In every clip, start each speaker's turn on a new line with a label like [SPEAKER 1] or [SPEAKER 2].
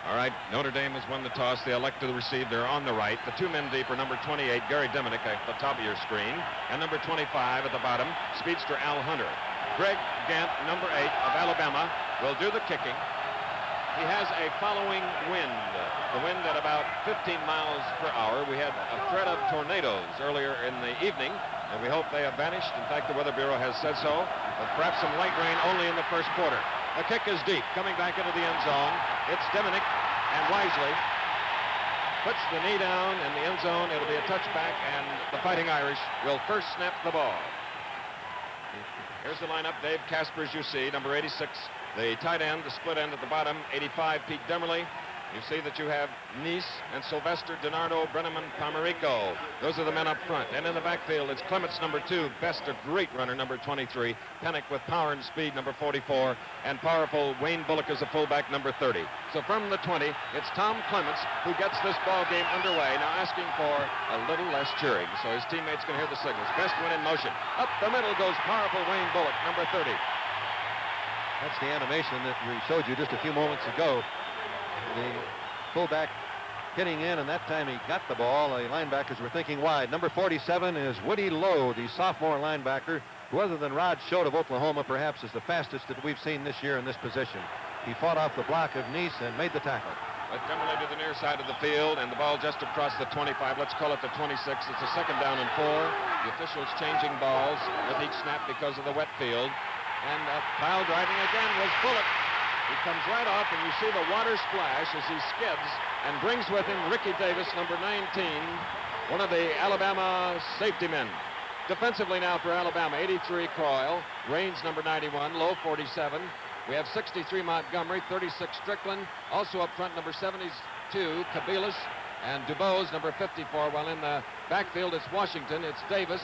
[SPEAKER 1] All right, Notre Dame has won the toss. They elect to receive. They're on the right. The 2 men deep are number 28, Gary Diminick, at the top of your screen, and number 25 at the bottom, speedster Al Hunter. Greg Gant, number 8 of Alabama, will do the kicking. He has a following wind. The wind at about 15 miles per hour. We had a threat of tornadoes earlier in the evening, and we hope they have vanished. In fact, the Weather Bureau has said so. But perhaps some light rain only in the first quarter. The kick is deep, coming back into the end zone. It's Diminick, and wisely puts the knee down in the end zone. It'll be a touchback, and the Fighting Irish will first snap the ball. Here's the lineup. Dave Casper, as you see, number 86. The tight end, the split end at the bottom, 85, Pete Demerly. You see that you have Nice and Sylvester, DiNardo, Brenneman, Palmerico. Those are the men up front. And in the backfield, it's Clements, number 2. Best, a great runner, number 23. Pennick with power and speed, number 44. And powerful Wayne Bullock is a fullback, number 30. So from the 20, it's Tom Clements who gets this ball game underway. Now asking for a little less cheering, so his teammates can hear the signals. Best went in motion. Up the middle goes powerful Wayne Bullock, number 30.
[SPEAKER 2] That's the animation that we showed you just a few moments ago. The fullback hitting in, and that time he got the ball. The linebackers were thinking wide. Number 47 is Woody Lowe, the sophomore linebacker, who other than Rod Schott of Oklahoma perhaps is the fastest that we've seen this year in this position. He fought off the block of Nice and made the tackle.
[SPEAKER 1] Let Demerly to the near side of the field, and the ball just across the 25. Let's call it the 26. It's a second down and 4. The officials changing balls with each snap because of the wet field. And pile driving again was Bullock. He comes right off, and you see the water splash as he skids and brings with him Ricky Davis, number 19, one of the Alabama safety men. Defensively now for Alabama, 83 Croyle, Raines, number 91, Lowe, 47. We have 63 Montgomery, 36 Strickland. Also up front, number 72, Kabilas, and Dubose, number 54. While in the backfield, it's Washington, it's Davis,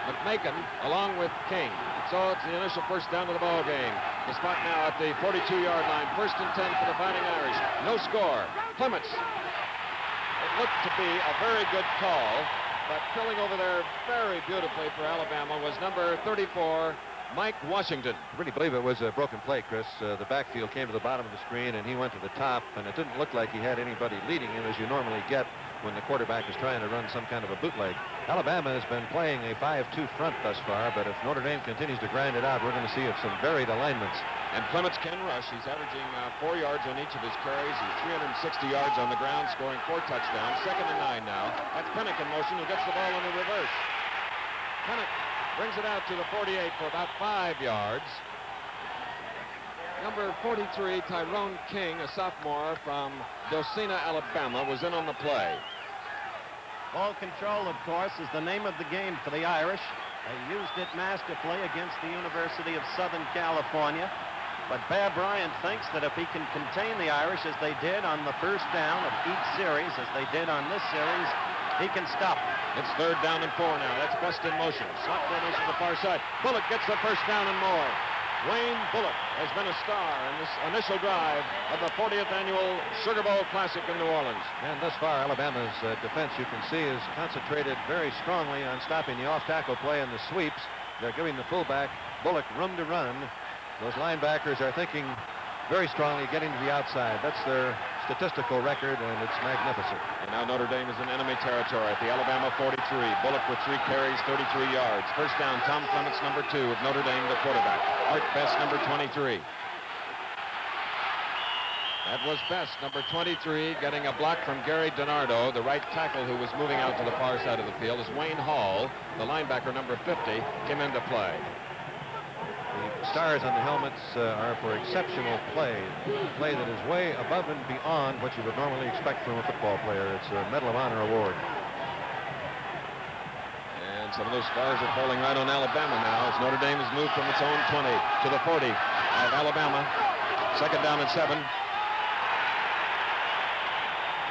[SPEAKER 1] McMakin, along with King. So it's the initial first down of the ball game. The spot now at the 42-yard line. First and 10 for the Fighting Irish. No score. Clements. It looked to be a very good call, but filling over there very beautifully for Alabama was number 34, Mike Washington.
[SPEAKER 2] I really believe it was a broken play, Chris. The backfield came to the bottom of the screen, and he went to the top, and it didn't look like he had anybody leading him as you normally get when the quarterback is trying to run some kind of a bootleg. Alabama has been playing a 5-2 front thus far, but if Notre Dame continues to grind it out, we're going to see some varied alignments.
[SPEAKER 1] And Clements can rush. He's averaging 4 yards on each of his carries. He's 360 yards on the ground, scoring 4 touchdowns. Second and 9 now. That's Pennick in motion, who gets the ball in the reverse. Pennick brings it out to the 48 for about 5 yards. Number 43, Tyrone King, a sophomore from Docena, Alabama, was in on the play.
[SPEAKER 3] Ball control, of course, is the name of the game for the Irish. They used it masterfully against the University of Southern California. But Bear Bryant thinks that if he can contain the Irish as they did on the first down of each series, as they did on this series, he can stop.
[SPEAKER 1] It's third down and 4 now. That's Best in motion. Slot formation to the far side. Bullock gets the first down and more. Wayne Bullock has been a star in this initial drive of the 40th annual Sugar Bowl Classic in New Orleans.
[SPEAKER 2] And thus far, Alabama's defense, you can see, is concentrated very strongly on stopping the off-tackle play and the sweeps. They're giving the fullback, Bullock, room to run. Those linebackers are thinking very strongly getting to the outside. That's their statistical record, and it's magnificent.
[SPEAKER 1] And now Notre Dame is in enemy territory at the Alabama 43. Bullock with 3 carries, 33 yards. First down, Tom Clements, number 2 of Notre Dame, the quarterback. Art Best, number 23. That was Best, number 23, getting a block from Gary DiNardo. The right tackle who was moving out to the far side of the field is Wayne Hall. The linebacker, number 50, came into play.
[SPEAKER 2] The stars on the helmets are for exceptional play that is way above and beyond what you would normally expect from a football player. It's a Medal of Honor award.
[SPEAKER 1] And some of those stars are falling right on Alabama now as Notre Dame has moved from its own 20 to the 40 of Alabama. Second down and 7.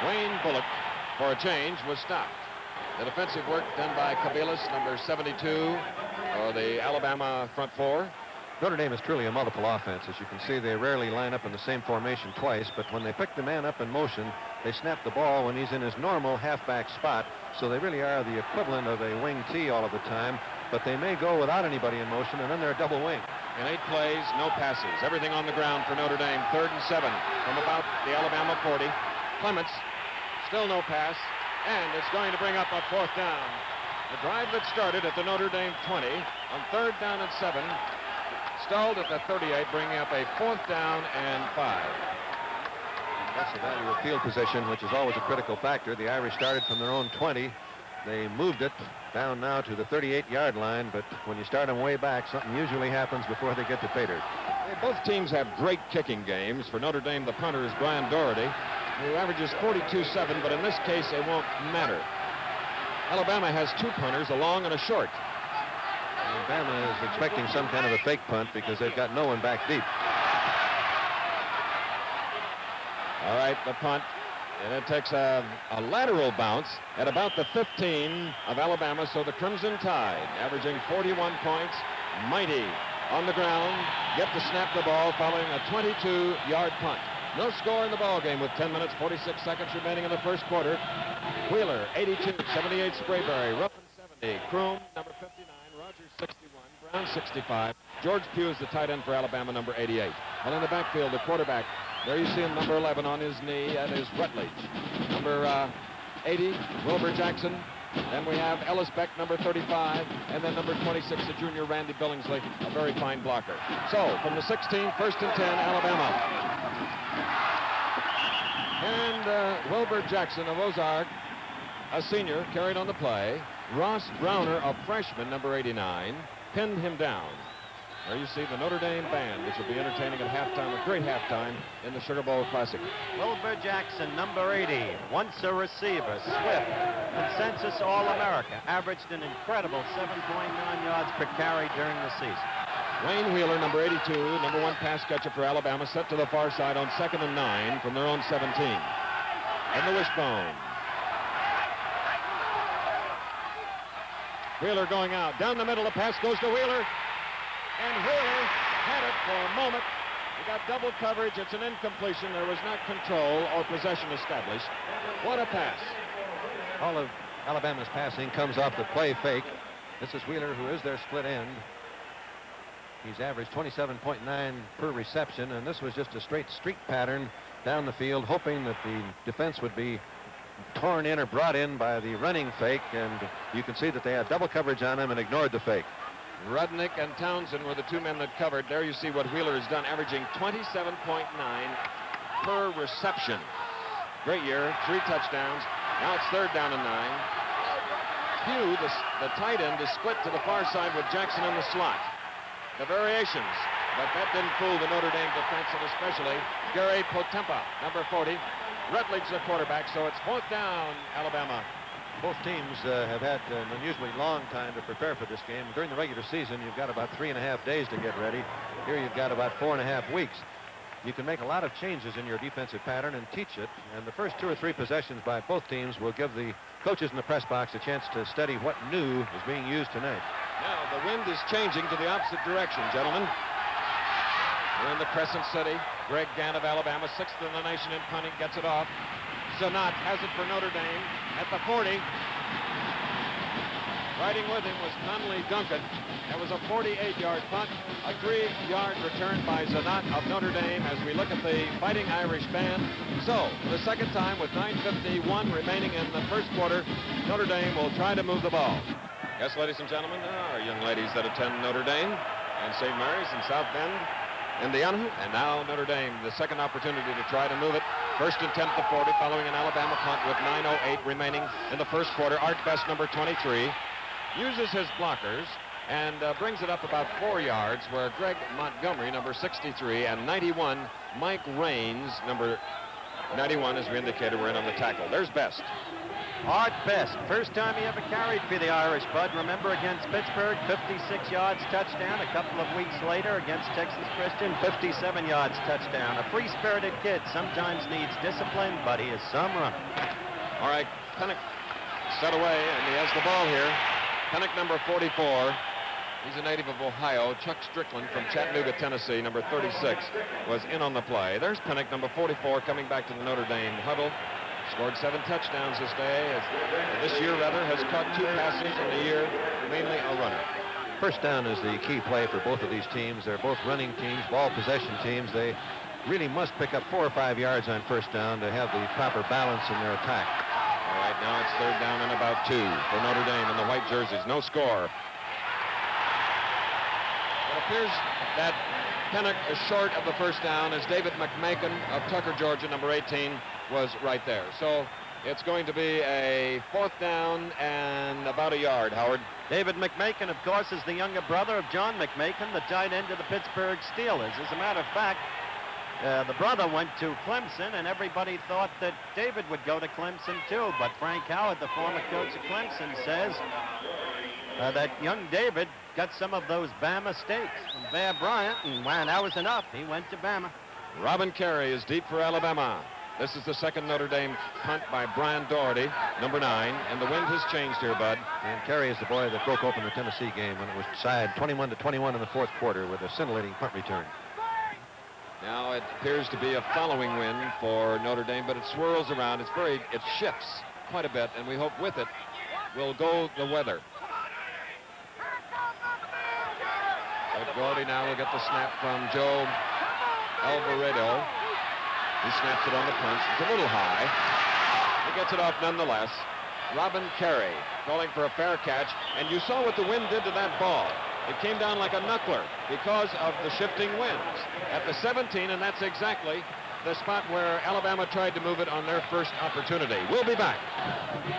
[SPEAKER 1] Wayne Bullock, for a change, was stopped. The defensive work done by Kabilas, number 72, or the Alabama front 4.
[SPEAKER 2] Notre Dame is truly a multiple offense. As you can see, they rarely line up in the same formation twice, but when they pick the man up in motion, they snap the ball when he's in his normal halfback spot, so they really are the equivalent of a wing T all of the time, but they may go without anybody in motion, and then they're double wing.
[SPEAKER 1] In 8 plays, no passes. Everything on the ground for Notre Dame. 3rd and 7 from about the Alabama 40. Clements, still no pass, and it's going to bring up a 4th down. The drive that started at the Notre Dame 20 on 3rd down and 7 stalled at the 38, bringing up a 4th down and 5.
[SPEAKER 2] That's the value of field position, which is always a critical factor. The Irish started from their own 20. They moved it down now to the 38-yard line, but when you start them way back, something usually happens before they get to pay dirt.
[SPEAKER 1] Both teams have great kicking games. For Notre Dame, the punter is Brian Doherty, who averages 42-7, but in this case, it won't matter. Alabama has 2 punters, a long and a short.
[SPEAKER 2] Alabama is expecting some kind of a fake punt because they've got no one back deep.
[SPEAKER 1] All right, the punt. And it takes a lateral bounce at about the 15 of Alabama, so the Crimson Tide, averaging 41 points, mighty on the ground, get to snap the ball following a 22-yard punt. No score in the ball game with 10 minutes, 46 seconds remaining in the first quarter. Wheeler, 82, 78, Sprayberry, Ruffin, 70, Kroom, number 59, Rogers, 61, Brown, 65. George Pugh is the tight end for Alabama, number 88. Well, in the backfield, the quarterback, there you see him, number 11 on his knee. That is Rutledge. Number 80, Wilbur Jackson. Then we have Ellis Beck, number 35. And then number 26, the junior Randy Billingsley, a very fine blocker. So, from the 16, 1st and 10, Alabama. And Wilbur Jackson of Ozark, a senior, carried on the play. Ross Browner, a freshman, number 89, pinned him down. There you see the Notre Dame band, which will be entertaining at halftime, a great halftime in the Sugar Bowl Classic.
[SPEAKER 3] Wilbur Jackson, number 80, once a receiver, swift, consensus All-America, averaged an incredible 7.9 yards per carry during the season.
[SPEAKER 1] Wayne Wheeler, number 82, number 1 pass catcher for Alabama, set to the far side on 2nd and 9 from their own 17. And the wishbone. Wheeler going out. Down the middle, the pass goes to Wheeler. And Wheeler had it for a moment. He got double coverage. It's an incompletion. There was not control or possession established. What a pass.
[SPEAKER 2] All of Alabama's passing comes off the play fake. This is Wheeler, who is their split end. He's averaged 27.9 per reception, and this was just a straight streak pattern down the field, hoping that the defense would be torn in or brought in by the running fake, and you can see that they had double coverage on him and ignored the fake.
[SPEAKER 1] Rudnick and Townsend were the 2 men that covered. There you see what Wheeler has done, averaging 27.9 per reception. Great year, 3 touchdowns. Now it's 3rd down and 9. Pugh, the tight end, is split to the far side with Jackson in the slot. The variations, but that didn't fool the Notre Dame defense, and especially Gary Potempa, number 40. Rutledge, the quarterback, so it's 4th down, Alabama.
[SPEAKER 2] Both teams have had an unusually long time to prepare for this game. During the regular season, you've got about 3.5 days to get ready. Here you've got about 4.5 weeks. You can make a lot of changes in your defensive pattern and teach it, and the first 2 or 3 possessions by both teams will give the coaches in the press box a chance to study what new is being used tonight.
[SPEAKER 1] Now the wind is changing to the opposite direction, gentlemen. We're in the Crescent City. Greg Gann of Alabama, 6th in the nation in punting, gets it off. Zanat has it for Notre Dame at the 40. Riding with him was Conley Duncan. That was a 48-yard punt, a 3-yard return by Zanat of Notre Dame as we look at the Fighting Irish band. So, for the second time with 9:51 remaining in the first quarter, Notre Dame will try to move the ball. Yes, ladies and gentlemen, there are young ladies that attend Notre Dame and St. Mary's in South Bend, Indiana, and now Notre Dame, the second opportunity to try to move it. 1st and 10 at the 40 following an Alabama punt with 9:08 remaining in the first quarter. Art Best, number 23, uses his blockers and brings it up about 4 yards, where Greg Montgomery, number 63, and 91, Mike Raines, number 91, as we indicated, were in on the tackle. There's Best.
[SPEAKER 3] Art Best, first time he ever carried for the Irish, Bud. Remember against Pittsburgh, 56 yards touchdown. A couple of weeks later against Texas Christian, 57 yards touchdown. A free-spirited kid sometimes needs discipline, but he is some runner.
[SPEAKER 1] All right, Pennock set away, and he has the ball here. Pennock, number 44. He's a native of Ohio. Chuck Strickland from Chattanooga, Tennessee, number 36, was in on the play. There's Pennock, number 44, coming back to the Notre Dame huddle. Scored 7 touchdowns this day. This year, rather, has caught 2 passes in the year, mainly a runner.
[SPEAKER 2] first down is the key play for both of these teams. They're both running teams, ball possession teams. They really must pick up 4 or 5 yards on first down to have the proper balance in their attack.
[SPEAKER 1] All right, now it's third down and about 2 for Notre Dame in the white jerseys. No score. It appears that Pennock is short of the first down as David McMakin of Tucker, Georgia, number 18, was right there. So it's going to be a 4th down and about a yard, Howard.
[SPEAKER 3] David McMakin, of course, is the younger brother of John McMakin, the tight end of the Pittsburgh Steelers. As a matter of fact, the brother went to Clemson, and everybody thought that David would go to Clemson too. But Frank Howard, the former coach of Clemson, says that young David got some of those Bama steaks from Bear Bryant, and when that was enough, he went to Bama.
[SPEAKER 1] Robin Carey is deep for Alabama. This is the second Notre Dame punt by Brian Doherty, number 9, and the wind has changed here, Bud.
[SPEAKER 2] And Carey is the boy that broke open the Tennessee game when it was tied 21-21 in the 4th quarter with a scintillating punt return.
[SPEAKER 1] Now it appears to be a following wind for Notre Dame, but it swirls around. It shifts quite a bit, and we hope with it will go the weather. But Doherty now will get the snap from Joe Alvarado. He snaps it on the punch. It's a little high. He gets it off nonetheless. Robin Carey calling for a fair catch, and you saw what the wind did to that ball. It came down like a knuckler because of the shifting winds. At the 17, and that's exactly the spot where Alabama tried to move it on their first opportunity. We'll be back.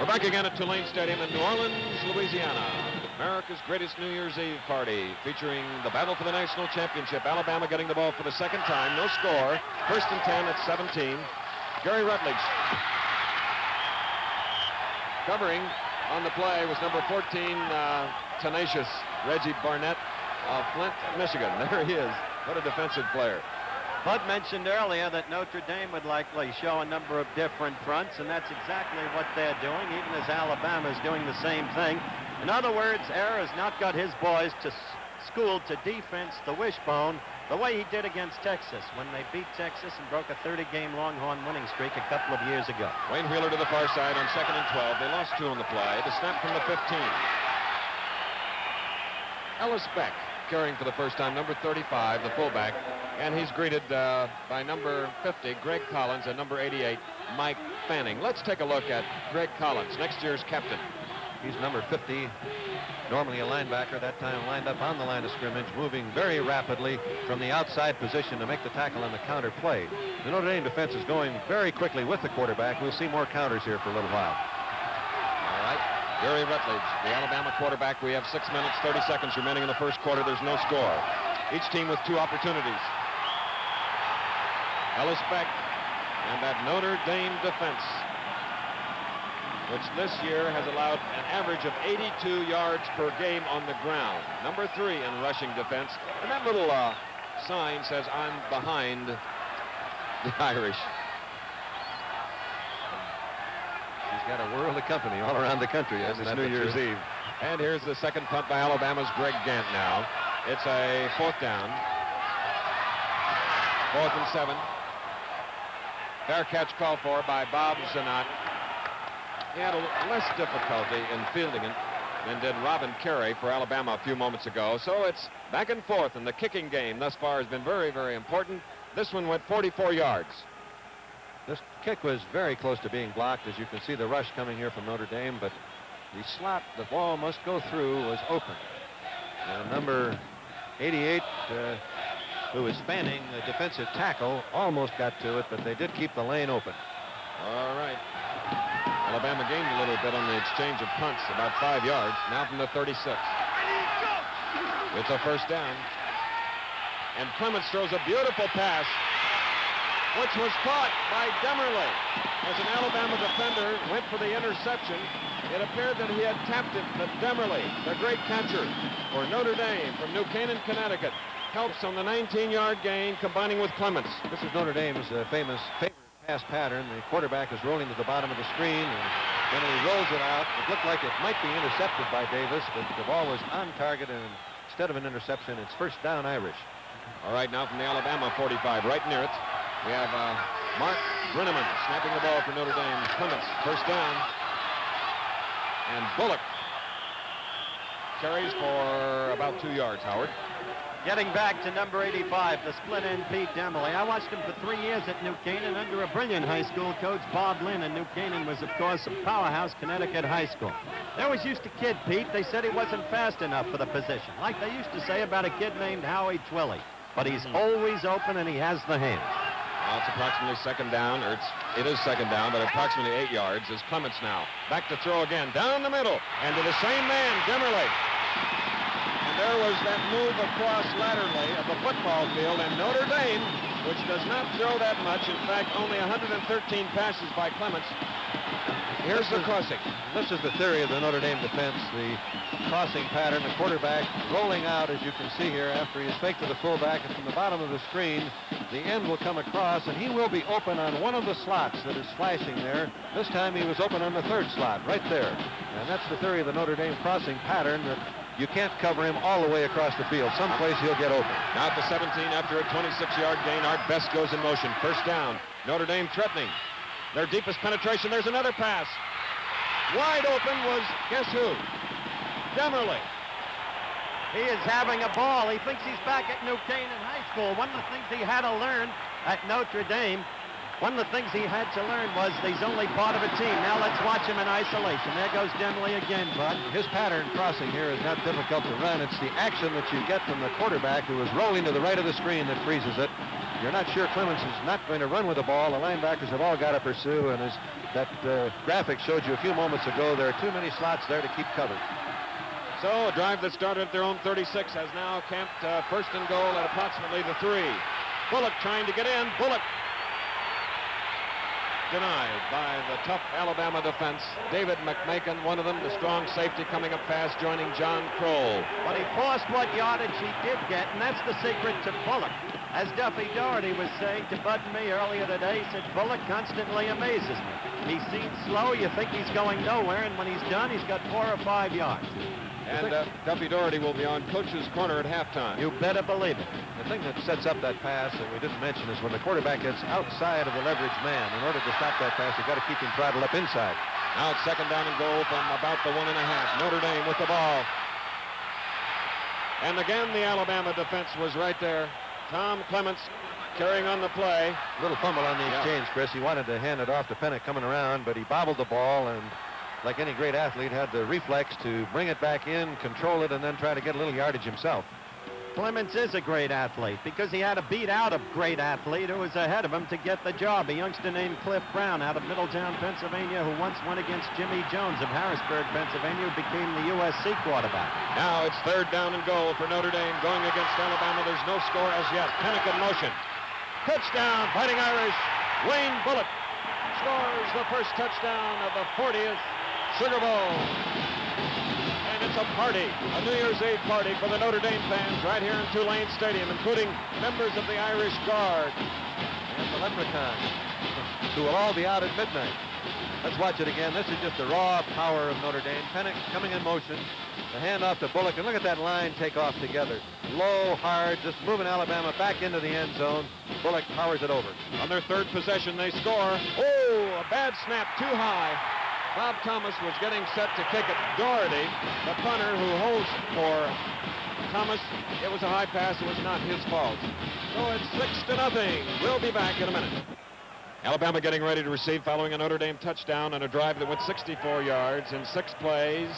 [SPEAKER 1] We're back again at Tulane Stadium in New Orleans, Louisiana. America's greatest New Year's Eve party featuring the battle for the national championship. Alabama getting the ball for the second time. No score. 1st and 10 at 17. Gary Rutledge. Covering on the play was number 14, tenacious Reggie Barnett of Flint, Michigan. There he is. What a defensive player.
[SPEAKER 3] Bud mentioned earlier that Notre Dame would likely show a number of different fronts, and that's exactly what they're doing, even as Alabama is doing the same thing. In other words, Air has not got his boys to school to defense the wishbone the way he did against Texas when they beat Texas and broke a 30-game Longhorn winning streak a couple of years ago.
[SPEAKER 1] Wayne Wheeler to the far side on 2nd and 12. They lost 2 on the play. The snap from the 15. Ellis Beck carrying for the first time, number 35, the fullback, and he's greeted by number 50, Greg Collins, and number 88, Mike Fanning. Let's take a look at Greg Collins, next year's captain.
[SPEAKER 2] He's number 50, normally a linebacker, that time lined up on the line of scrimmage, moving very rapidly from the outside position to make the tackle on the counter play. The Notre Dame defense is going very quickly with the quarterback. We'll see more counters here for a little while.
[SPEAKER 1] All right, Gary Rutledge, the Alabama quarterback. We have 6 minutes, 30 seconds remaining in the first quarter. There's no score. Each team with 2 opportunities. Ellis Beck and that Notre Dame defense, which this year has allowed an average of 82 yards per game on the ground. Number 3 in rushing defense. And that little sign says, "I'm behind the Irish."
[SPEAKER 2] He's got a world of company all around the country on this New Year's Eve.
[SPEAKER 1] And here's the second punt by Alabama's Greg Gant now. It's a 4th down. 4th and 7. Fair catch called for by Bob Zanat. He had a less difficulty in fielding it than did Robin Carey for Alabama a few moments ago. So it's back and forth, and the kicking game thus far has been very, very important. This one went 44 yards.
[SPEAKER 2] This kick was very close to being blocked, as you can see the rush coming here from Notre Dame, but the slot the ball must go through was open. Number 88, who was spanning the defensive tackle, almost got to it, but they did keep the lane open.
[SPEAKER 1] All right. Alabama gained a little bit on the exchange of punts, about 5 yards, now from the 36. It's a first down. And Clements throws a beautiful pass, which was caught by Demerly. As an Alabama defender went for the interception, it appeared that he had tapped it, but Demerly, the great catcher for Notre Dame from New Canaan, Connecticut, helps on the 19-yard gain, combining with Clements.
[SPEAKER 2] This is Notre Dame's famous favorite pass pattern. The quarterback is rolling to the bottom of the screen, and then he rolls it out. It looked like it might be intercepted by Davis, but the ball was on target, and instead of an interception, it's first down Irish.
[SPEAKER 1] All right, now from the Alabama 45, right near it, we have Mark Brenneman snapping the ball for Notre Dame. Clements, first down. And Bullock carries for about 2 yards, Howard.
[SPEAKER 3] Getting back to number 85, the split end Pete Demily. I watched him for 3 years at New Canaan under a brilliant high school coach, Bob Lynn, and New Canaan was, of course, a powerhouse Connecticut high school. They always used to kid Pete. They said he wasn't fast enough for the position, like they used to say about a kid named Howie Twilley. But he's always open, and he has the hands.
[SPEAKER 1] Well, it's approximately second down, or it is second down, but approximately 8 yards. Is Clements now. Back to throw again, down the middle, and to the same man, Demmerle. And there was that move across laterally of the football field, and Notre Dame, which does not throw that much, in fact, only 113 passes by Clements. Here's the crossing.
[SPEAKER 2] This is the theory of the Notre Dame defense, the crossing pattern, the quarterback rolling out, as you can see here, after he is faked to the fullback, and from the bottom of the screen, the end will come across, and he will be open on one of the slots that is flashing there. This time he was open on the third slot, right there. And that's the theory of the Notre Dame crossing pattern, that you can't cover him all the way across the field. Someplace he'll get open.
[SPEAKER 1] Now at the 17 after a 26-yard gain. Art Best goes in motion. First down. Notre Dame threatening. Their deepest penetration. There's another pass. Wide open was, guess who? Demmerle.
[SPEAKER 3] He is having a ball. He thinks he's back at New Canaan High School. One of the things he had to learn at Notre Dame, one of the things he had to learn was that he's only part of a team. Now let's watch him in isolation. There goes Demmerle again, Bud.
[SPEAKER 2] His pattern crossing here is not difficult to run. It's the action that you get from the quarterback who is rolling to the right of the screen that freezes it. You're not sure Clements is not going to run with the ball. The linebackers have all got to pursue, and as that graphic showed you a few moments ago, there are too many slots there to keep covered.
[SPEAKER 1] So a drive that started at their own 36 has now camped first and goal at approximately the 3. Bullock trying to get in. Bullock denied by the tough Alabama defense. David McMakin, one of them, the strong safety coming up fast, joining John Kroll.
[SPEAKER 3] But he forced what yardage he did get, and that's the secret to Bullock. As Duffy Doherty was saying to Bud and me earlier today, he said, Bullock constantly amazes me. He seems slow, you think he's going nowhere, and when he's done, he's got 4 or 5 yards.
[SPEAKER 1] And Duffy Doherty will be on coach's corner at halftime.
[SPEAKER 3] You better believe it.
[SPEAKER 2] The thing that sets up that pass that we didn't mention is when the quarterback gets outside of the leverage man. In order to stop that pass, you've got to keep him throttled up inside.
[SPEAKER 1] Now it's second down and goal from about the 1.5. Notre Dame with the ball. And again, the Alabama defense was right there. Tom Clements carrying on the play.
[SPEAKER 2] A little fumble on the exchange, Chris. He wanted to hand it off to Pennick coming around, but he bobbled the ball and, like any great athlete, had the reflex to bring it back in, control it, and then try to get a little yardage himself.
[SPEAKER 3] Clements is a great athlete because he had to beat out a great athlete who was ahead of him to get the job. A youngster named Cliff Brown out of Middletown, Pennsylvania, who once went against Jimmy Jones of Harrisburg, Pennsylvania, who became the USC quarterback.
[SPEAKER 1] Now it's third down and goal for Notre Dame going against Alabama. There's no score as yet. Pennick in motion. Touchdown, Fighting Irish. Wayne Bullock scores the first touchdown of the 40th Sugar Bowl. And it's a party, a New Year's Eve party for the Notre Dame fans right here in Tulane Stadium, including members of the Irish Guard.
[SPEAKER 2] And the Leprechauns, who will all be out at midnight. Let's watch it again. This is just the raw power of Notre Dame. Pennick coming in motion. The handoff to Bullock, and look at that line take off together. Low, hard, just moving Alabama back into the end zone. Bullock powers it over.
[SPEAKER 1] On their third possession, they score. Oh, a bad snap, too high. Bob Thomas was getting set to kick it. Doherty, the punter who holds for Thomas, it was a high pass. It was not his fault. So it's 6-0. We'll be back in a minute. Alabama getting ready to receive following a Notre Dame touchdown on a drive that went 64 yards in 6 plays.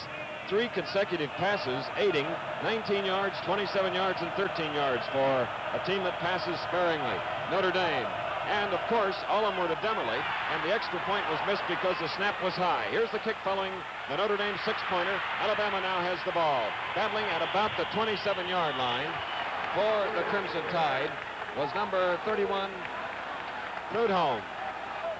[SPEAKER 1] 3 consecutive passes, aiding 19 yards, 27 yards, and 13 yards for a team that passes sparingly. Notre Dame. And, of course, all of them were to Demmerle, and the extra point was missed because the snap was high. Here's the kick following the Notre Dame 6-pointer. Alabama now has the ball. Battling at about the 27-yard line for the Crimson Tide was number 31, Prudhomme.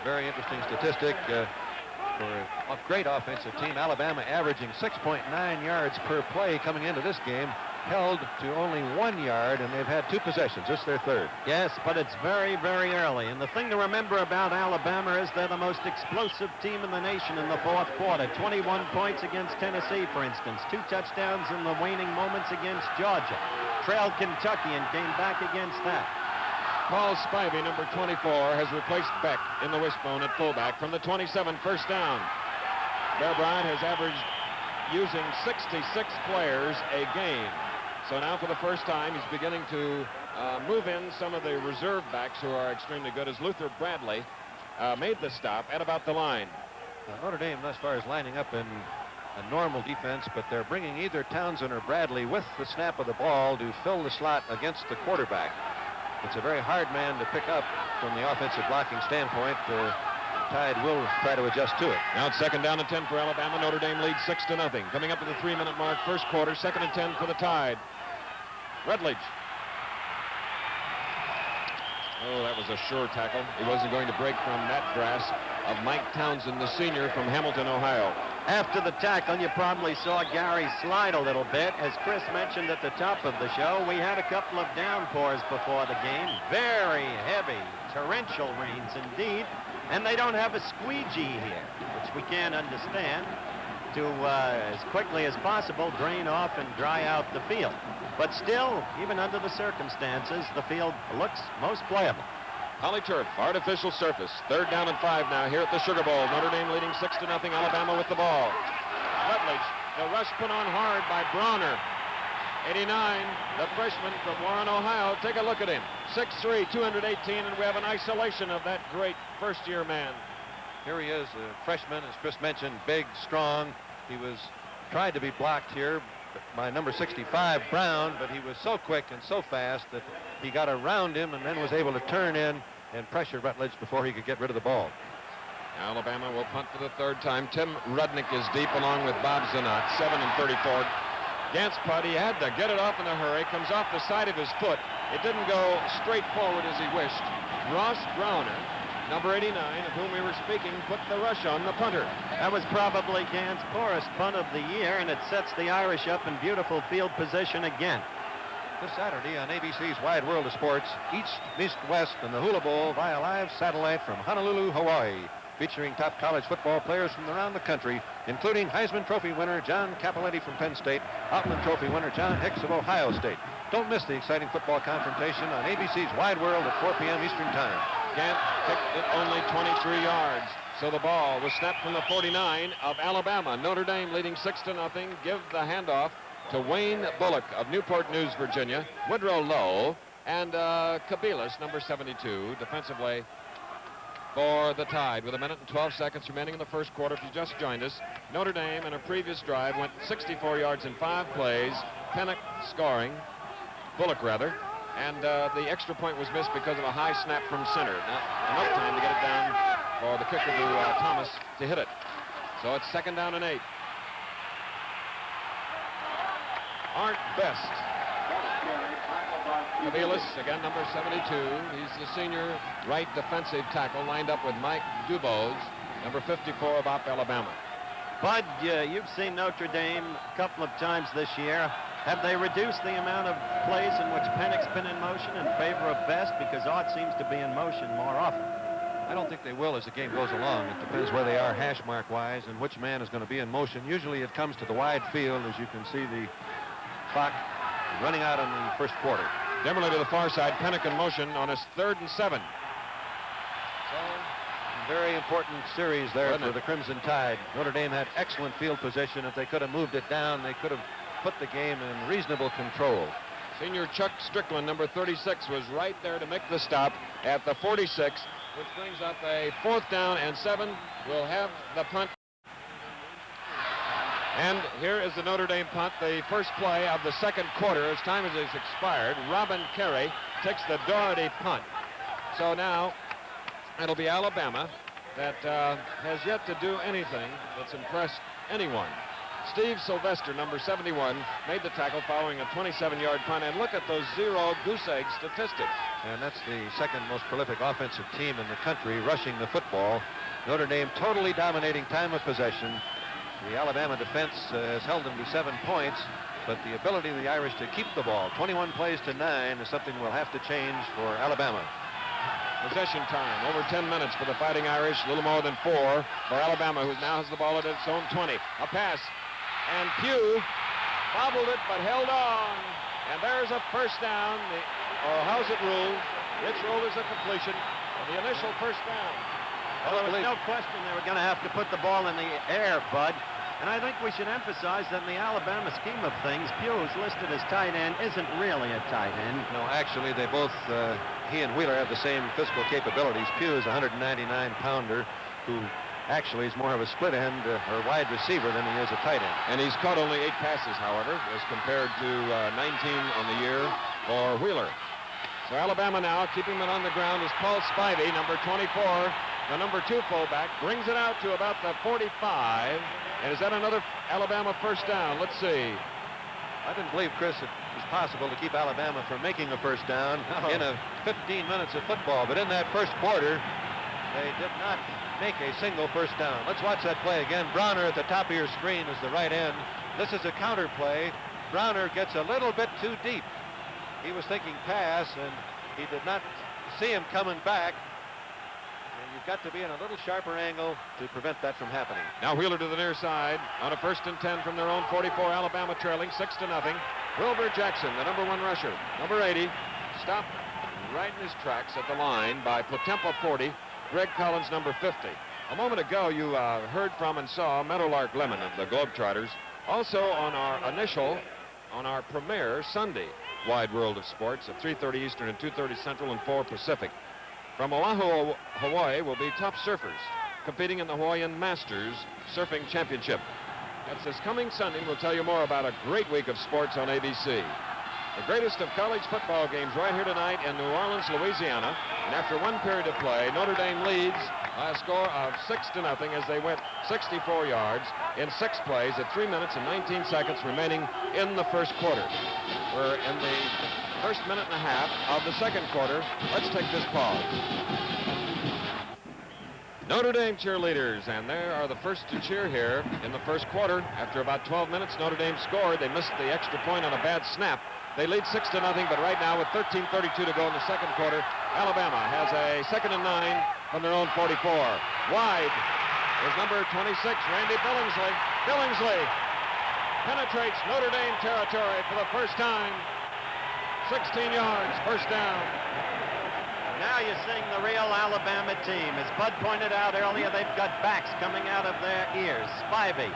[SPEAKER 2] Very interesting statistic for a great offensive team. Alabama averaging 6.9 yards per play coming into this game, held to only 1 yard, and they've had 2 possessions. This is their third.
[SPEAKER 3] Yes, but it's very, very early. And the thing to remember about Alabama is they're the most explosive team in the nation in the fourth quarter. 21 points against Tennessee, for instance. 2 touchdowns in the waning moments against Georgia. Trailed Kentucky and came back against that.
[SPEAKER 1] Paul Spivey, number 24, has replaced Beck in the wishbone at fullback from the 27, first down. Bear Bryant has averaged using 66 players a game. So now for the first time, he's beginning to move in some of the reserve backs who are extremely good, as Luther Bradley made the stop at about the line.
[SPEAKER 2] Notre Dame thus far is lining up in a normal defense, but they're bringing either Townsend or Bradley with the snap of the ball to fill the slot against the quarterback. It's a very hard man to pick up from the offensive blocking standpoint. Tide will try to adjust to it.
[SPEAKER 1] Now it's 2nd down and 10 for Alabama. Notre Dame leads 6-0. Coming up to the 3-minute mark, first quarter, 2nd and 10 for the Tide. Rutledge. Oh, that was a sure tackle. He wasn't going to break from that grasp of Mike Townsend, the senior from Hamilton, Ohio.
[SPEAKER 3] After the tackle, you probably saw Gary slide a little bit. As Chris mentioned at the top of the show, we had a couple of downpours before the game. Very heavy, torrential rains indeed. And they don't have a squeegee here, which we can't understand, to, as quickly as possible, drain off and dry out the field. But still, even under the circumstances, the field looks most playable.
[SPEAKER 1] Polyturf, artificial surface. 3rd down and 5 now here at the Sugar Bowl. Notre Dame leading 6-0. Alabama with the ball. Rutledge, the rush put on hard by Brawner. 89, the freshman from Warren, Ohio. Take a look at him. 6'3", 218, and we have an isolation of that great first-year man.
[SPEAKER 2] Here he is, a freshman, as Chris mentioned, big, strong. He was tried to be blocked here by number 65, Brown, but he was so quick and so fast that he got around him and then was able to turn in and pressure Rutledge before he could get rid of the ball.
[SPEAKER 1] Alabama will punt for the 3rd time. Tim Rudnick is deep along with Bob Zanat, 7 and 34. Gantz putt, he had to get it off in a hurry, comes off the side of his foot. It didn't go straight forward as he wished. Ross Browner, number 89, of whom we were speaking, put the rush on the punter.
[SPEAKER 3] That was probably Gant's poorest punt of the year, and it sets the Irish up in beautiful field position again.
[SPEAKER 2] This Saturday on ABC's Wide World of Sports, East, West, and the Hula Bowl via live satellite from Honolulu, Hawaii, featuring top college football players from around the country, including Heisman Trophy winner John Cappelletti from Penn State, Outland Trophy winner John Hicks of Ohio State. Don't miss the exciting football confrontation on ABC's Wide World at 4 p.m. Eastern Time.
[SPEAKER 1] Gant kicked it only 23 yards. So the ball was snapped from the 49 of Alabama. Notre Dame leading 6-0. Give the handoff to Wayne Bullock of Newport News, Virginia, Woodrow Lowe, and Kabilas, number 72, defensively for the Tide. With 1 minute and 12 seconds remaining in the first quarter, if you just joined us, Notre Dame in a previous drive went 64 yards in 5 plays. Pennock scoring, Bullock rather, and the extra point was missed because of a high snap from center. Not enough time to get it down for the kicker to Thomas to hit it. So it's 2nd down and 8. Art Best. Kabilas, again, number 72. He's the senior right defensive tackle, lined up with Mike Dubose, number 54 of Alabama.
[SPEAKER 3] Bud, you've seen Notre Dame a couple of times this year. Have they reduced the amount of plays in which Pennock's been in motion in favor of Best? Because Art seems to be in motion more often.
[SPEAKER 2] I don't think they will as the game goes along. It depends where they are hash mark-wise and which man is going to be in motion. Usually it comes to the wide field, as you can see the clock running out in the first quarter.
[SPEAKER 1] Demerly to the far side, Pennock in motion on his 3rd and 7.
[SPEAKER 2] So, very important series there for the Crimson Tide. Notre Dame had excellent field position. If they could have moved it down, they could have put the game in reasonable control.
[SPEAKER 1] Senior Chuck Strickland, number 36, was right there to make the stop at the 46, which brings up a 4th down and 7. We'll have the punt. And here is the Notre Dame punt, the first play of the second quarter. As time has expired, Robin Carey takes the Doherty punt. So now it'll be Alabama that has yet to do anything that's impressed anyone. Steve Sylvester, number 71, made the tackle following a 27-yard punt. And look at those 0 goose egg statistics.
[SPEAKER 2] And that's the second most prolific offensive team in the country rushing the football. Notre Dame totally dominating time of possession. The Alabama defense has held them to 7 points, but the ability of the Irish to keep the ball, 21 plays to 9, is something we'll have to change for Alabama.
[SPEAKER 1] Possession time, over 10 minutes for the Fighting Irish, a little more than 4 for Alabama, who now has the ball at its own 20. A pass, and Pugh bobbled it, but held on. And there's a first down. How's it ruled? It's ruled as a completion of the initial first down.
[SPEAKER 3] Well, there was no question they were going to have to put the ball in the air, Bud. And I think we should emphasize that in the Alabama scheme of things, Pugh, who's listed as tight end, isn't really a tight end.
[SPEAKER 2] No, actually, they both, he and Wheeler have the same physical capabilities. Pugh is a 199-pounder who actually is more of a split end or wide receiver than he is a tight end.
[SPEAKER 1] And he's caught only 8 passes, however, as compared to 19 on the year for Wheeler. So Alabama now keeping it on the ground is Paul Spivey, number 24, the number 2 fullback, brings it out to about the 45. And is that another Alabama first down? Let's see.
[SPEAKER 2] I didn't believe, Chris, it was possible to keep Alabama from making a first down in a 15 minutes of football. But in that first quarter, they did not make a single first down. Let's watch that play again. Browner at the top of your screen is the right end. This is a counter play. Browner gets a little bit too deep. He was thinking pass, and he did not see him coming back. And you've got to be in a little sharper angle to prevent that from happening.
[SPEAKER 1] Now Wheeler to the near side on a 1st and 10 from their own 44. Alabama trailing 6-0. Wilbur Jackson, the number 1 rusher, number 80, stopped right in his tracks at the line by Potempa 40. Greg Collins, number 50. A moment ago, you heard from and saw Meadowlark Lemon of the Globetrotters. Also on our premiere Sunday, Wide World of Sports at 3:30 Eastern and 2:30 Central and 4 Pacific. From Oahu, Hawaii, will be top surfers competing in the Hawaiian Masters Surfing Championship. That's this coming Sunday. We'll tell you more about a great week of sports on ABC. The greatest of college football games right here tonight in New Orleans, Louisiana. And after 1 period of play, Notre Dame leads by a score of 6-0 as they went 64 yards in 6 plays at 3 minutes and 19 seconds remaining in the first quarter. We're in the first minute and a half of the second quarter. Let's take this pause. Notre Dame cheerleaders, and they are the first to cheer here in the first quarter. After about 12 minutes, Notre Dame scored. They missed the extra point on a bad snap. They lead 6-0, but right now with 13:32 to go in the second quarter, Alabama has a 2nd and 9 from their own 44. Wide is number 26, Randy Billingsley. Billingsley penetrates Notre Dame territory for the first time. 16 yards, first down.
[SPEAKER 3] Now you're seeing the real Alabama team. As Bud pointed out earlier, they've got backs coming out of their ears. Spivey,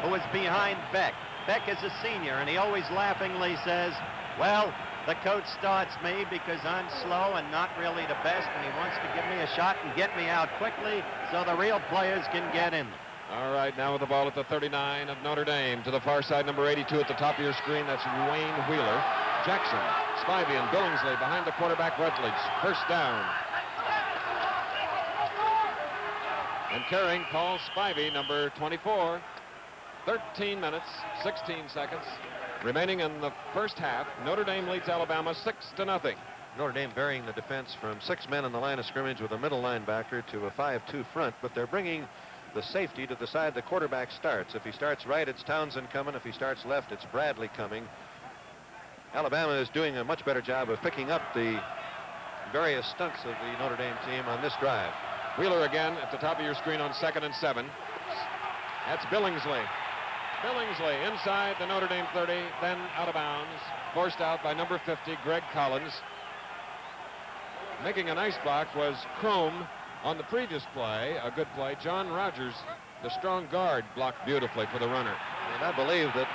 [SPEAKER 3] who is behind Beck. Beck is a senior, and he always laughingly says, well, the coach starts me because I'm slow and not really the best, and he wants to give me a shot and get me out quickly so the real players can get in.
[SPEAKER 1] All right, now with the ball at the 39 of Notre Dame. To the far side, number 82 at the top of your screen. That's Wayne Wheeler. Jackson, Spivey, and Billingsley behind the quarterback, Rutledge. First down. And carrying Paul Spivey, number 24. 13 minutes, 16 seconds remaining in the first half. Notre Dame leads Alabama 6-0.
[SPEAKER 2] Notre Dame varying the defense from 6 men in the line of scrimmage with a middle linebacker to a 5-2 front, but they're bringing the safety to the side the quarterback starts. If he starts right, it's Townsend coming. If he starts left, it's Bradley coming. Alabama is doing a much better job of picking up the various stunts of the Notre Dame team on this drive.
[SPEAKER 1] Wheeler again at the top of your screen on 2nd and 7. That's Billingsley. Billingsley inside the Notre Dame 30, then out of bounds. Forced out by number 50, Greg Collins. Making a nice block was Chrome on the previous play, a good play. John Rogers, the strong guard, blocked beautifully for the runner.
[SPEAKER 2] And I believe that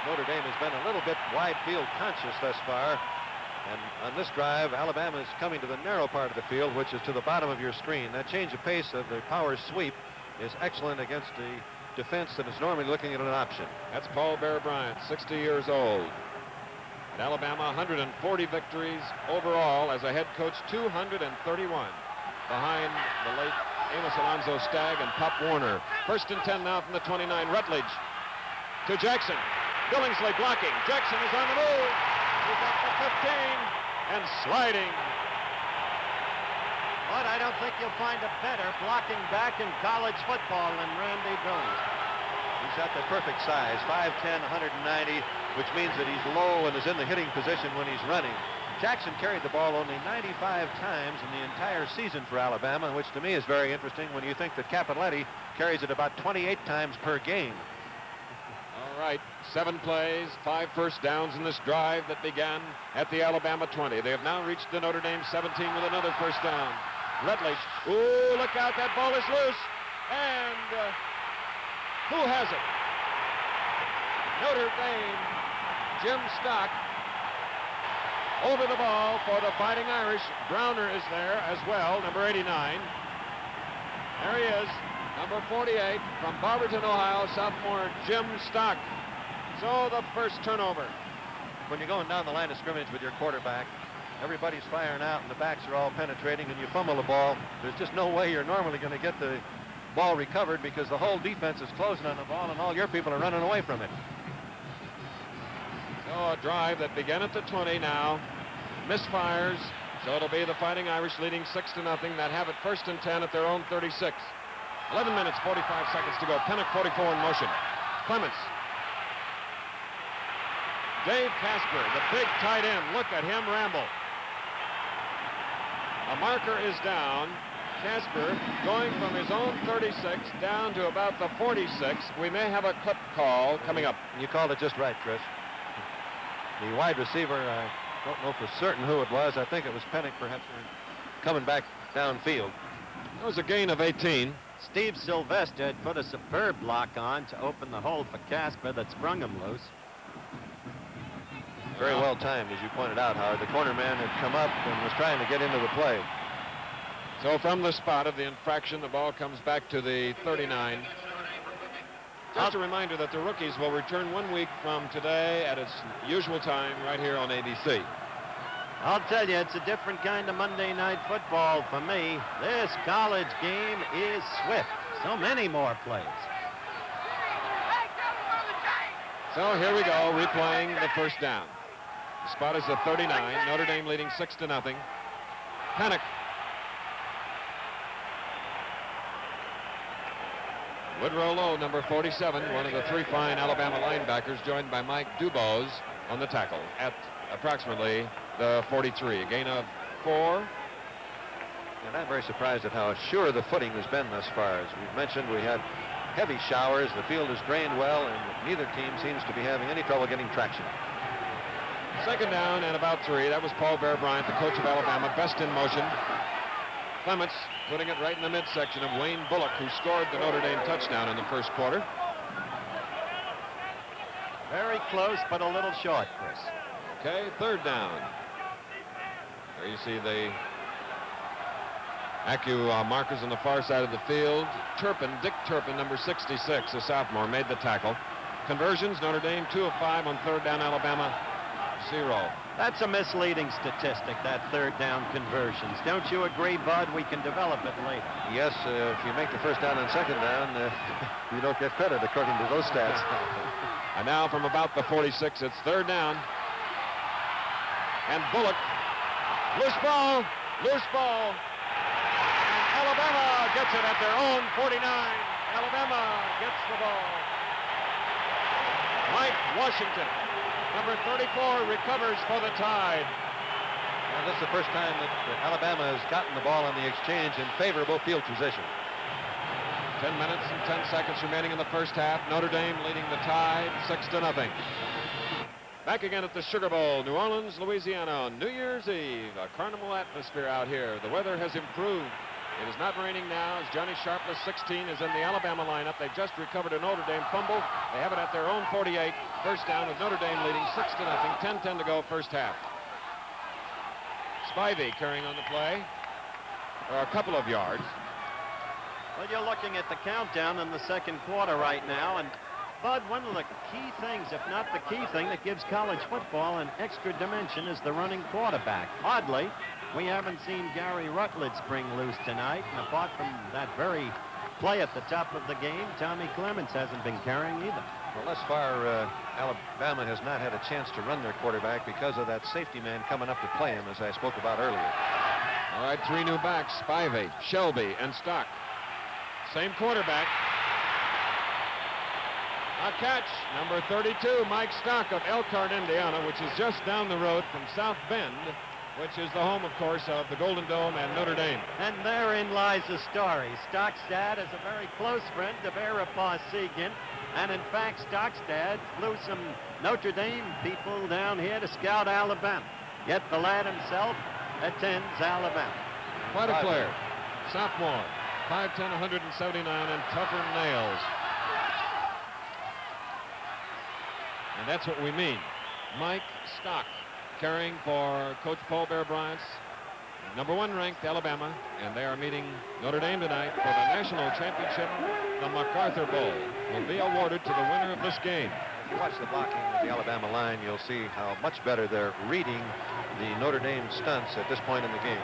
[SPEAKER 2] Notre Dame has been a little bit wide field conscious thus far. And on this drive, Alabama is coming to the narrow part of the field, which is to the bottom of your screen. That change of pace of the power sweep is excellent against the defense that is normally looking at an option.
[SPEAKER 1] That's Paul Bear Bryant, 60 years old. At Alabama, 140 victories overall as a head coach, 231 behind the late Amos Alonzo Stagg and Pop Warner. 1st and 10 now from the 29. Rutledge to Jackson. Billingsley blocking. Jackson is on the move. He's up to 15 and sliding.
[SPEAKER 3] But I don't think you'll find a better blocking back in college football than Randy Billingsley.
[SPEAKER 2] He's at the perfect size, 5'10", 190, which means that he's low and is in the hitting position when he's running. Jackson carried the ball only 95 times in the entire season for Alabama, which to me is very interesting when you think that Cappelletti carries it about 28 times per game.
[SPEAKER 1] All right, 7 plays, 5 first downs in this drive that began at the Alabama 20. They have now reached the Notre Dame 17 with another first down. Rutledge, ooh, look out, that ball is loose. And who has it? Notre Dame, Jim Stock, over the ball for the Fighting Irish. Browner is there as well, number 89. There he is, number 48, from Barberton, Ohio, sophomore Jim Stock. So the first turnover.
[SPEAKER 2] When you're going down the line of scrimmage with your quarterback, everybody's firing out and the backs are all penetrating and you fumble the ball. There's just no way you're normally going to get the ball recovered because the whole defense is closing on the ball and all your people are running away from it.
[SPEAKER 1] So a drive that began at the 20 now misfires. So it'll be the Fighting Irish leading 6-0 that have it 1st and 10 at their own 36. 11 minutes, 45 seconds to go. Pennock 44 in motion. Clements. Dave Casper, the big tight end. Look at him ramble. A marker is down. Casper going from his own 36 down to about the 46. We may have a clip call coming up.
[SPEAKER 2] You called it just right, Chris. The wide receiver, I don't know for certain who it was. I think it was Pennock, perhaps, coming back downfield.
[SPEAKER 1] That was a gain of 18.
[SPEAKER 3] Steve Sylvester had put a superb block on to open the hole for Casper that sprung him loose.
[SPEAKER 2] Very well timed, as you pointed out, Howard. The corner man had come up and was trying to get into the play.
[SPEAKER 1] So from the spot of the infraction, the ball comes back to the 39. Just a reminder that the rookies will return 1 week from today at its usual time right here on ABC.
[SPEAKER 3] I'll tell you, it's a different kind of Monday night football for me. This college game is swift. So many more plays.
[SPEAKER 1] So here we go, replaying the first down. The spot is the 39. Notre Dame leading 6-0. Pennock. Woodrow Lowe, number 47, one of the 3 fine Alabama linebackers, joined by Mike Dubose on the tackle at approximately the 43. A gain of 4.
[SPEAKER 2] And I'm very surprised at how sure the footing has been thus far. As we've mentioned, we had heavy showers. The field is drained well, and neither team seems to be having any trouble getting traction.
[SPEAKER 1] 2nd down and about 3. That was Paul Bear Bryant, the coach of Alabama, best in motion. Clements putting it right in the midsection of Wayne Bullock, who scored the Notre Dame touchdown in the first quarter.
[SPEAKER 3] Very close, but a little short, Chris.
[SPEAKER 1] Okay, 3rd down. There you see the markers on the far side of the field. Dick Turpin, number 66, a sophomore, made the tackle. Conversions, Notre Dame 2 of 5 on 3rd down, Alabama 0.
[SPEAKER 3] That's a misleading statistic, that 3rd down conversions. Don't you agree, Bud? We can develop it later.
[SPEAKER 2] Yes, if you make the 1st down and 2nd down, you don't get credit according to those stats.
[SPEAKER 1] And now from about the 46, it's 3rd down. And Bullock, loose ball. And Alabama gets it at their own 49. Alabama gets the ball. Mike Washington, number 34, recovers for the Tide.
[SPEAKER 2] And this is the first time that Alabama has gotten the ball on the exchange in favorable field position.
[SPEAKER 1] 10 minutes and 10 seconds remaining in the first half. Notre Dame leading the Tide 6-0. Back again at the Sugar Bowl, New Orleans, Louisiana, on New Year's Eve. A carnival atmosphere out here. The weather has improved. It is not raining now as Johnny Sharpless, 16, is in the Alabama lineup. They've just recovered a Notre Dame fumble. They have it at their own 48. 1st down with Notre Dame leading 6-0. 10-10 to go first half. Spivey carrying on the play. For a couple of yards.
[SPEAKER 3] Well, you're looking at the countdown in the 2nd quarter right now, and Bud, one of the key things, if not the key thing, that gives college football an extra dimension is the running quarterback. Oddly, we haven't seen Gary Rutledge spring loose tonight, and apart from that very play at the top of the game, Tommy Clements hasn't been carrying either.
[SPEAKER 2] Well, thus far, Alabama has not had a chance to run their quarterback because of that safety man coming up to play him, as I spoke about earlier.
[SPEAKER 1] All right, 3 new backs, Spivey, Shelby, and Stock. Same quarterback. A catch, number 32, Mike Stock of Elkhart, Indiana, which is just down the road from South Bend, which is the home, of course, of the Golden Dome and Notre Dame.
[SPEAKER 3] And therein lies the story. Stockstad is a very close friend of Arapaugh Segan, and in fact, Stockstad flew some Notre Dame people down here to scout Alabama. Yet the lad himself attends Alabama.
[SPEAKER 1] Quite a player. Sophomore, 5'10", 179, and tougher nails. And that's what we mean. Mike Stock carrying for Coach Paul Bear Bryant's #1 ranked Alabama, and they are meeting Notre Dame tonight for the national championship. The MacArthur Bowl will be awarded to the winner of this game.
[SPEAKER 2] If you watch the blocking of the Alabama line, you'll see how much better they're reading the Notre Dame stunts at this point in the game.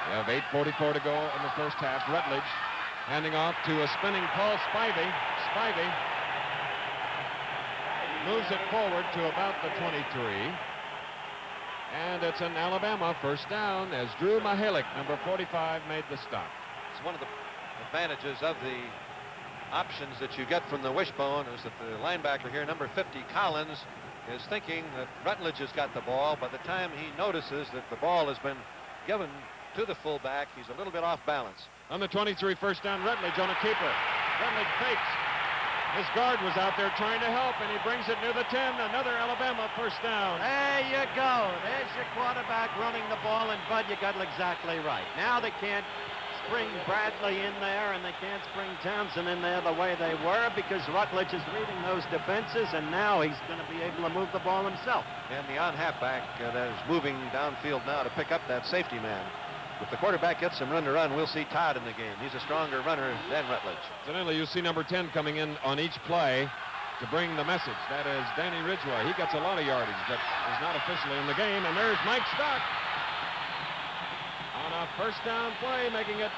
[SPEAKER 1] We have 8:44 to go in the first half. Rutledge handing off to a spinning Paul Spivey. Spivey moves it forward to about the 23. And it's an Alabama first down as Drew Mahalik, #45, made the stop.
[SPEAKER 2] It's one of the advantages of the options that you get from the wishbone is that the linebacker here, #50, Collins, is thinking that Rutledge has got the ball. By the time he notices that the ball has been given to the fullback, he's a little bit off balance.
[SPEAKER 1] On the 23, first down, Rutledge on a keeper. Rutledge fakes. His guard was out there trying to help, and he brings it near the 10. Another Alabama first down.
[SPEAKER 3] There you go. There's your quarterback running the ball, and Bud, you got it exactly right. Now they can't spring Bradley in there, and they can't spring Townsend in there the way they were because Rutledge is reading those defenses, and now he's going to be able to move the ball himself.
[SPEAKER 2] And the on-halfback that is moving downfield now to pick up that safety man. If the quarterback gets some run to run, we'll see Todd in the game. He's a stronger runner than Rutledge.
[SPEAKER 1] Incidentally, you see #10 coming in on each play to bring the message. That is Danny Ridgway. He gets a lot of yardage, but is not officially in the game. And there's Mike Stock on a first down play, making it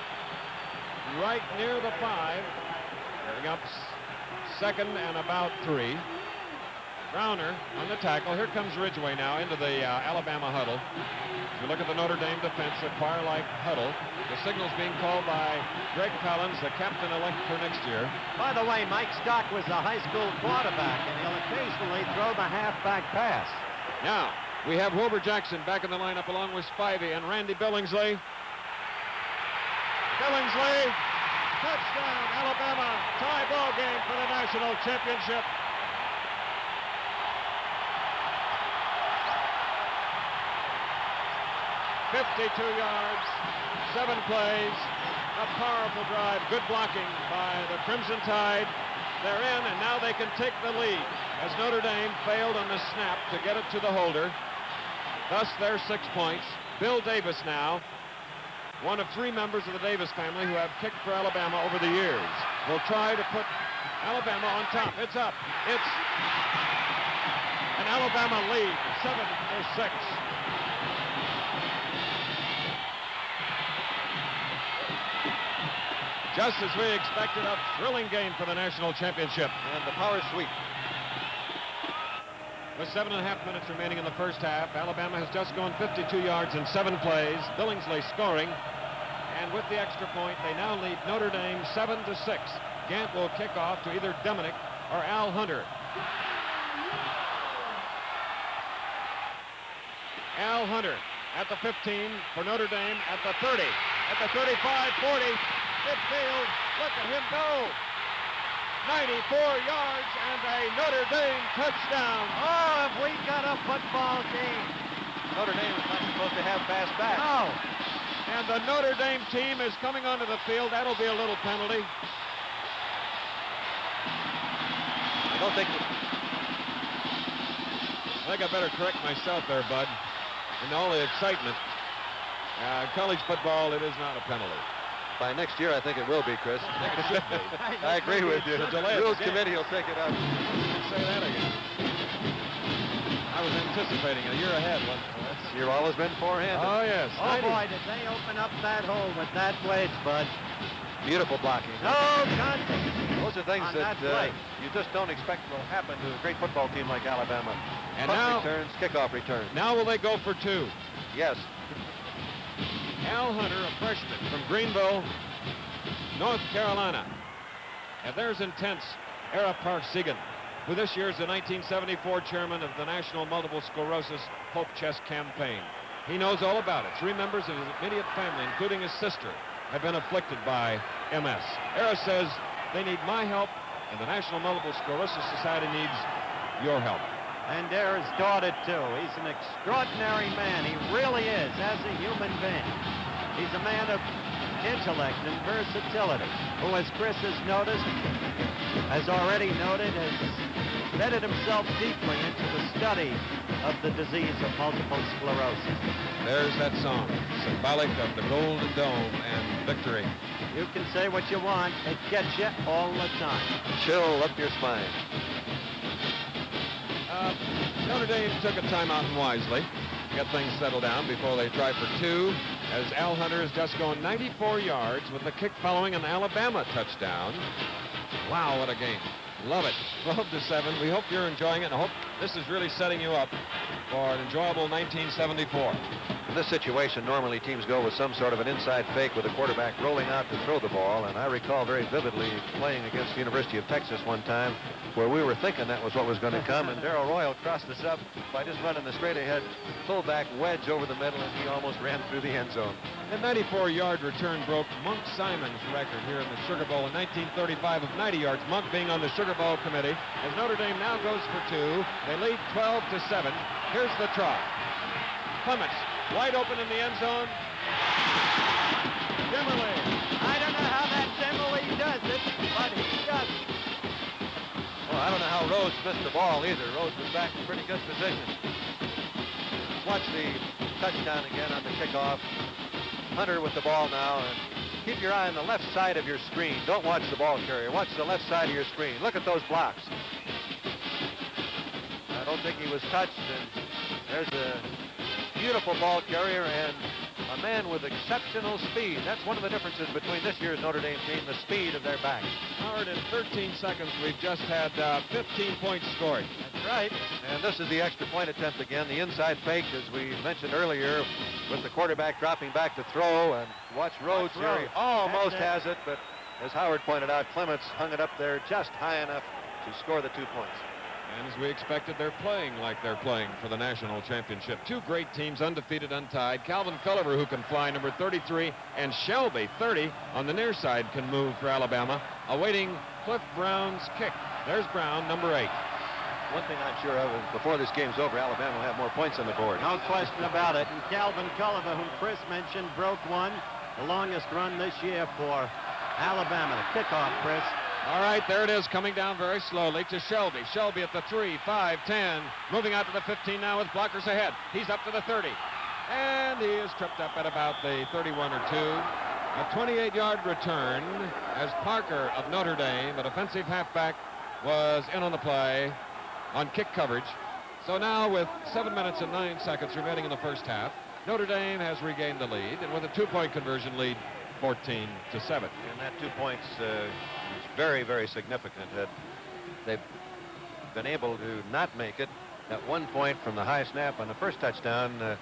[SPEAKER 1] right near the 5. Getting up second and about 3. Browner on the tackle. Here comes Ridgway now into the Alabama huddle. If you look at the Notre Dame defense, a choir-like huddle. The signal's being called by Greg Collins, the captain-elect for next year.
[SPEAKER 3] By the way, Mike Stock was a high school quarterback, and he'll occasionally throw the halfback pass.
[SPEAKER 1] Now, we have Wilbur Jackson back in the lineup along with Spivey and Randy Billingsley. Billingsley, touchdown, Alabama, tie ball game for the national championship. 52 yards, 7 plays, a powerful drive, good blocking by the Crimson Tide. They're in, and now they can take the lead as Notre Dame failed on the snap to get it to the holder. Thus, their 6 points. Bill Davis now, one of 3 members of the Davis family who have kicked for Alabama over the years, will try to put Alabama on top. It's up. It's an Alabama lead, 7-6. Just as we expected, a thrilling game for the national championship.
[SPEAKER 2] And the power sweep.
[SPEAKER 1] With 7.5 minutes remaining in the first half, Alabama has just gone 52 yards in 7 plays. Billingsley scoring. And with the extra point, they now lead Notre Dame 7-6. Gant will kick off to either Dominic or Al Hunter. Al Hunter at the 15 for Notre Dame at the 30. At the 35, 40. Midfield, look at him go. 94 yards and a Notre Dame touchdown.
[SPEAKER 3] Oh, have we got a football game?
[SPEAKER 2] Notre Dame is not supposed to have fast back.
[SPEAKER 3] No.
[SPEAKER 1] And the Notre Dame team is coming onto the field. That'll be a little penalty.
[SPEAKER 2] I don't think...
[SPEAKER 1] I better correct myself there, Bud. In all the excitement, college football, it is not a penalty.
[SPEAKER 2] By next year, I think it will be, Chris.
[SPEAKER 1] I think it should be.
[SPEAKER 2] I agree with you.
[SPEAKER 1] The
[SPEAKER 2] Rules Committee will take it up.
[SPEAKER 1] Say that again. I was anticipating a year ahead.
[SPEAKER 2] You've always been forehand.
[SPEAKER 1] Oh, yes.
[SPEAKER 3] Oh, boy, did they open up that hole with that wedge, Bud.
[SPEAKER 2] Beautiful blocking.
[SPEAKER 3] No contact.
[SPEAKER 2] Those are things
[SPEAKER 3] on
[SPEAKER 2] that
[SPEAKER 3] play.
[SPEAKER 2] you just don't expect will happen to a great football team like Alabama.
[SPEAKER 1] And
[SPEAKER 2] Punt
[SPEAKER 1] now,
[SPEAKER 2] returns, kickoff returns.
[SPEAKER 1] now will they go for 2?
[SPEAKER 2] Yes.
[SPEAKER 1] Al Hunter, a freshman from Greenville, North Carolina. And there's intense Ara Parsegan, who this year is the 1974 chairman of the National Multiple Sclerosis Hope Chest Campaign. He knows all about it. 3 members of his immediate family, including his sister, have been afflicted by MS. Ara says they need my help, and the National Multiple Sclerosis Society needs your help.
[SPEAKER 3] And Ara's daughter, too. He's an extraordinary man. He really is, as a human being. He's a man of intellect and versatility, who, as Chris has noticed, as already noted, has embedded himself deeply into the study of the disease of multiple sclerosis.
[SPEAKER 1] There's that song, symbolic of the Golden Dome and victory.
[SPEAKER 3] You can say what you want, it gets you all the time.
[SPEAKER 2] Chill up your spine.
[SPEAKER 1] Notre Dame took a timeout and wisely to get things settled down before they try for two, as Al Hunter has just gone 94 yards with the kick following an Alabama touchdown. Wow, what a game. Love it. 12-7. We hope you're enjoying it, and I hope this is really setting you up for an enjoyable 1974.
[SPEAKER 2] In this situation, normally teams go with some sort of an inside fake with a quarterback rolling out to throw the ball, and I recall very vividly playing against the University of Texas one time where we were thinking that was what was going to come, and Darrell Royal crossed us up by just running the straight-ahead fullback wedge over the middle, and he almost ran through the end zone.
[SPEAKER 1] The 94-yard return broke Monk Simon's record here in the Sugar Bowl in 1935 of 90 yards. Monk being on the Sugar Bowl committee. As Notre Dame now goes for two, they lead 12-7. Here's the try. Clements wide open in the end zone. Dimmerly.
[SPEAKER 3] I don't know how that Dimmerly does it, but he does it.
[SPEAKER 2] Well, I don't know how Rhodes missed the ball either. Rhodes was back in pretty good position. Watch the touchdown again on the kickoff. Hunter with the ball now, and keep your eye on the left side of your screen. Don't watch the ball carrier. Watch the left side of your screen. Look at those blocks. I don't think he was touched, and there's a beautiful ball carrier and a man with exceptional speed. That's one of the differences between this year's Notre Dame team, the speed of their backs.
[SPEAKER 1] Howard, in 13 seconds, we've just had 15 points scored.
[SPEAKER 2] That's right. And this is the extra point attempt again. The inside fake, as we mentioned earlier, with the quarterback dropping back to throw. And watch Rhodes here. He almost has it, but as Howard pointed out, Clements hung it up there just high enough to score the 2 points.
[SPEAKER 1] And as we expected, they're playing like they're playing for the national championship. Two great teams, undefeated, untied. Calvin Culliver, who can fly, number 33, and Shelby, 30, on the near side, can move for Alabama, awaiting Cliff Brown's kick. There's Brown, number 8.
[SPEAKER 2] One thing I'm sure of is before this game's over, Alabama will have more points on the board.
[SPEAKER 3] No question about it. And Calvin Culliver, whom Chris mentioned, broke one, the longest run this year for Alabama. The kickoff, Chris.
[SPEAKER 1] All right, there it is, coming down very slowly to Shelby. Shelby at the 3, 5, 10, moving out to the 15 now with blockers ahead. He's up to the 30, and he is tripped up at about the 31 or 2. A 28-yard return as Parker of Notre Dame, a defensive halfback, was in on the play on kick coverage. So now with 7 minutes and 9 seconds remaining in the first half, Notre Dame has regained the lead, and with a 2-point conversion lead, 14-7.
[SPEAKER 2] And that 2 points is very, very significant. They've been able to not make it. That 1 point from the high snap on the first touchdown,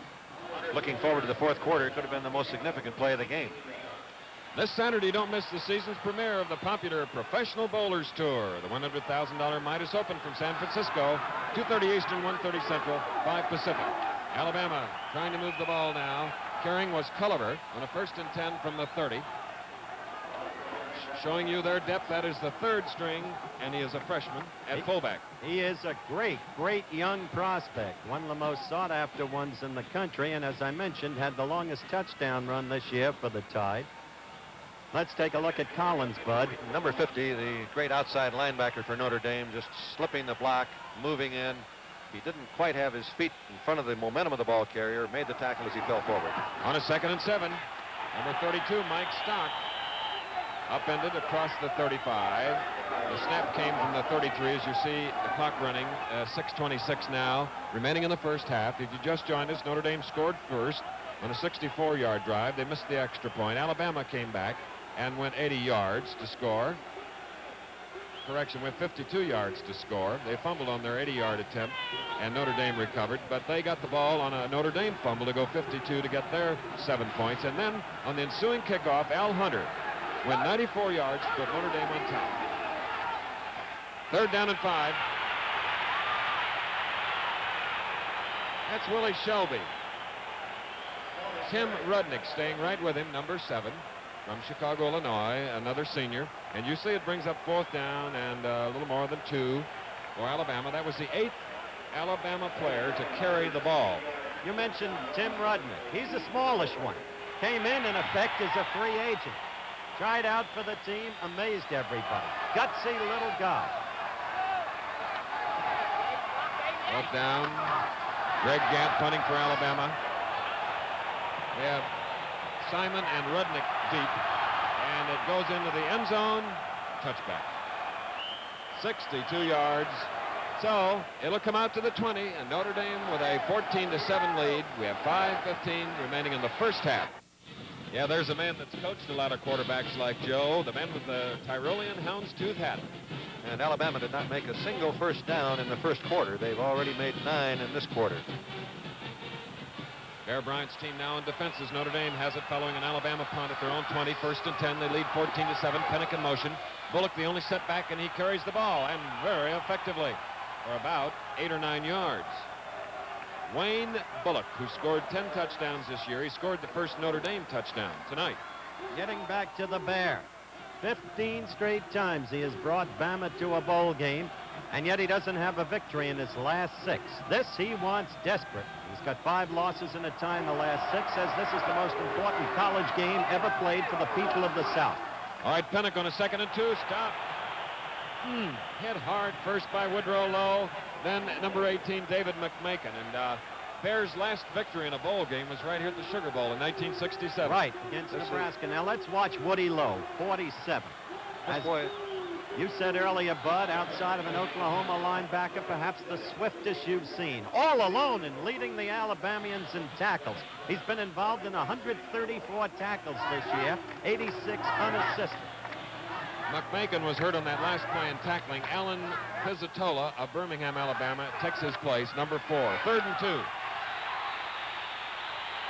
[SPEAKER 2] looking forward to the fourth quarter, could have been the most significant play of the game.
[SPEAKER 1] This Saturday, don't miss the season's premiere of the popular Professional Bowlers Tour, the $100,000 Midas Open from San Francisco, 2:30 Eastern, 1:30 Central, 5 Pacific. Alabama trying to move the ball now. Carrying was Culliver on a 1st and 10 from the 30. Showing you their depth, that is the 3rd string, and he is a freshman at fullback.
[SPEAKER 3] He is a great, great young prospect, one of the most sought-after ones in the country, and as I mentioned, had the longest touchdown run this year for the Tide. Let's take a look at Collins, Bud.
[SPEAKER 2] Number 50, the great outside linebacker for Notre Dame, just slipping the block, moving in. He didn't quite have his feet in front of the momentum of the ball carrier, made the tackle as he fell forward.
[SPEAKER 1] On a 2nd and 7, number 32, Mike Stock, upended across the 35. The snap came from the 33, as you see the clock running, 6:26 now, remaining in the first half. If you just joined us, Notre Dame scored first on a 64-yard drive. They missed the extra point. Alabama came back and went 80 yards to score. Correction, went 52 yards to score. They fumbled on their 80-yard attempt, and Notre Dame recovered, but they got the ball on a Notre Dame fumble to go 52 to get their 7 points. And then on the ensuing kickoff, Al Hunter went 94 yards to put Notre Dame on top. 3rd down and 5. That's Willie Shelby. Tim Rudnick staying right with him, number 7. From Chicago, Illinois, another senior. And you see it brings up 4th down and a little more than 2 for Alabama. That was the 8th Alabama player to carry the ball.
[SPEAKER 3] You mentioned Tim Rudnick. He's a smallish one. Came in effect, as a free agent. Tried out for the team, amazed everybody. Gutsy little guy.
[SPEAKER 1] Fourth down. Greg Gant punting for Alabama. We have Simon and Rudnick deep, and it goes into the end zone. Touchback. 62 yards. So it'll come out to the 20, and Notre Dame with a 14-7 lead. We have 5:15 remaining in the first half. Yeah, there's a man that's coached a lot of quarterbacks like Joe, the man with the Tyrolean houndstooth hat.
[SPEAKER 2] And Alabama did not make a single first down in the first quarter. They've already made 9 in this quarter.
[SPEAKER 1] Bear Bryant's team now in defense as Notre Dame has it following an Alabama punt at their own 20. 1st and 10. They lead 14-7. Pennick in motion. Bullock the only setback, and he carries the ball, and very effectively, for about 8 or 9 yards. Wayne Bullock, who scored 10 touchdowns this year. He scored the first Notre Dame touchdown tonight.
[SPEAKER 3] Getting back to the Bear. 15 straight times he has brought Bama to a bowl game, and yet he doesn't have a victory in his last 6. This he wants desperate. He's got 5 losses in a tie in the last 6, says this is the most important college game ever played for the people of the South.
[SPEAKER 1] All right, Pennick on a 2nd and 2. Stop. Hit hard first by Woodrow Lowe, then number 18, David McMakin. And Bears' last victory in a bowl game was right here at the Sugar Bowl in 1967.
[SPEAKER 3] Right, against Nebraska. Now let's watch Woody Lowe, 47. As you said earlier, Bud, outside of an Oklahoma linebacker, perhaps the swiftest you've seen. All alone and leading the Alabamians in tackles. He's been involved in 134 tackles this year, 86 unassisted.
[SPEAKER 1] McMakin was hurt on that last play in tackling. Alan Pizzatola of Birmingham, Alabama, takes his place, number 4. 3rd and 2.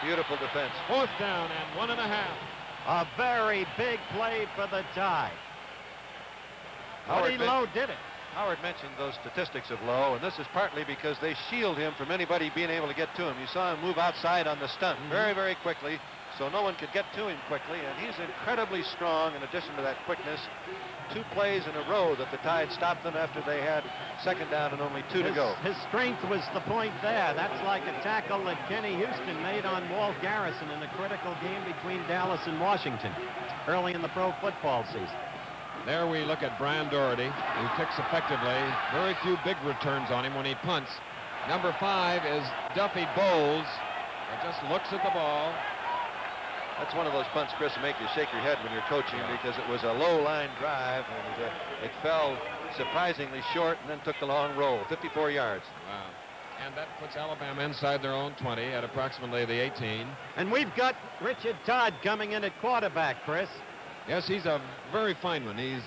[SPEAKER 2] Beautiful defense.
[SPEAKER 1] 4th down and 1.5.
[SPEAKER 3] A very big play for the tie. Woody Lowe did it.
[SPEAKER 2] Howard mentioned those statistics of Lowe, and this is partly because they shield him from anybody being able to get to him. You saw him move outside on the stunt very, very quickly, so no one could get to him quickly, and he's incredibly strong in addition to that quickness. 2 plays in a row that the Tide stopped them after they had 2nd down and only 2 to go.
[SPEAKER 3] His strength was the point there. That's like a tackle that Kenny Houston made on Walt Garrison in a critical game between Dallas and Washington early in the pro football season.
[SPEAKER 1] There we look at Brian Doherty, who kicks effectively. Very few big returns on him when he punts. Number 5 is Duffy Bowles, who just looks at the ball.
[SPEAKER 2] That's one of those punts, Chris, that make you shake your head when you're coaching, because it was a low-line drive, and it fell surprisingly short and then took the long roll, 54 yards.
[SPEAKER 1] Wow. And that puts Alabama inside their own 20 at approximately the 18.
[SPEAKER 3] And we've got Richard Todd coming in at quarterback, Chris.
[SPEAKER 1] Yes, he's a very fine one. He's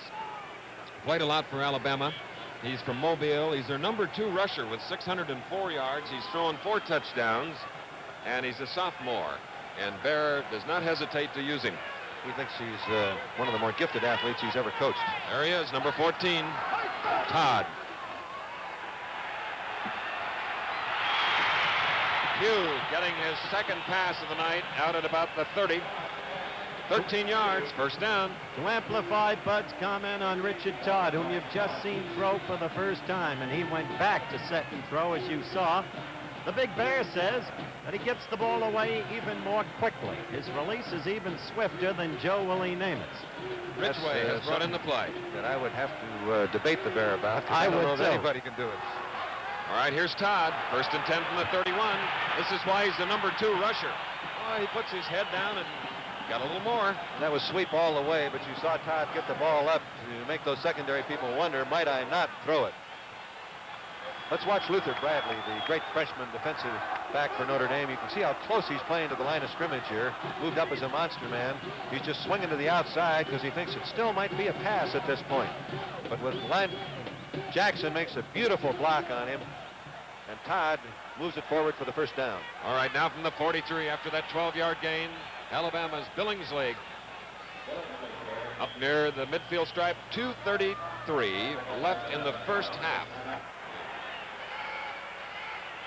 [SPEAKER 1] played a lot for Alabama. He's from Mobile. He's their number 2 rusher with 604 yards. He's thrown 4 touchdowns, and he's a sophomore. And Bear does not hesitate to use him.
[SPEAKER 2] He thinks he's one of the more gifted athletes he's ever coached.
[SPEAKER 1] There he is, number 14, Todd. Hugh getting his 2nd pass of the night out at about the 30. 13 yards, 1st down.
[SPEAKER 3] To amplify Bud's comment on Richard Todd, whom you've just seen throw for the first time, and he went back to set and throw, as you saw. The Big Bear says that he gets the ball away even more quickly. His release is even swifter than Joe Willie Namath's.
[SPEAKER 1] Ridgway has brought in the play.
[SPEAKER 2] That I would have to debate the Bear about.
[SPEAKER 3] I
[SPEAKER 2] don't know
[SPEAKER 3] would
[SPEAKER 2] if
[SPEAKER 3] too.
[SPEAKER 2] anybody can do it.
[SPEAKER 1] All right, here's Todd. 1st and 10 from the 31. This is why he's the number 2 rusher. Oh, he puts his head down and got a little more.
[SPEAKER 2] That was sweep all the way, but you saw Todd get the ball up to make those secondary people wonder, might I not throw it? Let's watch Luther Bradley, the great freshman defensive back for Notre Dame. You can see how close he's playing to the line of scrimmage here. Moved up as a monster man. He's just swinging to the outside because he thinks it still might be a pass at this point. But with Jackson makes a beautiful block on him, and Todd moves it forward for the 1st down.
[SPEAKER 1] All right, now from the 43 after that 12-yard gain, Alabama's Billingsley up near the midfield stripe. 2:33 left in the first half.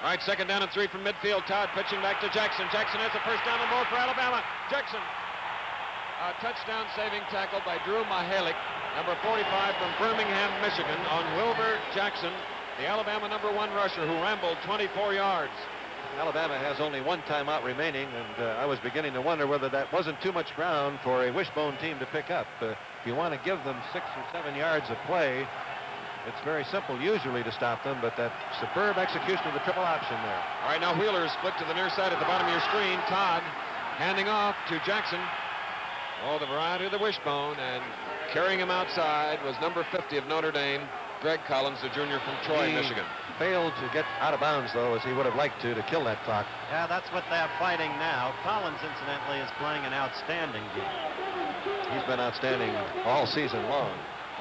[SPEAKER 1] All right, 2nd down and 3 from midfield. Todd pitching back to Jackson. Jackson has a 1st down and more for Alabama. Jackson, a touchdown-saving tackle by Drew Mahalik, number 45 from Birmingham, Michigan, on Wilbur Jackson, the Alabama number 1 rusher who rambled 24 yards.
[SPEAKER 2] Alabama has only one timeout remaining, and I was beginning to wonder whether that wasn't too much ground for a wishbone team to pick up. If you want to give them 6 or 7 yards of play, it's very simple usually to stop them, but that superb execution of the triple option there.
[SPEAKER 1] All right, now Wheeler is split to the near side at the bottom of your screen. Todd handing off to Jackson. Oh, the variety of the wishbone, and carrying him outside was number 50 of Notre Dame, Greg Collins, the junior from Troy, Michigan.
[SPEAKER 2] Failed to get out of bounds, though, as he would have liked to kill that clock.
[SPEAKER 3] Yeah, that's what they're fighting now. Collins, incidentally, is playing an outstanding game.
[SPEAKER 2] He's been outstanding all season long.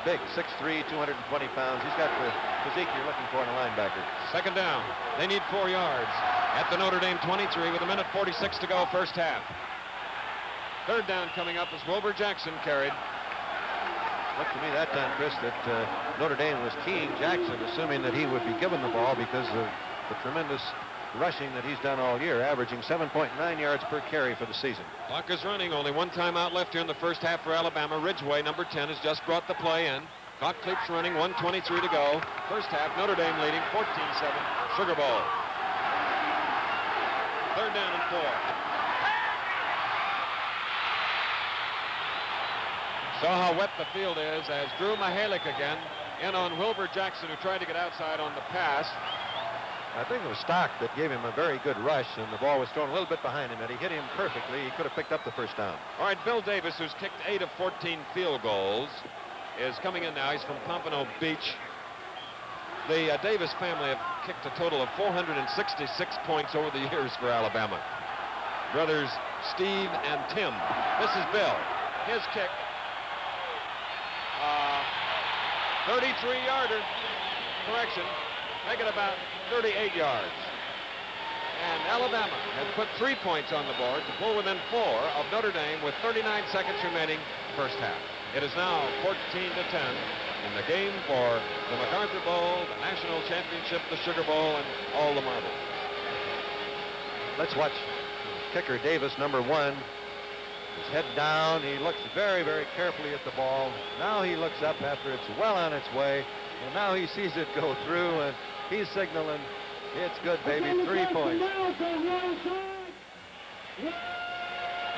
[SPEAKER 2] Big, 6'3", 220 pounds. He's got the physique you're looking for in a linebacker.
[SPEAKER 1] Second down. They need 4 yards at the Notre Dame 23 with 1:46 to go, first half. Third down coming up as Wilbur Jackson carried.
[SPEAKER 2] Looked to me that time, Chris, that Notre Dame was keying Jackson, assuming that he would be given the ball because of the tremendous rushing that he's done all year, averaging 7.9 yards per carry for the season.
[SPEAKER 1] Clock is running. Only one timeout left here in the first half for Alabama. Ridgeway, number 10, has just brought the play in. Clock keeps running. 1:23 to go. First half, Notre Dame leading 14-7. Sugar Bowl. Third down and 4. Saw how wet the field is as Drew Mahalik again in on Wilbur Jackson, who tried to get outside on the pass.
[SPEAKER 2] I think it was Stock that gave him a very good rush, and the ball was thrown a little bit behind him, and he hit him perfectly. He could have picked up the first down.
[SPEAKER 1] All right, Bill Davis, who's kicked 8 of 14 field goals, is coming in now. He's from Pompano Beach. The Davis family have kicked a total of 466 points over the years for Alabama. Brothers Steve and Tim. This is Bill. His kick. 33-yarder. Correction. Make it about 38 yards. And Alabama has put 3 points on the board to pull within 4 of Notre Dame with 39 seconds remaining first half. It is now 14-10 in the game for the MacArthur Bowl, the National Championship, the Sugar Bowl, and all the marbles.
[SPEAKER 2] Let's watch kicker Davis, number 1. His head down. He looks very, very carefully at the ball. Now he looks up after it's well on its way, and now he sees it go through, and he's signaling, it's good, baby, 3 points.
[SPEAKER 1] Well,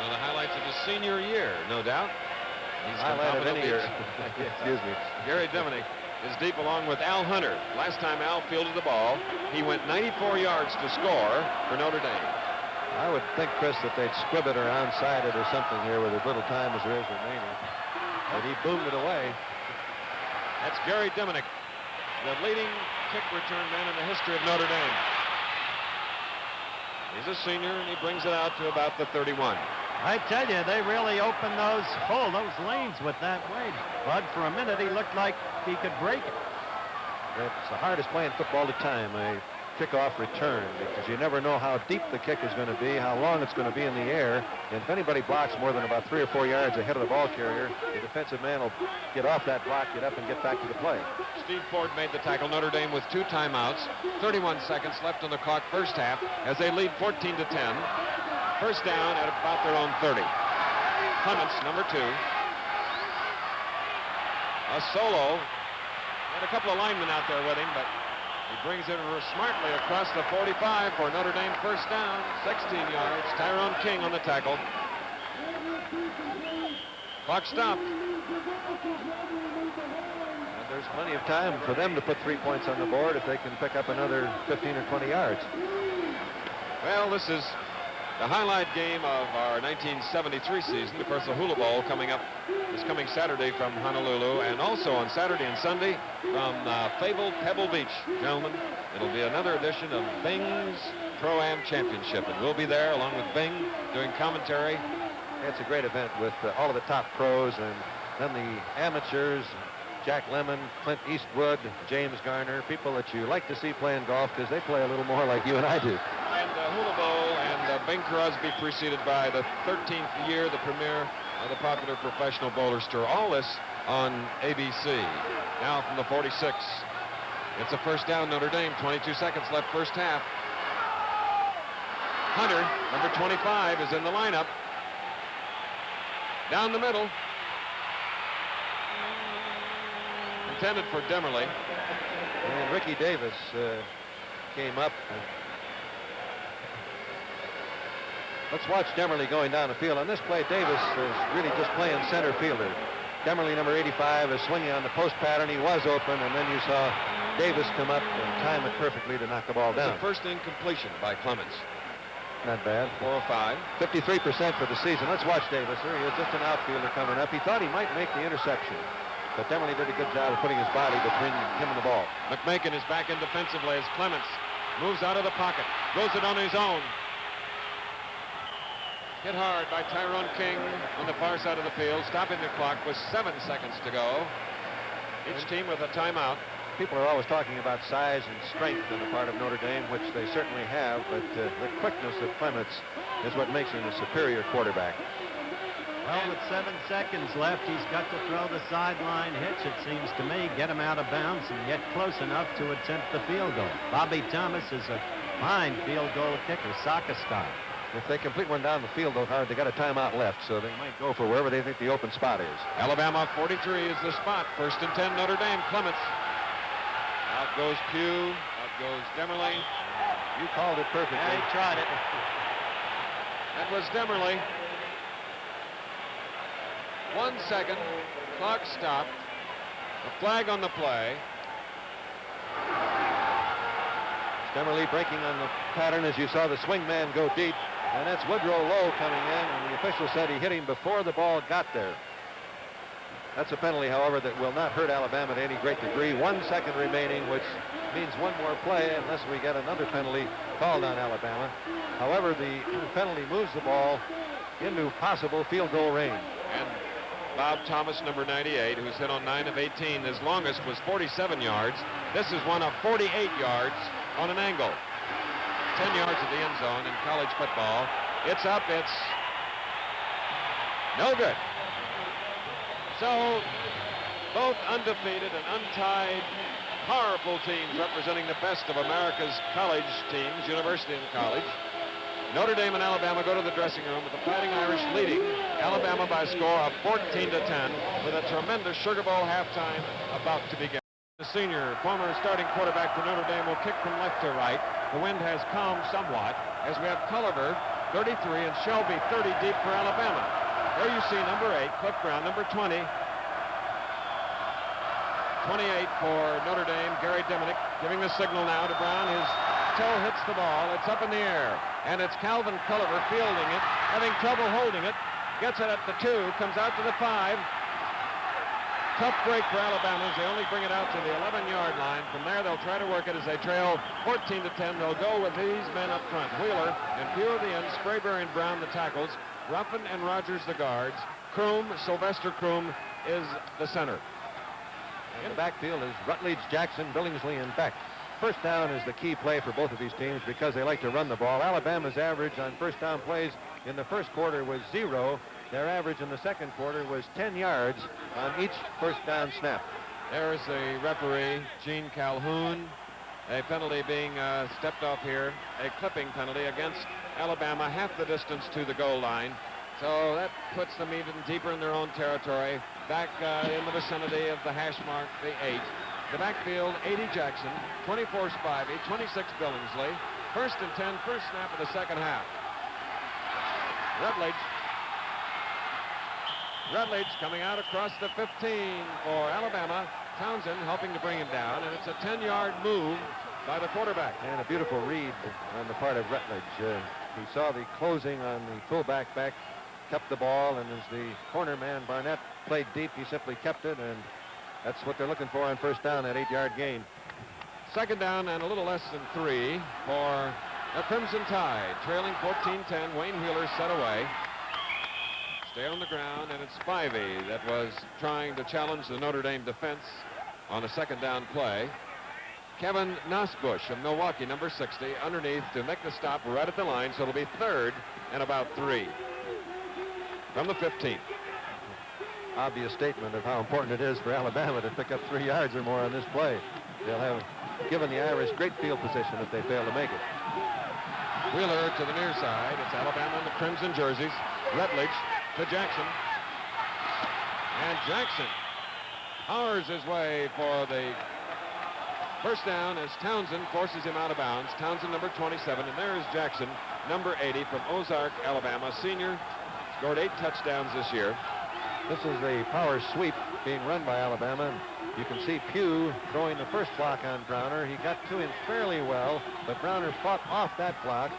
[SPEAKER 1] the highlights of his senior year, no doubt. He's
[SPEAKER 2] highlight of any year. Excuse me.
[SPEAKER 1] Gary Diminick is deep along with Al Hunter. Last time Al fielded the ball, he went 94 yards to score for Notre Dame.
[SPEAKER 2] I would think, Chris, that they'd squib it or onside it or something here with as little time as there is remaining. But he boomed it away.
[SPEAKER 1] That's Gary Diminick, the leading kick return man in the history of Notre Dame. He's a senior, and he brings it out to about the 31.
[SPEAKER 3] I tell you, they really opened those lanes with that weight. Bud, for a minute, he looked like he could break it.
[SPEAKER 2] It's the hardest play in football to time, a kickoff return, because you never know how deep the kick is going to be, how long it's going to be in the air, and if anybody blocks more than about 3 or 4 yards ahead of the ball carrier, the defensive man will get off that block, get up, and get back to the play.
[SPEAKER 1] Steve Ford made the tackle. Notre Dame with 2 timeouts, 31 seconds left on the clock first half as they lead 14-10. First down at about their own 30. Clements, number 2. A solo. Had a couple of linemen out there with him, but he brings it smartly across the 45 for Notre Dame first down, 16 yards. Tyrone King on the tackle. Clock stopped.
[SPEAKER 2] And there's plenty of time for them to put 3 points on the board if they can pick up another 15 or 20 yards.
[SPEAKER 1] Well, this is the highlight game of our 1973 season. Of course, the Hula Bowl is coming Saturday from Honolulu, and also on Saturday and Sunday from fabled Pebble Beach. Gentlemen, it'll be another edition of Bing's Pro-Am Championship, and we'll be there along with Bing doing commentary.
[SPEAKER 2] It's a great event with all of the top pros, and then the amateurs, Jack Lemmon, Clint Eastwood, James Garner, people that you like to see playing golf because they play a little more like you and I do.
[SPEAKER 1] And Hula Bowl and Bing Crosby preceded by the 13th year, the premiere of the popular professional bowlers tour. All this on ABC. Now from the 46. It's a first down, Notre Dame. 22 seconds left first half. Hunter, number 25, is in the lineup. Down the middle. Intended for Demerly.
[SPEAKER 2] And Ricky Davis came up. Let's watch Demerly going down the field. On this play, Davis is really just playing center fielder. Demerly, number 85, is swinging on the post pattern. He was open, and then you saw Davis come up and time it perfectly to knock the ball down.
[SPEAKER 1] The first incompletion by Clemens.
[SPEAKER 2] Not bad.
[SPEAKER 1] 4 or 5.
[SPEAKER 2] 53% for the season. Let's watch Davis. There he is, just an outfielder coming up. He thought he might make the interception, but Demerly did a good job of putting his body between him and the ball.
[SPEAKER 1] McMakin is back in defensively as Clemens moves out of the pocket, goes it on his own. Hit hard by Tyrone King on the far side of the field, stopping the clock with 7 seconds to go. Each team with a timeout.
[SPEAKER 2] People are always talking about size and strength on the part of Notre Dame, which they certainly have, but the quickness of Clements is what makes him a superior quarterback.
[SPEAKER 3] Well, with 7 seconds left, he's got to throw the sideline hitch, it seems to me, get him out of bounds and get close enough to attempt the field goal. Bobby Thomas is a fine field goal kicker, soccer style.
[SPEAKER 2] If they complete one down the field, though, Howard, they got a timeout left, so they might go for wherever they think the open spot is.
[SPEAKER 1] Alabama 43 is the spot. 1st and 10, Notre Dame. Clements. Out goes Pugh. Out goes Demerly.
[SPEAKER 2] You called it perfectly.
[SPEAKER 3] Yeah, he tried it.
[SPEAKER 1] That was Demerly. 1 second. Clock stopped. A flag on the play.
[SPEAKER 2] Demerly breaking on the pattern as you saw the swing man go deep. And that's Woodrow Lowe coming in, and the official said he hit him before the ball got there. That's a penalty, however, that will not hurt Alabama to any great degree. 1 second remaining, which means one more play unless we get another penalty called on Alabama. However, the penalty moves the ball into possible field goal range.
[SPEAKER 1] And Bob Thomas, number 98, who's hit on 9 of 18. His longest was 47 yards. This is one of 48 yards on an angle. 10 yards of the end zone in college football. It's up. It's no good. So both undefeated and untied, powerful teams representing the best of America's college teams, university and college. Notre Dame and Alabama go to the dressing room with the Fighting Irish leading Alabama by a score of 14-10 with a tremendous Sugar Bowl halftime about to begin. The senior, former starting quarterback for Notre Dame, will kick from left to right. The wind has calmed somewhat as we have Culliver, 33, and Shelby, 30 deep for Alabama. There you see number 8, Cliff Brown, number 20. 28 for Notre Dame, Gary Diminick, giving the signal now to Brown. His toe hits the ball. It's up in the air. And it's Calvin Culliver fielding it, having trouble holding it. Gets it at the 2, comes out to the 5. Tough break for Alabama as they only bring it out to the 11-yard line. From there, they'll try to work it as they trail 14-10. They'll go with these men up front. Wheeler and Pugh at the end, Sprayberry and Brown the tackles, Ruffin and Rogers the guards. Kroom, Sylvester Kroom, is the center.
[SPEAKER 2] In the backfield is Rutledge, Jackson, Billingsley, and Beck. First down is the key play for both of these teams because they like to run the ball. Alabama's average on first down plays in the first quarter was 0. Their average in the second quarter was 10 yards on each first down snap.
[SPEAKER 1] There's the referee, Gene Calhoun. A penalty being stepped off here. A clipping penalty against Alabama, half the distance to the goal line. So that puts them even deeper in their own territory. Back in the vicinity of the hash mark, the 8. The backfield, 80 Jackson, 24 Spivey, 26 Billingsley. 1st and 10, first snap of the second half. Rutledge coming out across the 15 for Alabama. Townsend helping to bring him down, and it's a 10-yard move by the quarterback.
[SPEAKER 2] And a beautiful read on the part of Rutledge. He saw the closing on the fullback back, kept the ball, and as the corner man Barnett played deep, he simply kept it, and that's what they're looking for on first down, that 8-yard gain.
[SPEAKER 1] Second down and a little less than 3 for the Crimson Tide. Trailing 14-10, Wayne Wheeler set away. Stay on the ground, and it's Spivey that was trying to challenge the Notre Dame defense on a second down play. Kevin Nosbush of Milwaukee, number 60, underneath to make the stop right at the line, so it'll be 3rd and about 3 from the 15.
[SPEAKER 2] Obvious statement of how important it is for Alabama to pick up 3 yards or more on this play. They'll have given the Irish great field position if they fail to make it.
[SPEAKER 1] Wheeler to the near side. It's Alabama in the crimson jerseys. Rutledge to Jackson. And Jackson powers his way for the first down as Townsend forces him out of bounds. Townsend, number 27, and there is Jackson number 80 from Ozark, Alabama, senior, scored 8 touchdowns this year.
[SPEAKER 2] This is a power sweep being run by Alabama. You can see Pugh throwing the first block on Browner. He got to him fairly well, but Browner fought off that block,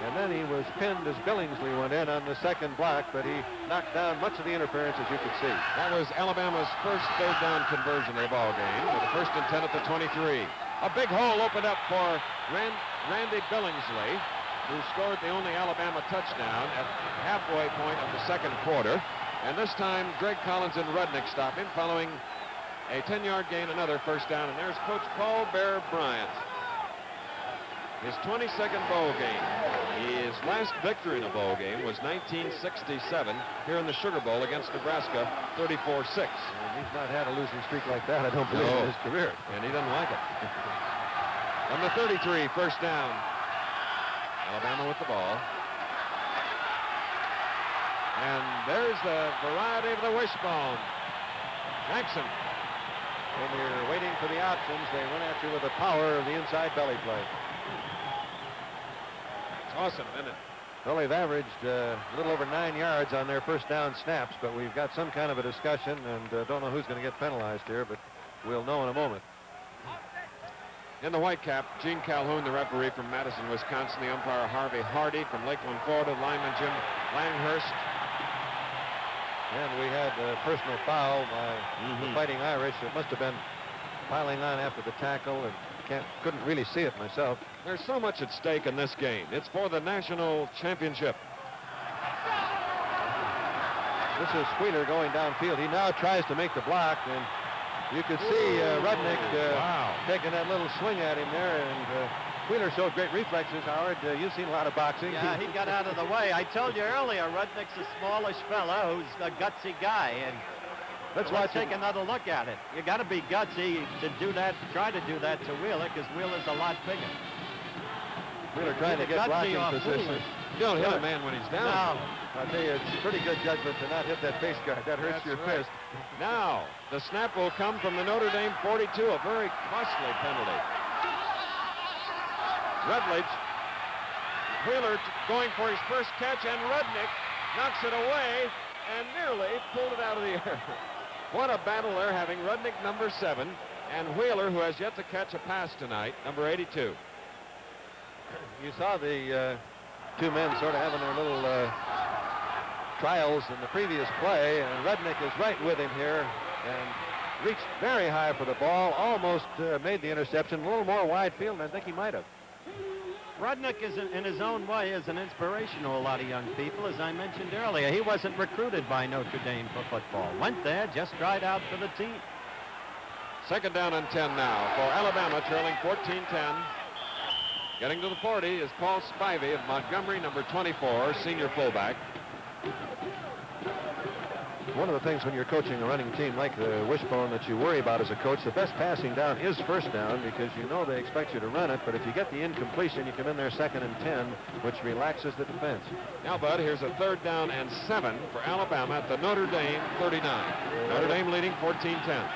[SPEAKER 2] and then he was pinned as Billingsley went in on the second block, but he knocked down much of the interference, as you could see.
[SPEAKER 1] That was Alabama's first third down conversion of the ball game, with a 1st and 10 at the 23. A big hole opened up for Randy Billingsley, who scored the only Alabama touchdown at halfway point of the second quarter. And this time, Greg Collins and Rudnick stop him, following a 10-yard gain, another 1st down. And there's Coach Paul Bear Bryant. His 22nd bowl game. His last victory in a bowl game was 1967 here in the Sugar Bowl against Nebraska, 34-6.
[SPEAKER 2] And he's not had a losing streak like that, I don't believe, in his career.
[SPEAKER 1] And he doesn't like it. On the 33, 1st down. Alabama with the ball. And there's the variety of the wishbone. Jackson.
[SPEAKER 2] When you're waiting for the options, they run at you with the power of the inside belly play.
[SPEAKER 1] It's awesome, isn't it?
[SPEAKER 2] Well, they've averaged a little over 9 yards on their 1st down snaps, but we've got some kind of a discussion, and don't know who's going to get penalized here, but we'll know in a moment.
[SPEAKER 1] In the white cap, Gene Calhoun, the referee from Madison, Wisconsin, the umpire Harvey Hardy from Lakeland, Florida, lineman Jim Langhurst.
[SPEAKER 2] And we had a personal foul by the Fighting Irish. It must have been piling on after the tackle, and couldn't really see it myself.
[SPEAKER 1] There's so much at stake in this game. It's for the national championship.
[SPEAKER 2] This is Wheeler going downfield. He now tries to make the block, and you could see Rudnick taking that little swing at him there, and Wheeler showed great reflexes, Howard. You've seen a lot of boxing.
[SPEAKER 3] Yeah, he got out of the way. I told you earlier, Rudnick's a smallish fella who's a gutsy guy, and let's take another look at it. You got to be gutsy to do that, try to do that to Wheeler, because Wheeler's a lot bigger.
[SPEAKER 2] Wheeler trying to get blocking position.
[SPEAKER 1] You don't hit a man when he's down.
[SPEAKER 3] No.
[SPEAKER 2] I'll tell you, it's pretty good judgment to not hit that face guard. That hurts your fist.
[SPEAKER 1] Now, the snap will come from the Notre Dame 42, a very costly penalty. Rutledge, Wheeler going for his first catch, and Rudnick knocks it away and nearly pulled it out of the air. What a battle they're having. Rudnick, number 7, and Wheeler, who has yet to catch a pass tonight, number 82.
[SPEAKER 2] You saw the two men sort of having their little trials in the previous play, and Rudnick is right with him here and reached very high for the ball, almost made the interception, a little more wide field than I think he might have.
[SPEAKER 3] Rudnick is, in his own way, is an inspiration to a lot of young people, as I mentioned earlier. He wasn't recruited by Notre Dame for football. Went there, just tried out for the team.
[SPEAKER 1] 2nd down and 10 now for Alabama, trailing 14-10. Getting to the 40 is Paul Spivey of Montgomery, number 24, senior fullback.
[SPEAKER 2] One of the things when you're coaching a running team like the Wishbone that you worry about as a coach, the best passing down is 1st down, because you know they expect you to run it, but if you get the incompletion, you come in there 2nd and 10, which relaxes the defense.
[SPEAKER 1] Now, Bud, here's a 3rd down and 7 for Alabama at the Notre Dame 39. Notre Dame leading 14-10.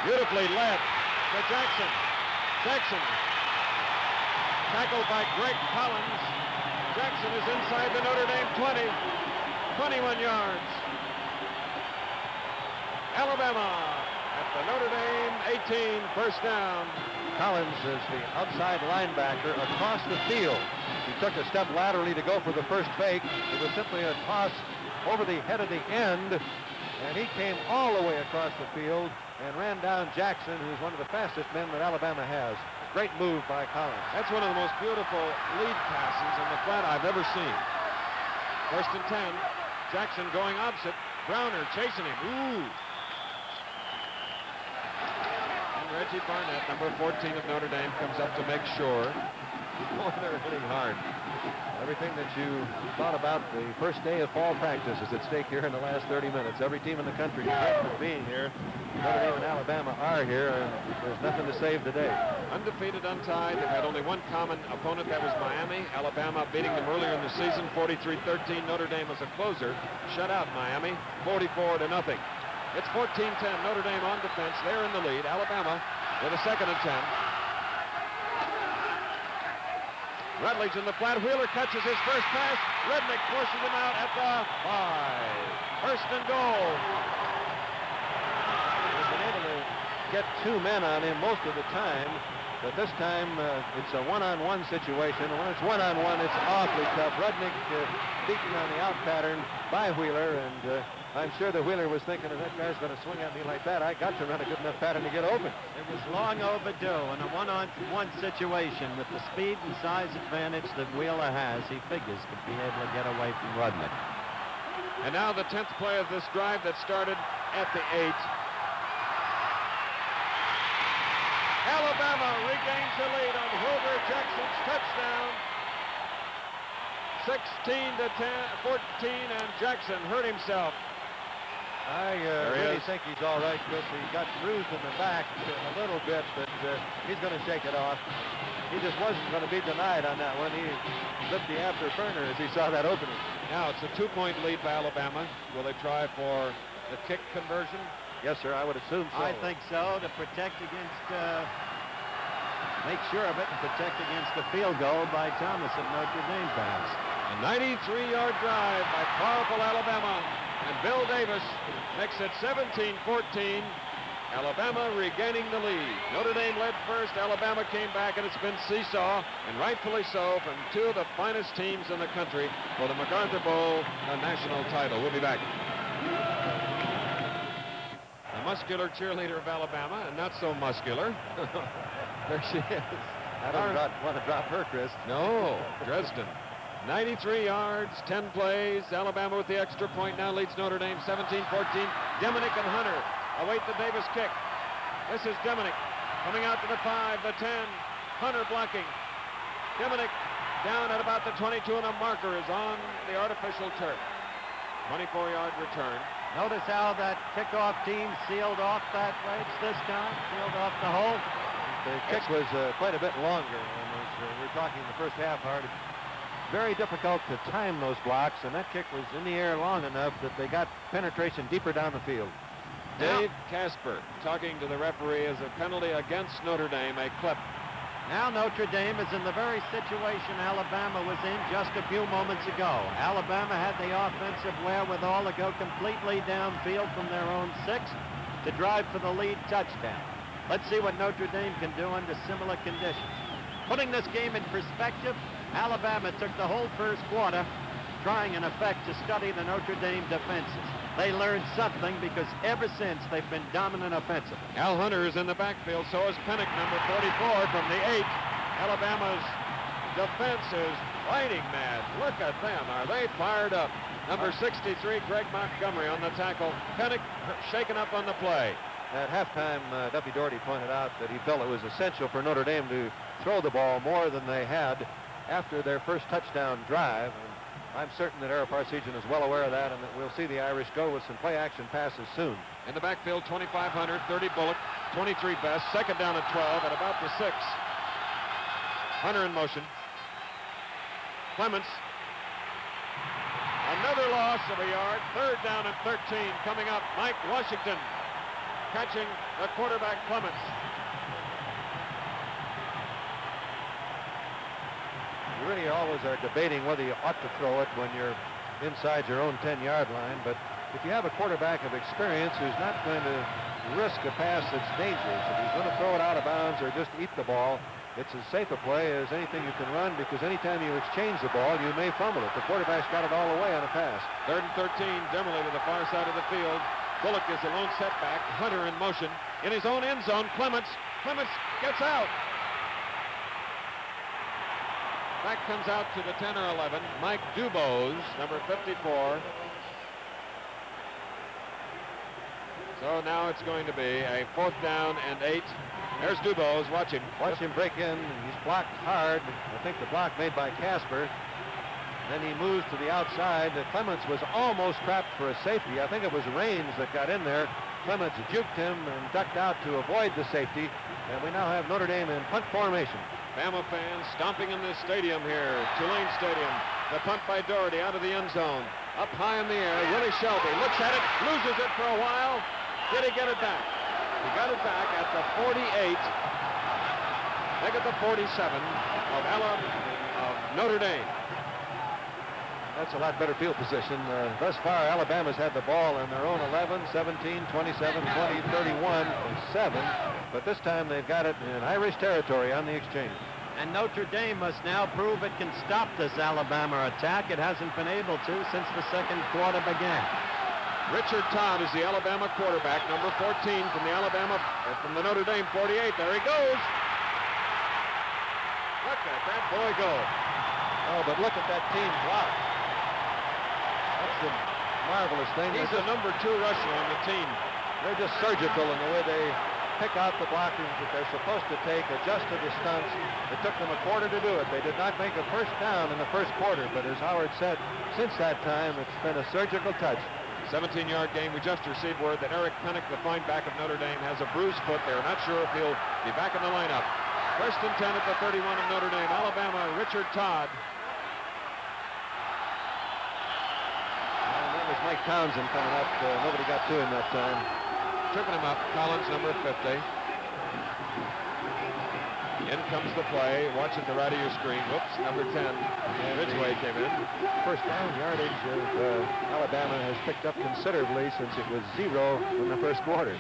[SPEAKER 1] Beautifully led to Jackson. Jackson tackled by Greg Collins. Jackson is inside the Notre Dame 20. 21 yards. Alabama at the Notre Dame 18, 1st down.
[SPEAKER 2] Collins is the outside linebacker across the field. He took a step laterally to go for the first fake. It was simply a toss over the head of the end, and he came all the way across the field and ran down Jackson, who's one of the fastest men that Alabama has. Great move by Collins.
[SPEAKER 1] That's one of the most beautiful lead passes in the flat I've ever seen. 1st and 10. Jackson going opposite. Browner chasing him. Ooh. And Reggie Barnett, number 14 of Notre Dame, comes up to make sure. Oh, they're hitting hard.
[SPEAKER 2] Everything that you thought about the first day of fall practice is at stake here in the last 30 minutes. Every team in the country is being here. Notre Dame and Alabama are here, and there's nothing to save today.
[SPEAKER 1] Undefeated, untied. They've had only one common opponent. That was Miami. Alabama beating them earlier in the season, 43-13. Notre Dame was a closer. Shut out Miami, 44-0. It's 14-10. Notre Dame on defense. They're in the lead. Alabama with a 2nd and 10. Rutledge in the flat. Wheeler catches his first pass. Rednick forces him out at the 5. 1st and goal.
[SPEAKER 2] He's been able to get 2 men on him most of the time, but this time it's a one-on-one situation. When it's one-on-one, it's awfully tough. Rudnick beaten on the out pattern by Wheeler, and I'm sure that Wheeler was thinking, if that guy's going to swing at me like that, I got to run a good enough pattern to get open.
[SPEAKER 3] It was long overdue in a one-on-one situation with the speed and size advantage that Wheeler has. He figures could be able to get away from Rudnick.
[SPEAKER 1] And now the 10th play of this drive that started at the 8. Alabama regains the lead on Wilbur Jackson's touchdown. 16 to 14, and Jackson hurt himself.
[SPEAKER 2] I really think he's all right, Chris. He got bruised in the back a little bit, but he's going to shake it off. He just wasn't going to be denied on that one. He lit the afterburner as he saw that opening.
[SPEAKER 1] Now it's a 2-point lead by Alabama. Will they try for the kick conversion?
[SPEAKER 2] Yes, sir, I would assume so.
[SPEAKER 3] I think so, to protect against, make sure of it and protect against the field goal by Thomas of Notre Dame, perhaps.
[SPEAKER 1] A 93-yard drive by powerful Alabama. And Bill Davis makes it 17-14. Alabama regaining the lead. Notre Dame led first. Alabama came back, and it's been seesaw, and rightfully so, from 2 of the finest teams in the country for the MacArthur Bowl, a national title. We'll be back. The muscular cheerleader of Alabama, and not so muscular. There she is.
[SPEAKER 2] I don't want to drop her, Chris.
[SPEAKER 1] No, Dresden. 93 yards, 10 plays. Alabama with the extra point now leads Notre Dame 17-14. Deminick and Hunter await the Davis kick. This is Deminick coming out to the 5, the 10. Hunter blocking. Deminick down at about the 22, and a marker is on the artificial turf. 24-yard return.
[SPEAKER 3] Notice how that kickoff team sealed off that race this time, sealed off the hole.
[SPEAKER 2] The kick was quite a bit longer, and as we're talking the first half, hard. Very difficult to time those blocks, and that kick was in the air long enough that they got penetration deeper down the field.
[SPEAKER 1] Dave Casper talking to the referee as a penalty against Notre Dame, a clip.
[SPEAKER 3] Now Notre Dame is in the very situation Alabama was in just a few moments ago. Alabama had the offensive wherewithal to go completely downfield from their own 6 to drive for the lead touchdown. Let's see what Notre Dame can do under similar conditions. Putting this game in perspective, Alabama took the whole first quarter trying, in effect, to study the Notre Dame defenses. They learned something because ever since they've been dominant offensively.
[SPEAKER 1] Al Hunter is in the backfield, so is Pennick, number 44 from the 8. Alabama's defense is fighting mad. Look at them. Are they fired up? Number 63, Greg Montgomery on the tackle. Pennick shaken up on the play.
[SPEAKER 2] At halftime, Duffy Doherty pointed out that he felt it was essential for Notre Dame to throw the ball more than they had after their first touchdown drive. And I'm certain that Ara Parseghian is well aware of that, and that we'll see the Irish go with some play-action passes soon.
[SPEAKER 1] In the backfield, 2,500, 30 Bullock, 23 Best, 2nd down at 12 at about the 6. Hunter in motion. Clements. Another loss of a yard. 3rd down and 13 coming up. Mike Washington catching the quarterback Clements.
[SPEAKER 2] You really always are debating whether you ought to throw it when you're inside your own 10-yard line, but if you have a quarterback of experience who's not going to risk a pass that's dangerous, if he's going to throw it out of bounds or just eat the ball, it's as safe a play as anything you can run, because anytime you exchange the ball, you may fumble it. The quarterback's got it all the way on a pass.
[SPEAKER 1] 3rd and 13, Demerly to the far side of the field. Bullock is the lone setback. Hunter in motion. In his own end zone, Clements gets out. Back comes out to the 10 or 11. Mike Dubose, number 54. So now it's going to be a 4th down and 8. There's Dubose. Watch him.
[SPEAKER 2] Watch him break in. He's blocked hard. I think the block made by Casper. Then he moves to the outside. Clements was almost trapped for a safety. I think it was Raines that got in there. Clements juked him and ducked out to avoid the safety. And we now have Notre Dame in punt formation.
[SPEAKER 1] Bama fans stomping in this stadium here, Tulane Stadium. The punt by Doherty out of the end zone. Up high in the air, Willie Shelby looks at it, loses it for a while. Did he get it back? He got it back at the 48. Make it the 47 of Notre Dame.
[SPEAKER 2] That's a lot better field position. Thus far, Alabama's had the ball in their own 11, 17, 27, 20, 31, and 7. But this time they've got it in Irish territory on the exchange.
[SPEAKER 3] And Notre Dame must now prove it can stop this Alabama attack. It hasn't been able to since the second quarter began.
[SPEAKER 1] Richard Todd is the Alabama quarterback, number 14 from the Notre Dame 48. There he goes. Look at that boy go.
[SPEAKER 2] Oh, but look at that team block. That's the marvelous thing.
[SPEAKER 1] He's the number 2 rusher on the team.
[SPEAKER 2] They're just surgical in the way they pick out the blockers that they're supposed to take, adjust to the stunts. It took them a quarter to do it. They did not make a first down in the first quarter, but as Howard said, since that time, it's been a surgical touch.
[SPEAKER 1] 17-yard game. We just received word that Eric Pennick, the fine back of Notre Dame, has a bruised foot. They're not sure if he'll be back in the lineup. First and 10 at the 31 of Notre Dame. Alabama, Richard Todd.
[SPEAKER 2] And that was Mike Townsend coming up. Nobody got to him that time.
[SPEAKER 1] Tripping him up, Collins, number 50. In comes the play. Watch at the right of your screen. Whoops, number 10. Ridgway came in.
[SPEAKER 2] First down yardage of Alabama has picked up considerably since it was 0 in the first quarter.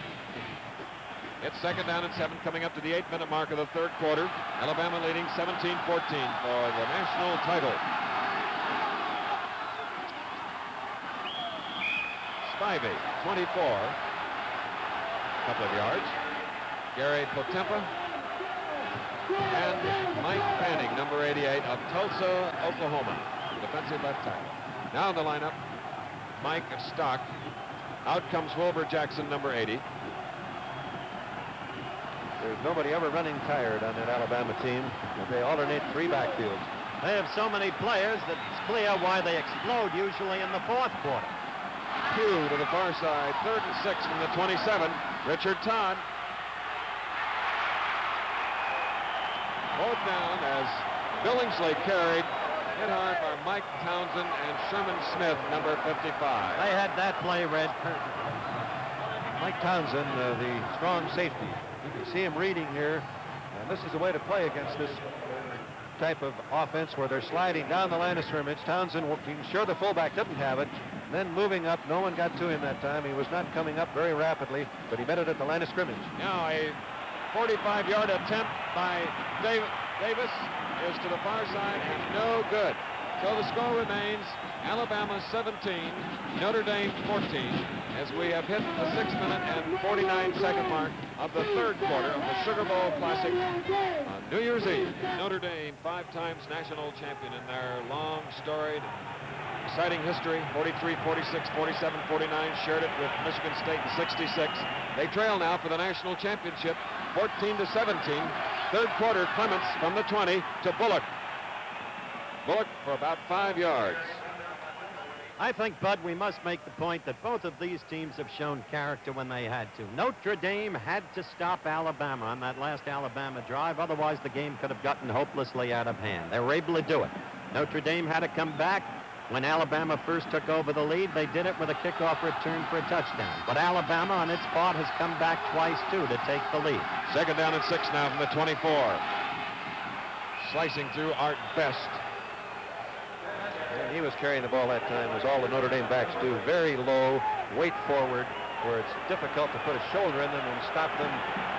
[SPEAKER 1] It's second down and 7 coming up to the 8-minute mark of the third quarter. Alabama leading 17-14 for the national title. Spivey, 24. Couple of yards. Gary Potempa and Mike Fanning, number 88 of Tulsa, Oklahoma, defensive left tackle. Now in the lineup, Mike Stock. Out comes Wilbur Jackson, number 80.
[SPEAKER 2] There's nobody ever running tired on that Alabama team. They alternate 3 backfields.
[SPEAKER 3] They have so many players that it's clear why they explode usually in the fourth quarter.
[SPEAKER 1] Pugh to the far side, 3rd and 6 from the 27. Richard Todd. Both down as Billingsley carried. Hit hard by Mike Townsend and Sherman Smith, number 55.
[SPEAKER 3] They had that play read.
[SPEAKER 2] Mike Townsend, the strong safety. You can see him reading here. And this is the way to play against this type of offense where they're sliding down the line of scrimmage. Townsend making sure the fullback didn't have it. Then moving up. No one got to him that time. He was not coming up very rapidly, but he met it at the line of scrimmage.
[SPEAKER 1] Now a 45-yard attempt by Davis is to the far side and no good. So the score remains Alabama 17, Notre Dame 14, as we have hit the 6-minute and 49-second mark of the third quarter of the Sugar Bowl Classic on New Year's Eve. Notre Dame, 5 times national champion in their long, storied, exciting history. 43, 46, 47, 49, shared it with Michigan State in 66. They trail now for the national championship, 14-17. Third quarter, Clements from the 20 to Bullock. Bullock for about 5 yards.
[SPEAKER 3] I think, Bud, we must make the point that both of these teams have shown character when they had to. Notre Dame had to stop Alabama on that last Alabama drive. Otherwise, the game could have gotten hopelessly out of hand. They were able to do it. Notre Dame had to come back. When Alabama first took over the lead, they did it with a kickoff return for a touchdown. But Alabama, on its part, has come back twice, too, to take the lead.
[SPEAKER 1] Second down and 6 now from the 24. Slicing through Art Best.
[SPEAKER 2] And he was carrying the ball that time, as all the Notre Dame backs do. Very low, weight forward, where it's difficult to put a shoulder in them and stop them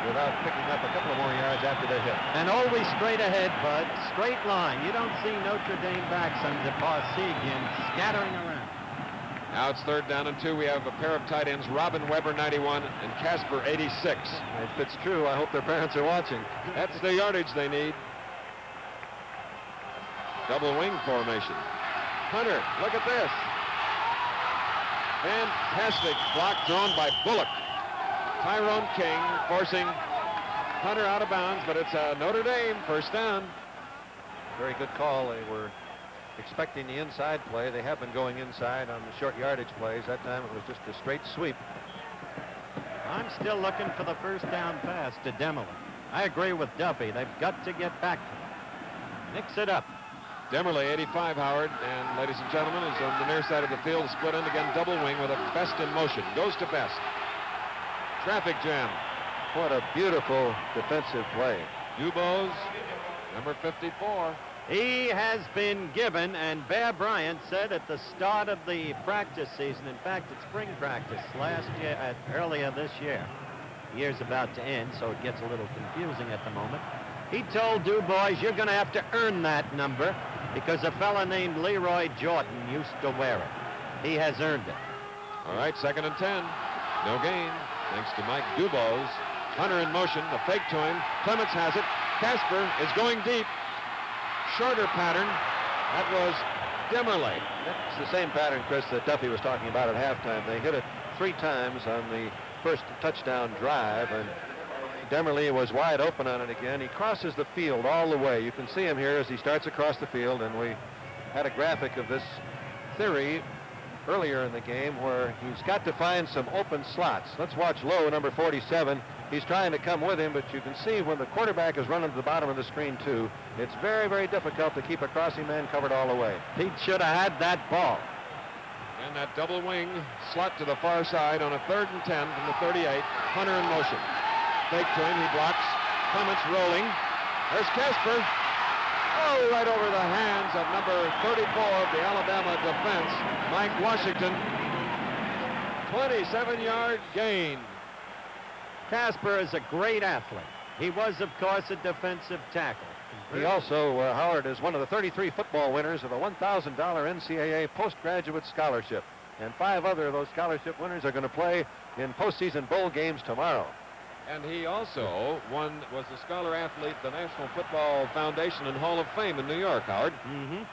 [SPEAKER 2] without picking up a couple of more yards after they hit.
[SPEAKER 3] And always straight ahead, Bud. Straight line. You don't see Notre Dame backs under Parsegian scattering around.
[SPEAKER 1] Now it's third down and 2. We have a pair of tight ends, Robin Weber, 91, and Casper, 86.
[SPEAKER 2] If it's true, I hope their parents are watching.
[SPEAKER 1] That's the yardage they need. Double wing formation. Hunter, look at this. Fantastic block thrown by Bullock. Tyrone King forcing Hunter out of bounds, but it's a Notre Dame first down.
[SPEAKER 2] Very good call. They were expecting the inside play. They have been going inside on the short yardage plays. That time it was just a straight sweep.
[SPEAKER 3] I'm still looking for the first down pass to Demerly. I agree with Duffy. They've got to get back to it. Mix it up.
[SPEAKER 1] Demerly, 85, Howard, and ladies and gentlemen, is on the near side of the field, split end again, double wing with a Best in motion. Goes to Best. Traffic jam.
[SPEAKER 2] What a beautiful defensive play.
[SPEAKER 1] Dubose, number 54.
[SPEAKER 3] He has been given, and Bear Bryant said at the start of the practice season, in fact, it's spring practice last year, earlier this year. The year's about to end, so it gets a little confusing at the moment. He told Dubois, you're going to have to earn that number because a fella named Leroy Jordan used to wear it. He has earned it.
[SPEAKER 1] All right, 2nd and 10. No gain, thanks to Mike Dubose. Hunter in motion, the fake to him. Clements has it. Casper is going deep. Shorter pattern. That was Demmerle.
[SPEAKER 2] That's the same pattern, Chris, that Duffy was talking about at halftime. They hit it 3 times on the first touchdown drive, and Demmerle was wide open on it again. He crosses the field all the way. You can see him here as he starts across the field, and we had a graphic of this theory earlier in the game where he's got to find some open slots. Let's watch Lowe, number 47. He's trying to come with him, but you can see when the quarterback is running to the bottom of the screen too, it's very, very difficult to keep a crossing man covered all the way.
[SPEAKER 3] He should have had that ball.
[SPEAKER 1] And that double wing slot to the far side on a 3rd and 10 from the 38. Hunter in motion. Fake to him, he blocks. Clements rolling. There's Casper. Oh, right over the hands of number 34 of the Alabama defense, Mike Washington. 27-yard gain.
[SPEAKER 3] Casper is a great athlete. He was, of course, a defensive tackle.
[SPEAKER 2] He also, Howard, is one of the 33 football winners of a $1,000 NCAA postgraduate scholarship. And 5 other of those scholarship winners are going to play in postseason bowl games tomorrow.
[SPEAKER 1] And he also was a scholar athlete, the National Football Foundation and Hall of Fame in New York, Howard.
[SPEAKER 3] Mm-hmm.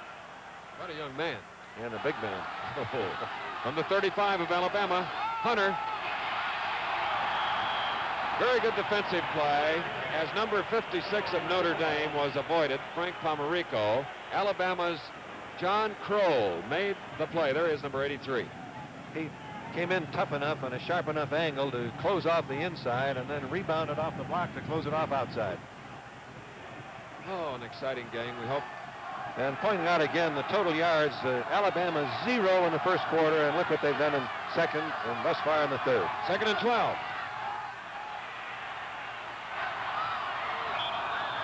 [SPEAKER 1] What a young man.
[SPEAKER 2] And a big man.
[SPEAKER 1] From the 35 of Alabama, Hunter. Very good defensive play as number 56 of Notre Dame was avoided, Frank Pomerico. Alabama's John Kroll made the play. There is number 83.
[SPEAKER 2] He came in tough enough on a sharp enough angle to close off the inside and then rebounded off the block to close it off outside.
[SPEAKER 1] Oh, an exciting game, we hope.
[SPEAKER 2] And pointing out again the total yards, Alabama 0 in the first quarter, and look what they've done in second and thus far in the third.
[SPEAKER 1] 2nd and 12.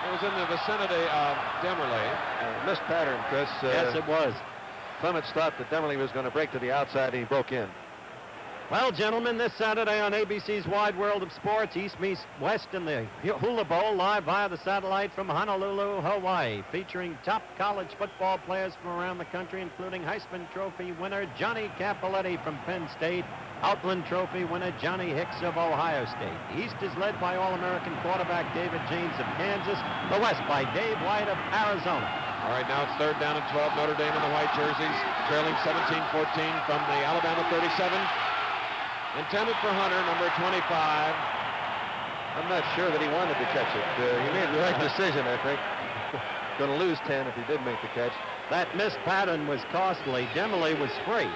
[SPEAKER 1] It was in the vicinity of Demmerle.
[SPEAKER 2] Missed pattern, Chris.
[SPEAKER 3] Yes, it was.
[SPEAKER 2] Clements thought that Demmerle was going to break to the outside, and he broke in.
[SPEAKER 3] Well, gentlemen, this Saturday on ABC's Wide World of Sports, East meets West in the Hula Bowl, live via the satellite from Honolulu, Hawaii, featuring top college football players from around the country, including Heisman Trophy winner Johnny Cappelletti from Penn State, Outland Trophy winner Johnny Hicks of Ohio State. The East is led by All-American quarterback David James of Kansas, the West by Dave White of Arizona.
[SPEAKER 1] All right, now it's 3rd down and 12. Notre Dame in the white jerseys, trailing 17-14 from the Alabama 37. Intended for Hunter, number 25.
[SPEAKER 2] I'm not sure that he wanted to catch it. He made the right decision, I think. Going to lose 10 if he did make the catch.
[SPEAKER 3] That missed pattern was costly. Demmerle was free.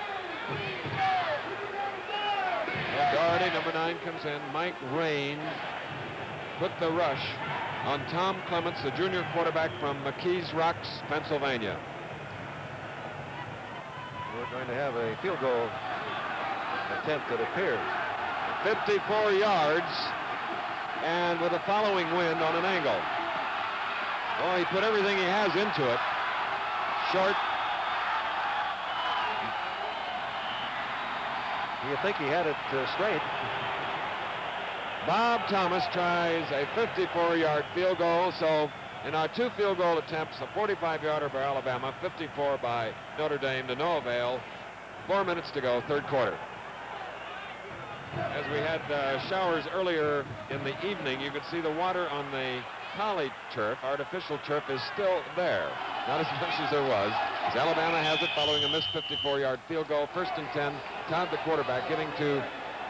[SPEAKER 1] Doherty, number 9, comes in. Mike Rain put the rush on Tom Clements, the junior quarterback from McKees Rocks, Pennsylvania.
[SPEAKER 2] We're going to have a field goal attempt, it appears.
[SPEAKER 1] 54 yards, and with a following wind on an angle. Oh, he put everything he has into it. Short.
[SPEAKER 2] You think he had it straight.
[SPEAKER 1] Bob Thomas tries a 54-yard field goal, so in our 2 field goal attempts, a 45-yarder by Alabama, 54 by Notre Dame to no avail. 4 minutes to go, 3rd quarter. As we had showers earlier in the evening, you could see the water on the poly turf, artificial turf, is still there. Not as much as there was. As Alabama has it following a missed 54-yard field goal. 1st and 10, Todd the quarterback getting to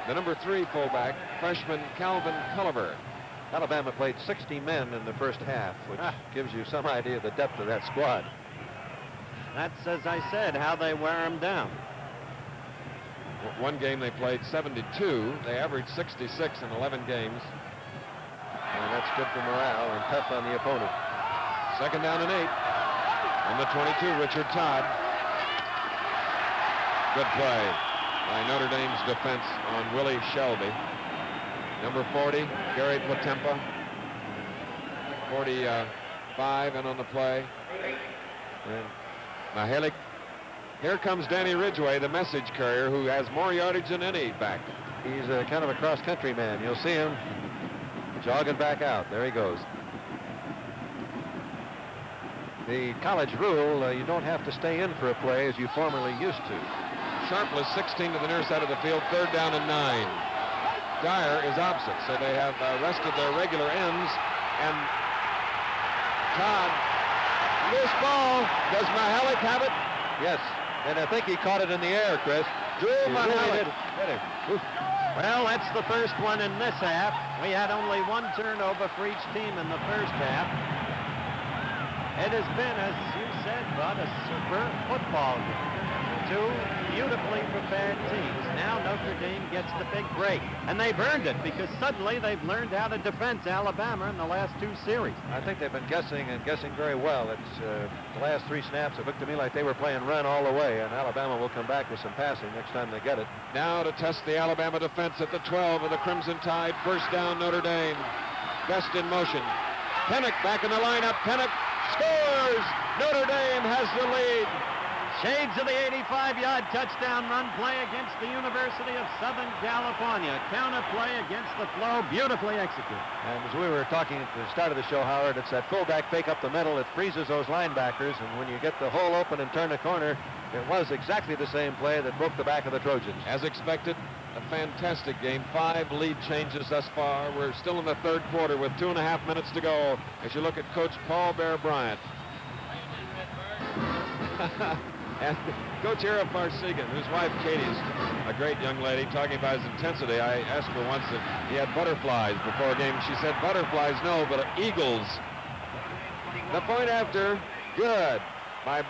[SPEAKER 1] the number 3 fullback, freshman Calvin Culliver.
[SPEAKER 2] Alabama played 60 men in the first half, which gives you some idea of the depth of that squad.
[SPEAKER 3] That's, as I said, how they wear them down.
[SPEAKER 1] One game they played 72. They averaged 66 in 11 games.
[SPEAKER 2] And that's good for morale and tough on the opponent.
[SPEAKER 1] 2nd down and 8. On the 22, Richard Todd. Good play by Notre Dame's defense on Willie Shelby. Number 40, Gary Potempa. 45 and on the play. And Mahalik. Here comes Danny Ridgway, the message carrier, who has more yardage than any back.
[SPEAKER 2] He's kind of a cross-country man. You'll see him jogging back out. There he goes. The college rule, you don't have to stay in for a play as you formerly used to.
[SPEAKER 1] Sharpless 16 to the near side of the field, 3rd down and 9. Dyer is opposite, so they have rested their regular ends. And Todd, loose ball. Does Mahalik have it?
[SPEAKER 2] Yes, and I think he caught it in the air, Chris.
[SPEAKER 1] Drew Mahalik.
[SPEAKER 2] Hit him. Oof.
[SPEAKER 3] Well, that's the first one in this half. We had only one turnover for each team in the first half. It has been, as you said, Bud, a super football game. Two beautifully prepared teams. Now Notre Dame gets the big break. And they've earned it because suddenly they've learned how to defend Alabama in the last 2 series.
[SPEAKER 2] I think they've been guessing and guessing very well. It's the last 3 snaps. It looked to me like they were playing run all the way, and Alabama will come back with some passing next time they get it.
[SPEAKER 1] Now to test the Alabama defense at the 12 of the Crimson Tide. First down, Notre Dame. Best in motion. Pennick back in the lineup. Pennick scores! Notre Dame has the lead.
[SPEAKER 3] Shades of the 85-yard touchdown run play against the University of Southern California. Counter play against the flow, beautifully executed.
[SPEAKER 2] And as we were talking at the start of the show, Howard, it's that fullback fake up the middle that freezes those linebackers, and when you get the hole open and turn the corner, it was exactly the same play that broke the back of the Trojans.
[SPEAKER 1] As expected, a fantastic game. 5 lead changes thus far. We're still in the 3rd quarter with 2.5 minutes to go as you look at Coach Paul Bear Bryant. And Coach Ira Farsigan, whose wife Katie is a great young lady, talking about his intensity. I asked her once if he had butterflies before a game. She said butterflies, no, but eagles. The point after, good, by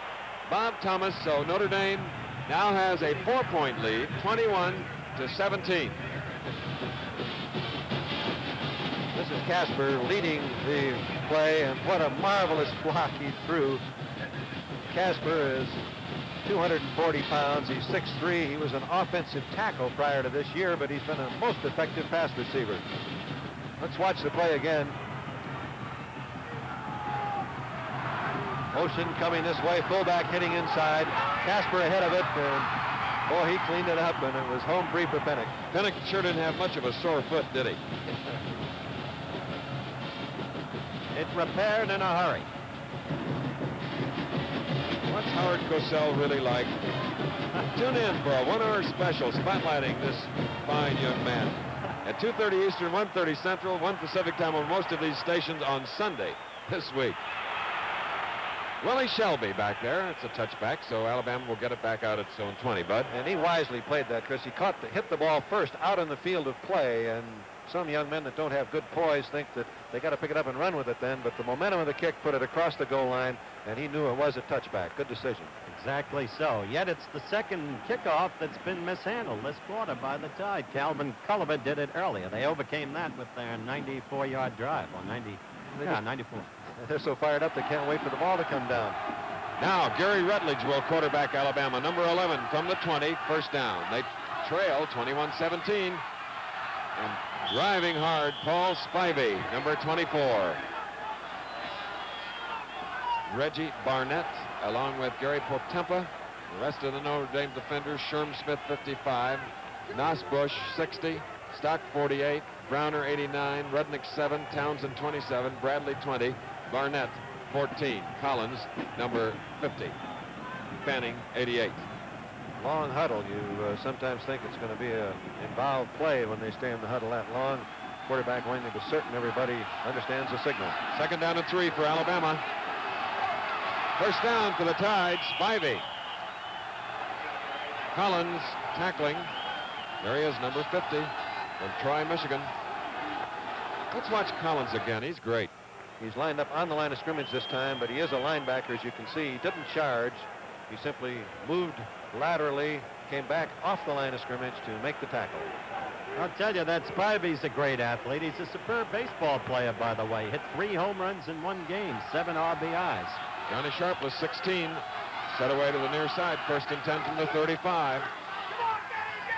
[SPEAKER 1] Bob Thomas. So Notre Dame now has a 4-point lead, 21-17.
[SPEAKER 2] This is Casper leading the play, and what a marvelous block he threw. Casper is 240 pounds. He's 6'3". He was an offensive tackle prior to this year, but he's been a most effective pass receiver. Let's watch the play again. Motion coming this way, fullback hitting inside. Casper ahead of it, and boy, he cleaned it up, and it was home free for Pennick.
[SPEAKER 1] Pennick sure didn't have much of a sore foot, did he?
[SPEAKER 3] It repaired in a hurry.
[SPEAKER 1] What's Howard Cosell really like? Tune in for a 1-hour special spotlighting this fine young man. At 2:30 Eastern, 1:30 Central, 1 Pacific time on most of these stations on Sunday this week. Willie Shelby back there. It's a touchback, so Alabama will get it back out at its own 20, Bud.
[SPEAKER 2] And he wisely played that, Chris. He hit the ball first out in the field of play, and some young men that don't have good poise think that they got to pick it up and run with it then, but the momentum of the kick put it across the goal line, and he knew it was a touchback. Good decision.
[SPEAKER 3] Exactly so. Yet it's the second kickoff that's been mishandled this quarter by the Tide. Calvin Culliver did it earlier. They overcame that with their 94-yard drive, or 94.
[SPEAKER 2] They're so fired up they can't wait for the ball to come down.
[SPEAKER 1] Now Gary Rutledge will quarterback Alabama, number 11 from the 20, first down. They trail 21-17. And driving hard, Paul Spivey, number 24. Reggie Barnett, along with Gary Potempa. The rest of the Notre Dame defenders, Sherm Smith, 55. Nosbush, 60. Stock, 48. Browner, 89. Rudnick, 7. Townsend, 27. Bradley, 20. Barnett, 14. Collins, number 50. Fanning, 88.
[SPEAKER 2] Long huddle. You sometimes think it's going to be an involved play when they stay in the huddle that long. Quarterback wanting to be certain everybody understands the signal.
[SPEAKER 1] Second down and 3 for Alabama. First down for the Tide, Spivey. Collins tackling. There he is, number 50 from Troy, Michigan. Let's watch Collins again. He's great.
[SPEAKER 2] He's lined up on the line of scrimmage this time, but he is a linebacker, as you can see. He didn't charge. He simply moved laterally, came back off the line of scrimmage to make the tackle.
[SPEAKER 3] I'll tell you that Spivey's a great athlete. He's a superb baseball player, by the way. Hit 3 home runs in 1 game, 7 RBIs.
[SPEAKER 1] Johnny Sharpless, 16. Set away to the near side. First and 10 from the 35.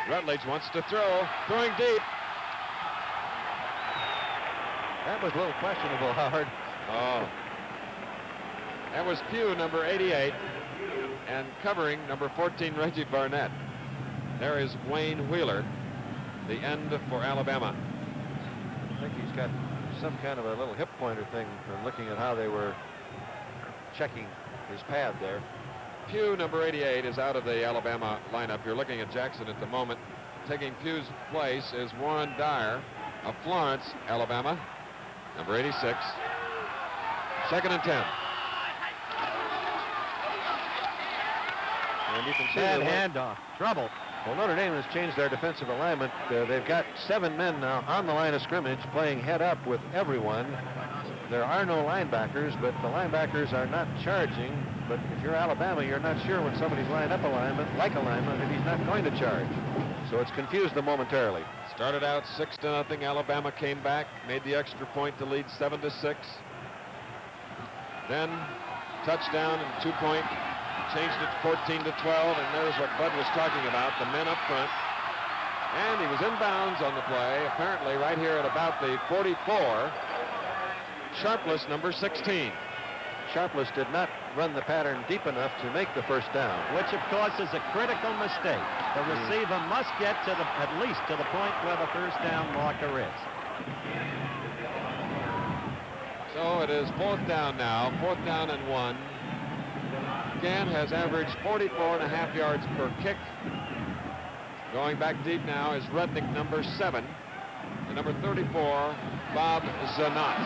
[SPEAKER 1] Rutledge wants to throw. Throwing deep.
[SPEAKER 2] That was a little questionable, Howard.
[SPEAKER 1] Oh. That was Pugh, number 88, and covering number 14, Reggie Barnett. There is Wayne Wheeler, the end for Alabama.
[SPEAKER 2] I think he's got some kind of a little hip pointer thing from looking at how they were checking his pad there.
[SPEAKER 1] Pugh, number 88, is out of the Alabama lineup. You're looking at Jackson at the moment. Taking Pugh's place is Warren Dyer of Florence, Alabama, number 86. 2nd and 10.
[SPEAKER 2] And you can see
[SPEAKER 3] Bad handoff. Trouble.
[SPEAKER 2] Well, Notre Dame has changed their defensive alignment. They've got 7 men now on the line of scrimmage playing head up with everyone. There are no linebackers, but the linebackers are not charging. But if you're Alabama, you're not sure when somebody's lined up alignment, like a lineman, that he's not going to charge. So it's confused them momentarily.
[SPEAKER 1] Started out 6-0. Alabama came back, made the extra point to lead 7-6. Then touchdown and 2-point. Changed it 14-12, and there's what Bud was talking about, the men up front. And he was in bounds on the play, apparently right here at about the 44. Sharpless, number 16.
[SPEAKER 2] Sharpless did not run the pattern deep enough to make the first down.
[SPEAKER 3] Which, of course, is a critical mistake. The receiver must get to at least to the point where the first down marker is.
[SPEAKER 1] So it is 4th down now, 4th down and 1. Gann has averaged 44.5 yards per kick. Going back deep now is Rudnick, number 7, and number 34, Bob Zanat.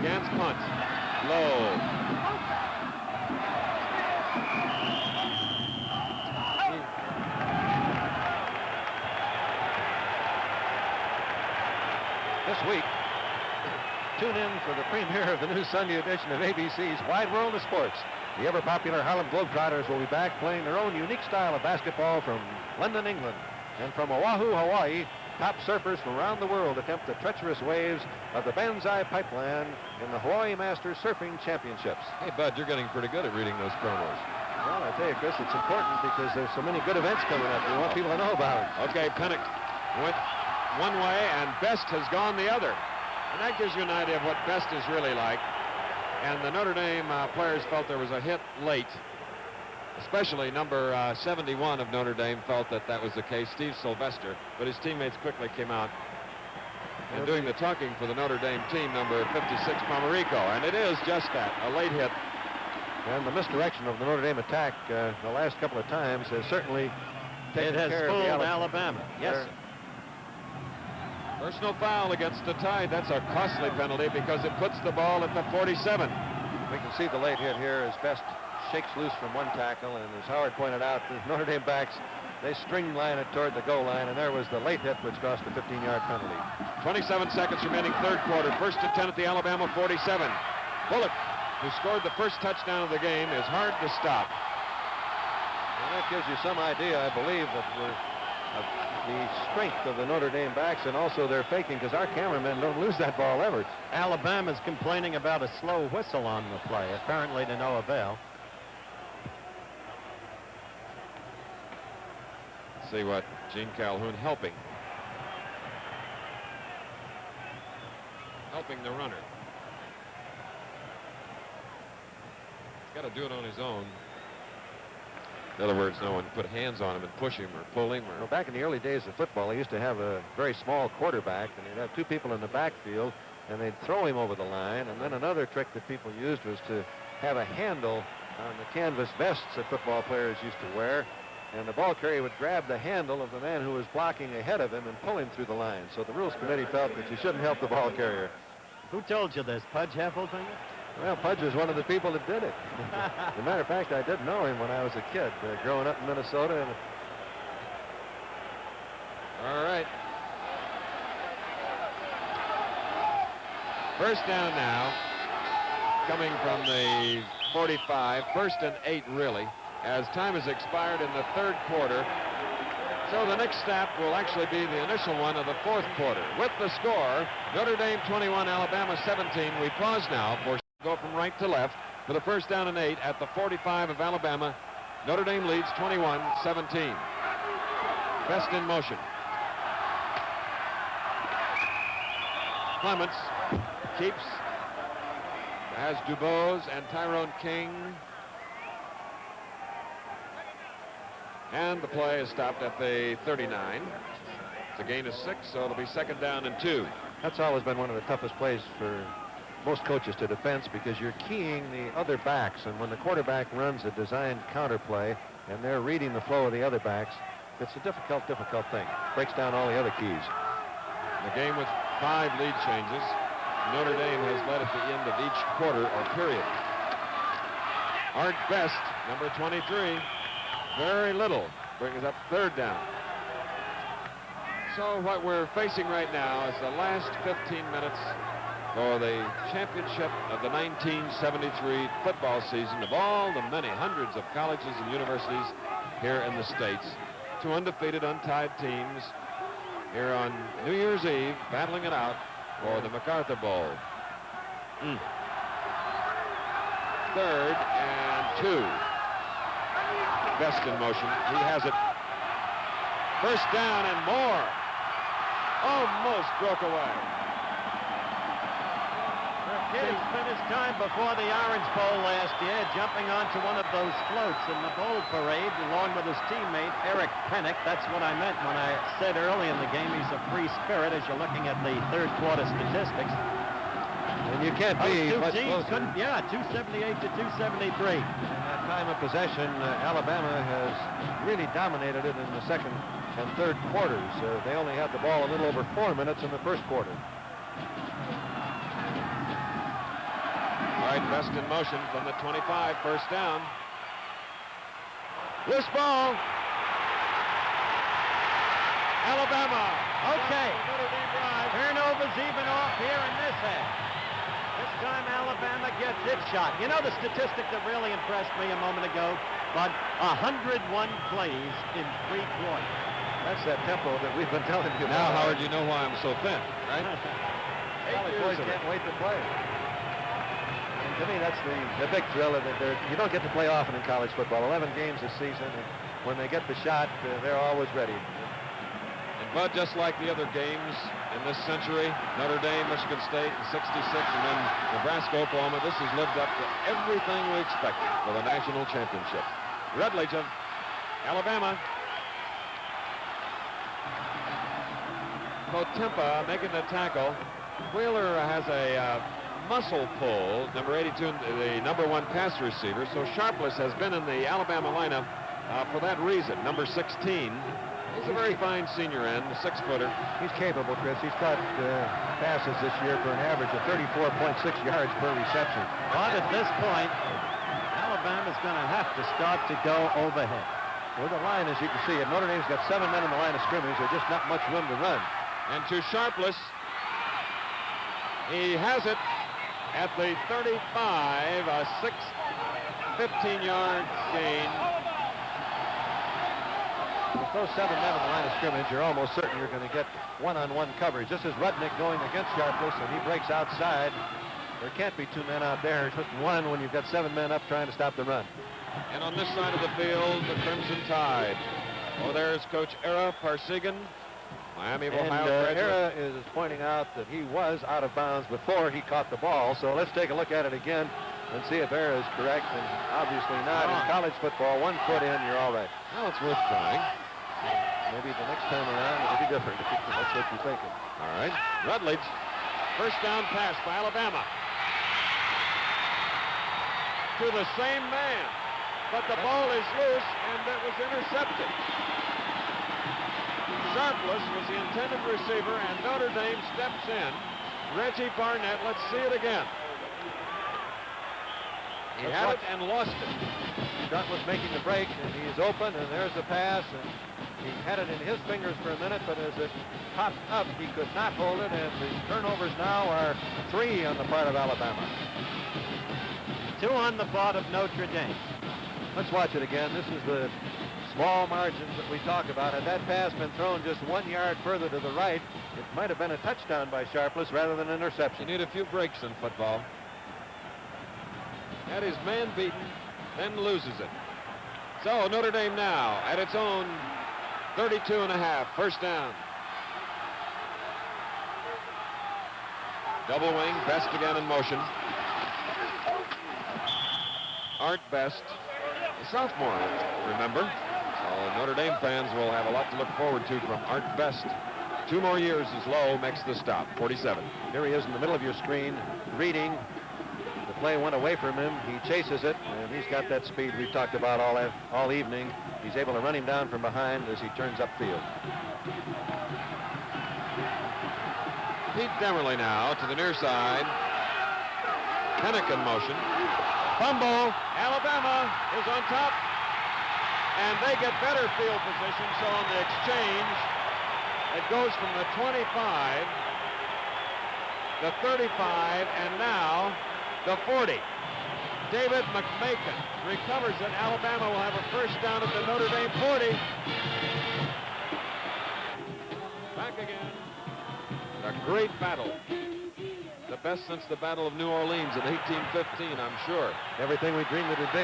[SPEAKER 1] Gann's punt, low.
[SPEAKER 2] This week, tune in for the premiere of the new Sunday edition of ABC's Wide World of Sports. The ever-popular Harlem Globetrotters will be back playing their own unique style of basketball from London, England. And from Oahu, Hawaii, top surfers from around the world attempt the treacherous waves of the Banzai Pipeline in the Hawaii Masters Surfing Championships.
[SPEAKER 1] Hey, Bud, you're getting pretty good at reading those promos.
[SPEAKER 2] Well, I tell you, Chris, it's important because there's so many good events coming up. We want people to know about it.
[SPEAKER 1] Okay, Pennick went one way, and Best has gone the other. And that gives you an idea of what Best is really like. And the Notre Dame players felt there was a hit late. Especially number 71 of Notre Dame felt that that was the case, Steve Sylvester. But his teammates quickly came out. And doing the talking for the Notre Dame team, number 56, Pomerico. And it is just that, a late hit.
[SPEAKER 2] And the misdirection of the Notre Dame attack the last couple of times has certainly taken care of the
[SPEAKER 3] Alabama. Yes, sir.
[SPEAKER 1] Personal foul against the Tide. That's a costly penalty because it puts the ball at the 47.
[SPEAKER 2] We can see the late hit here as Best shakes loose from one tackle, and as Howard pointed out, the Notre Dame backs, they streamline it toward the goal line, and there was the late hit which cost a 15-yard penalty.
[SPEAKER 1] 27 seconds remaining, 3rd quarter. 1st and 10 at the Alabama 47. Bullock, who scored the first touchdown of the game, is hard to stop.
[SPEAKER 2] And that gives you some idea, I believe, of the strength of the Notre Dame backs and also their faking, because our cameramen don't lose that ball ever.
[SPEAKER 3] Alabama's complaining about a slow whistle on the play, apparently to no avail.
[SPEAKER 1] Let's see what Gene Calhoun helping the runner. He's got to do it on his own. In other words, no one put hands on him and push him or pull him.
[SPEAKER 2] Well, back in the early days of football, they used to have a very small quarterback, and they'd have 2 people in the backfield, and they'd throw him over the line. And then another trick that people used was to have a handle on the canvas vests that football players used to wear, and the ball carrier would grab the handle of the man who was blocking ahead of him and pull him through the line. So the rules committee felt that you shouldn't help the ball carrier.
[SPEAKER 3] Who told you this, Pudge Heffelfinger?
[SPEAKER 2] Well, Pudge was one of the people that did it. As a matter of fact, I did know him when I was a kid, growing up in Minnesota. And
[SPEAKER 1] all right. First down now, coming from the 45. 1st and 8, really, as time has expired in the 3rd quarter. So the next snap will actually be the initial one of the 4th quarter. With the score, Notre Dame 21, Alabama 17. We pause now for go from right to left for the 1st down and 8 at the 45 of Alabama. Notre Dame leads 21-17. Best in motion. Clements keeps, has Dubose and Tyrone King. And the play is stopped at the 39. It's a gain of 6, so it'll be 2nd down and 2.
[SPEAKER 2] That's always been one of the toughest plays for most coaches to defense, because you're keying the other backs, and when the quarterback runs a designed counterplay and they're reading the flow of the other backs, it's a difficult thing. Breaks down all the other keys.
[SPEAKER 1] The game with 5 lead changes. Notre Dame has led at the end of each quarter or period. Art Best, number 23, very little, brings up 3rd down. So what we're facing right now is the last 15 minutes for the championship of the 1973 football season of all the many hundreds of colleges and universities here in the States. 2 undefeated, untied teams here on New Year's Eve battling it out for the MacArthur Bowl. 3rd and 2. Best in motion. He has it. 1st down and more. Almost broke away.
[SPEAKER 3] He finished time before the Orange Bowl last year, jumping onto one of those floats in the bowl parade along with his teammate Eric Pennick. That's what I meant when I said early in the game he's a free spirit, as you're looking at the 3rd quarter statistics.
[SPEAKER 2] And you can't be
[SPEAKER 3] Those
[SPEAKER 2] much
[SPEAKER 3] two teams
[SPEAKER 2] closer.
[SPEAKER 3] couldn't, 278 to 273.
[SPEAKER 2] In that time of possession, Alabama has really dominated it in the 2nd and 3rd quarters. They only had the ball a little over 4 minutes in the 1st quarter.
[SPEAKER 1] All right, Best in motion from the 25, 1st down. Loose ball. Alabama.
[SPEAKER 3] Okay.
[SPEAKER 1] Notre Dame drive.
[SPEAKER 3] Turnovers even off here in this half. This time Alabama gets its shot. You know the statistic that really impressed me a moment ago? But 101 plays in 3 quarters.
[SPEAKER 2] That's that tempo that we've been telling you
[SPEAKER 1] Now,
[SPEAKER 2] about.
[SPEAKER 1] Howard, you know why I'm so thin, right?
[SPEAKER 2] College boys can't wait to play. And to me, that's the big thrill of it. You don't get to play often in college football. 11 games this season, and when they get the shot, they're always ready.
[SPEAKER 1] And Bud, just like the other games in this century, Notre Dame, Michigan State in '66, and then Nebraska, Oklahoma, this has lived up to everything we expected for the national championship. Rutledge of Alabama. Potempa making the tackle. Wheeler has a muscle pull, number 82, the number 1 pass receiver. So Sharpless has been in the Alabama lineup for that reason. Number 16. He's a very fine senior end, a 6-footer.
[SPEAKER 2] He's capable, Chris. He's caught passes this year for an average of 34.6 yards per reception.
[SPEAKER 3] But at this point, Alabama's going to have to start to go overhead.
[SPEAKER 2] With the line, as you can see, if Notre Dame's got 7 men in the line of scrimmage, there's just not much room to run.
[SPEAKER 1] And to Sharpless, he has it at the 35, a 15-yard gain.
[SPEAKER 2] With those 7 men in the line of scrimmage, you're almost certain you're going to get one-on-one coverage. This is Rudnick going against Sharpless, and he breaks outside. There can't be 2 men out there, just 1 when you've got 7 men up trying to stop the run.
[SPEAKER 1] And on this side of the field, the Crimson Tide. Oh, there's Coach Era Parsigan, Miami of Ohio graduate.
[SPEAKER 2] Era is pointing out that he was out of bounds before he caught the ball. So let's take a look at it again and see if Era is correct. And obviously not. In college football, 1 foot in, you're all right.
[SPEAKER 1] Well, it's worth trying.
[SPEAKER 2] Maybe the next time around it'll be different. That's what you're thinking.
[SPEAKER 1] All right. Rutledge, 1st down pass by Alabama. To the same man. But the ball is loose, and it was intercepted. Sharpless was the intended receiver, and Notre Dame steps in. Reggie Barnett, let's see it again. He had it and lost it.
[SPEAKER 2] Sharpless making the break, and he's open, and there's the pass, and he had it in his fingers for a minute, but as it popped up, he could not hold it, and the turnovers now are 3 on the part of Alabama.
[SPEAKER 3] 2 on the part of Notre Dame.
[SPEAKER 2] Let's watch it again. This is the small margins that we talk about. Had that pass been thrown just 1 yard further to the right, it might have been a touchdown by Sharpless rather than an interception.
[SPEAKER 1] You need a few breaks in football. Had his man beaten, then loses it. So Notre Dame now at its own 32 and a half, 1st down. Double wing, Best again in motion. Art Best, a sophomore, remember. So Notre Dame fans will have a lot to look forward to from Art Best. 2 more years as Lowe makes the stop, 47.
[SPEAKER 2] Here he is in the middle of your screen, reading. The play went away from him. He chases it, and he's got that speed we've talked about all evening. He's able to run him down from behind as he turns upfield.
[SPEAKER 1] Pete Demerly now to the near side. Pennick in motion. Fumble. Alabama is on top. And they get better field position, so on the exchange, it goes from the 25, the 35, and now the 40. David McMakin recovers it. Alabama will have a first down at the Notre Dame 40. Back again. A great battle. The best since the Battle of New Orleans in 1815, I'm sure.
[SPEAKER 2] Everything we dreamed it would be.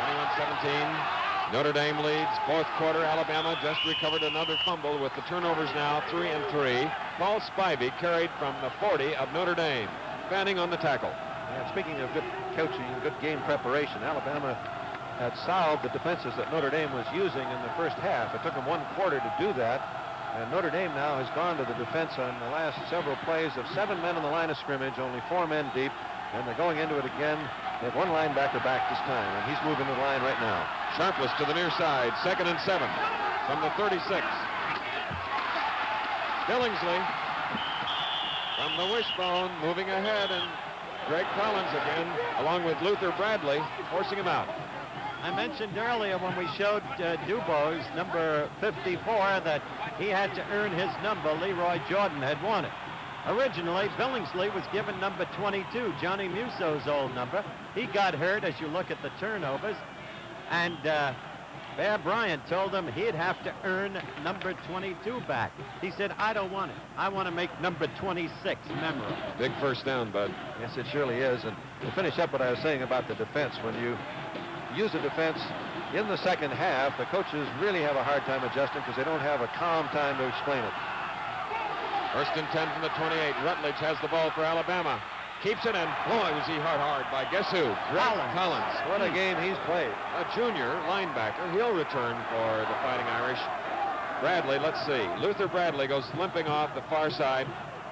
[SPEAKER 1] 21-17. Notre Dame leads. Fourth quarter, Alabama just recovered another fumble with the turnovers now 3 and 3. Paul Spivey carried from the 40 of Notre Dame. Fanning on the tackle.
[SPEAKER 2] And speaking of good coaching and good game preparation, Alabama had solved the defenses that Notre Dame was using in the first half. It took them 1 quarter to do that. And Notre Dame now has gone to the defense on the last several plays of 7 men on the line of scrimmage, only 4 men deep. And they're going into it again. They have 1 linebacker back this time, and he's moving the line right now.
[SPEAKER 1] Sharpless to the near side, 2nd and 7 from the 36. Billingsley from the wishbone, moving ahead, and Greg Collins again, along with Luther Bradley, forcing him out.
[SPEAKER 3] I mentioned earlier when we showed Dubose, number 54, that he had to earn his number. Leroy Jordan had won it. Originally, Billingsley was given number 22, Johnny Musso's old number. He got hurt as you look at the turnovers, and Bear Bryant told him he'd have to earn number 22 back. He said, I don't want it. I want to make number 26 memorable.
[SPEAKER 1] Big first down, Bud.
[SPEAKER 2] Yes, it surely is. And to finish up what I was saying about the defense, when you use the defense in the second half, the coaches really have a hard time adjusting because they don't have a calm time to explain it.
[SPEAKER 1] First and 10 from the 28. Rutledge has the ball for Alabama. Keeps it, and boy, was he hard by guess who? Greg Collins.
[SPEAKER 2] What a game he's played.
[SPEAKER 1] A junior linebacker. He'll return for the Fighting Irish. Bradley, let's see. Luther Bradley goes limping off the far side.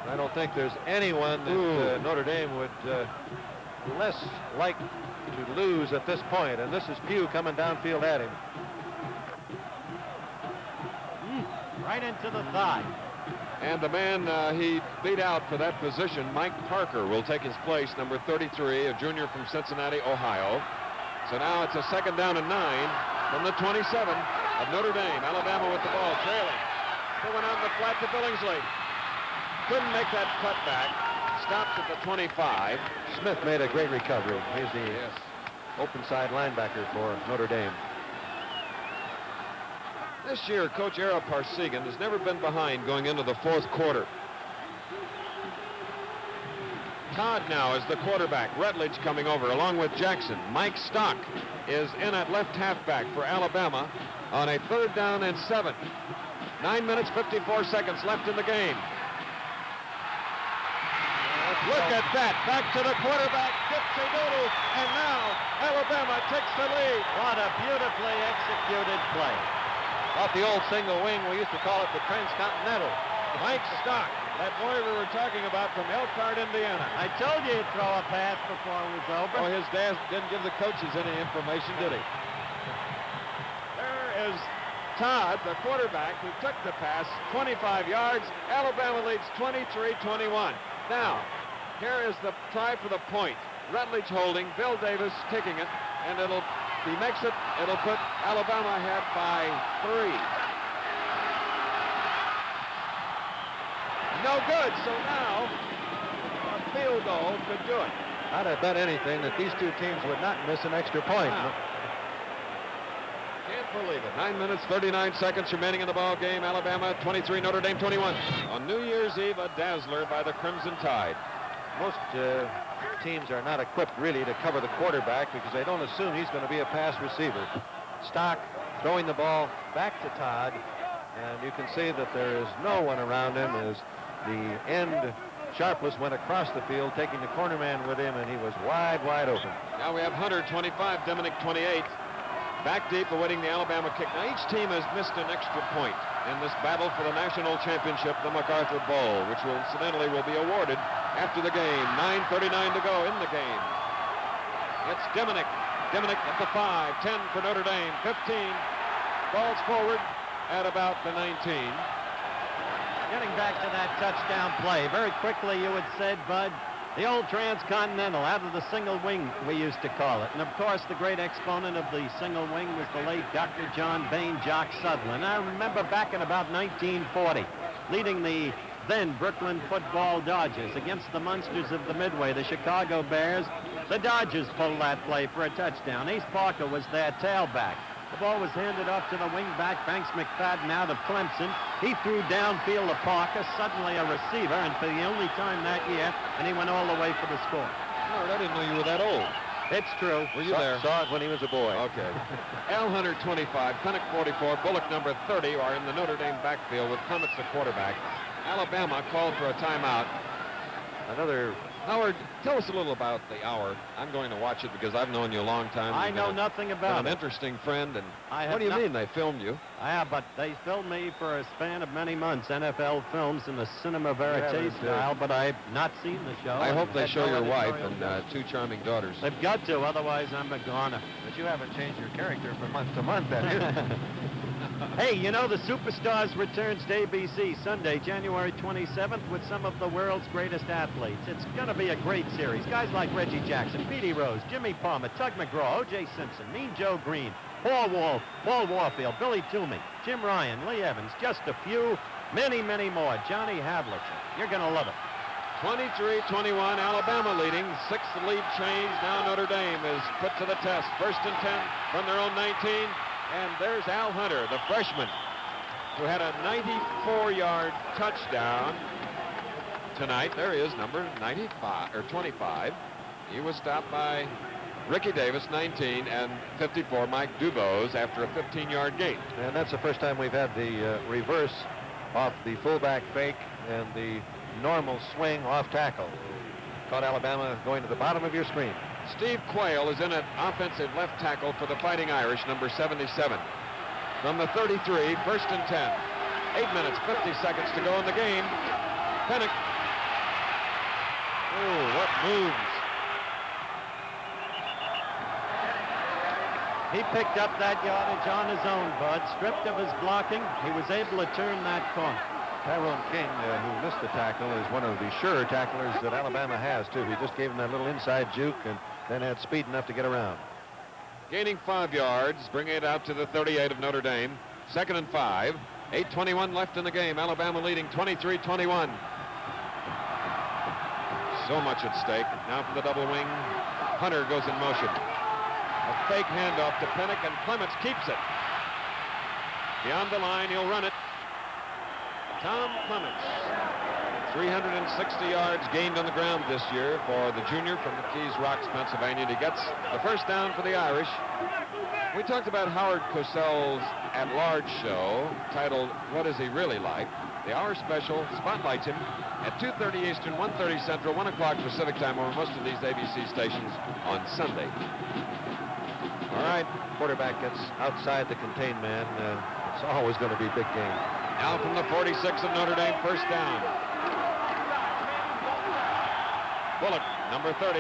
[SPEAKER 2] I don't think there's anyone that Notre Dame would less like to lose at this point, and this is Pugh coming downfield at him.
[SPEAKER 3] Right into the thigh.
[SPEAKER 1] And the man he beat out for that position, Mike Parker, will take his place, number 33, a junior from Cincinnati, Ohio. So now it's a 2nd down and 9 from the 27 of Notre Dame. Alabama with the ball, trailing. Going on the flat to Billingsley. Couldn't make that cutback. Stops at the 25.
[SPEAKER 2] Smith made a great recovery. He's the open side linebacker for Notre Dame.
[SPEAKER 1] This year, Coach Ara Parsegan has never been behind going into the 4th quarter. Todd now is the quarterback. Rutledge coming over along with Jackson. Mike Stock is in at left halfback for Alabama on a 3rd down and 7. 9 minutes, 54 seconds left in the game. Look at that. Back to the quarterback. Dipsy-doodle. And now Alabama takes the lead.
[SPEAKER 3] What a beautifully executed play.
[SPEAKER 2] Off the old single wing, we used to call it the Transcontinental.
[SPEAKER 1] Mike Stock, that boy we were talking about from Elkhart, Indiana.
[SPEAKER 3] I told you he'd throw a pass before it was over.
[SPEAKER 1] Oh, his dad didn't give the coaches any information, did he? There is Todd, the quarterback, who took the pass 25 yards. Alabama leads 23-21. Now, here is the try for the point. Rutledge holding, Bill Davis kicking it, and if he makes it, it'll put Alabama ahead by 3. No good, so now a field goal could do it.
[SPEAKER 2] I'd have bet anything that these two teams would not miss an extra point.
[SPEAKER 1] Wow. Can't believe it. 9 minutes, 39 seconds remaining in the ball game. Alabama 23, Notre Dame 21. On New Year's Eve, a dazzler by the Crimson Tide.
[SPEAKER 2] Most teams are not equipped really to cover the quarterback because they don't assume he's going to be a pass receiver. Stock throwing the ball back to Todd, and you can see that there is no one around him as The end Sharpless went across the field, taking the corner man with him, and he was wide open.
[SPEAKER 1] Now we have Hunter 25, Diminick 28. Back deep awaiting the Alabama kick. Now each team has missed an extra point in this battle for the national championship, the MacArthur Bowl, which will incidentally be awarded after the game. 9:39 to go in the game. It's Diminick. Diminick at the 5, 10 for Notre Dame, 15. Balls forward at about the 19.
[SPEAKER 3] Getting back to that touchdown play, very quickly you had said, Bud, the old transcontinental out of the single wing, we used to call it. And of course, the great exponent of the single wing was the late Dr. John Bain Jock Sutherland. I remember back in about 1940, leading the then Brooklyn football Dodgers against the monsters of the Midway, the Chicago Bears. The Dodgers pulled that play for a touchdown. Ace Parker was their tailback. The ball was handed off to the wingback, Banks McFadden, out of Clemson. He threw downfield to Parker, suddenly a receiver, and for the only time that year, and he went all the way for the score.
[SPEAKER 1] Lord, I didn't know you were that old.
[SPEAKER 3] It's true.
[SPEAKER 1] Were you there?
[SPEAKER 2] Saw it when he was a boy.
[SPEAKER 1] Okay. Al Hunter, 25, Pennock, 44, Bullock, number 30, are in the Notre Dame backfield with Clements, the quarterback. Alabama called for a timeout.
[SPEAKER 2] Another.
[SPEAKER 1] Howard, tell us a little about the hour. I'm going to watch it because I've known you a long time.
[SPEAKER 3] I know nothing about
[SPEAKER 1] an
[SPEAKER 3] it.
[SPEAKER 1] interesting friend. And
[SPEAKER 3] What
[SPEAKER 1] do you mean they filmed you?
[SPEAKER 3] Yeah, but they filmed me for a span of many months. NFL films in the cinema verite style, but I've not seen the show.
[SPEAKER 1] I hope they show your wife
[SPEAKER 3] editorial
[SPEAKER 1] and two charming daughters.
[SPEAKER 3] They've got to, otherwise I'm a goner.
[SPEAKER 2] But you haven't changed your character from month to month, have you?
[SPEAKER 3] Hey, you know, the Superstars returns to ABC Sunday, January 27th with some of the world's greatest athletes. It's going to be a great series. Guys like Reggie Jackson, Petey Rose, Jimmy Palmer, Tug McGraw, O.J. Simpson, Mean Joe Green, Paul Warfield, Billy Toomey, Jim Ryan, Lee Evans, just a few, many, many more. Johnny Havlicek. You're going to love it.
[SPEAKER 1] 23-21, Alabama leading. Sixth lead change. Now Notre Dame is put to the test. First and 10 from their own 19. And there's Al Hunter, the freshman, who had a 94-yard touchdown tonight. There he is, number 95 or 25. He was stopped by Ricky Davis, 19, and 54, Mike Dubose, after a 15-yard gain.
[SPEAKER 2] And that's the first time we've had the reverse off the fullback fake and the normal swing off tackle. Caught Alabama going to the bottom of your screen.
[SPEAKER 1] Steve Quayle is in at offensive left tackle for the Fighting Irish, number 77. From the 33, first and 10. 8 minutes, 50 seconds to go in the game. Pennock. Oh, what moves.
[SPEAKER 3] He picked up that yardage on his own, Bud. Stripped of his blocking, he was able to turn that corner.
[SPEAKER 2] Tyrone King, who missed the tackle, is one of the surer tacklers that Alabama has, too. He just gave him that little inside juke and then had speed enough to get around.
[SPEAKER 1] Gaining 5 yards, bringing it out to the 38 of Notre Dame. Second and 5. 8:21 left in the game. Alabama leading 23-21. So much at stake. Now from the double wing, Hunter goes in motion. A fake handoff to Pennock, and Clements keeps it. Beyond the line, he'll run it. Tom Clements, 360 yards gained on the ground this year for the junior from McKees Rocks, Pennsylvania. And he gets the first down for the Irish. We talked about Howard Cosell's at-large show titled What Is He Really Like? The hour special spotlights him at 2:30 Eastern, 1:30 Central, 1 o'clock Pacific time over most of these ABC stations on Sunday.
[SPEAKER 2] All right, quarterback gets outside the contained man. It's always going to be a big game.
[SPEAKER 1] Now from the 46 of Notre Dame, first down. Bullock, number 30.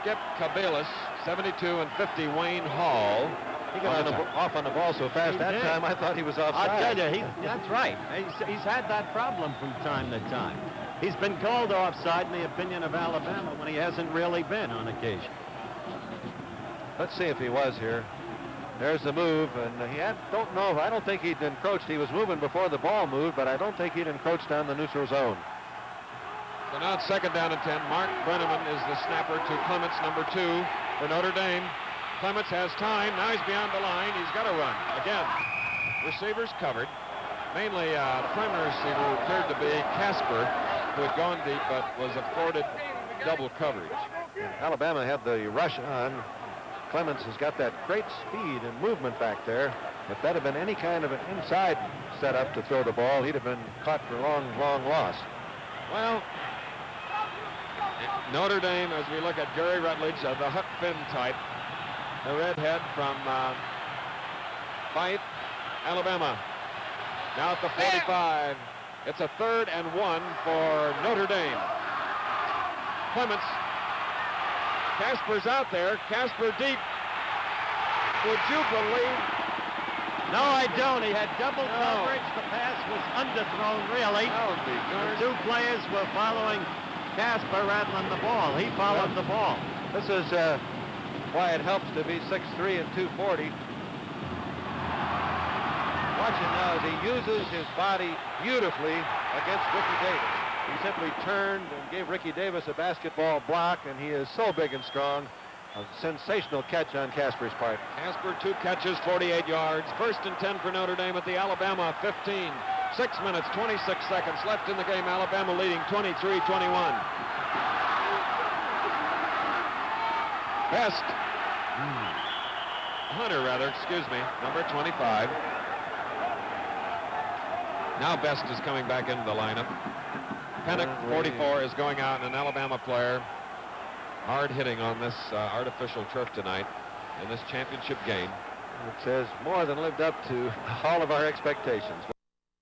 [SPEAKER 1] Skip Cabelas, 72 and 50. Wayne Hall.
[SPEAKER 2] He got off on the ball so fast that time I thought he was offside.
[SPEAKER 3] I'll tell you, that's right. He's had that problem from time to time. He's been called offside in the opinion of Alabama when he hasn't really been on occasion.
[SPEAKER 2] Let's see if he was here. There's the move, and I don't think he'd encroached. He was moving before the ball moved, but I don't think he'd encroached down the neutral zone.
[SPEAKER 1] So now it's second down and 10. Mark Brenneman is the snapper to Clements, number 2 for Notre Dame. Clements has time. Now he's beyond the line. He's got to run. Again, receivers covered. Mainly the primary receiver appeared to be Casper, who had gone deep but was afforded double coverage.
[SPEAKER 2] Alabama had the rush on. Clements has got that great speed and movement back there. If that had been any kind of an inside setup to throw the ball, he'd have been caught for long loss.
[SPEAKER 1] Well, Notre Dame, as we look at Gary Rutledge, the Huck Finn type, the redhead from Fife, Alabama. Now at the 45. It's a 3rd and 1 for Notre Dame. Clements. Casper's out there. Casper deep. Would you believe?
[SPEAKER 3] No, I don't. He had double coverage. The pass was underthrown, really. The two players were following Casper rather than the ball. He followed the ball.
[SPEAKER 2] This is why it helps to be 6'3" and 240. Watch him now as he uses his body beautifully against Ricky Davis. He simply turned and gave Ricky Davis a basketball block, and he is so big and strong. A sensational catch on Casper's part.
[SPEAKER 1] Casper, 2 catches, 48 yards. 1st and 10 for Notre Dame at the Alabama 15. 6 minutes, 26 seconds left in the game. Alabama leading 23-21. Best. Hunter, rather, excuse me, number 25. Now Best is coming back into the lineup. Pennick, 44, is going out, and an Alabama player hard hitting on this artificial turf tonight in this championship game.
[SPEAKER 2] It says more than lived up to all of our expectations.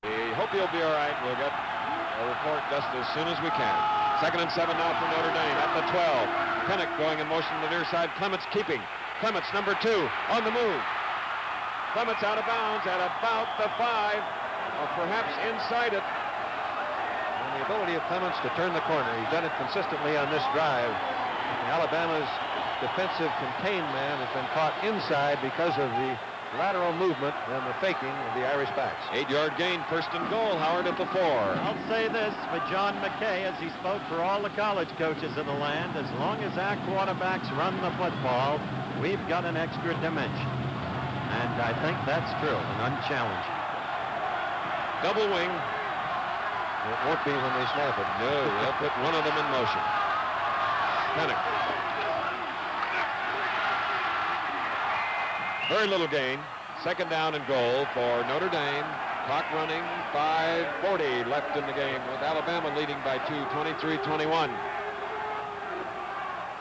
[SPEAKER 1] We hope you'll be all right. We'll get a report just as soon as we can. 2nd and 7 now for Notre Dame at the 12. Pennick going in motion to the near side. Clements keeping. Clements, number 2, on the move. Clements out of bounds at about the 5, or perhaps inside it.
[SPEAKER 2] And the ability of Clements to turn the corner. He's done it consistently on this drive. Alabama's defensive contained man has been caught inside because of the lateral movement and the faking of the Irish backs.
[SPEAKER 1] 8-yard gain, 1st and goal. Howard at the 4.
[SPEAKER 3] I'll say this for John McKay, as he spoke for all the college coaches of the land: as long as our quarterbacks run the football, we've got an extra dimension. And I think that's true and unchallenged.
[SPEAKER 1] Double wing.
[SPEAKER 2] It won't be when they snap it.
[SPEAKER 1] No, they'll put one of them in motion. Pennick. Very little gain. 2nd down and goal for Notre Dame. Clock running, 5:40 left in the game, with Alabama leading by 2, 23-21.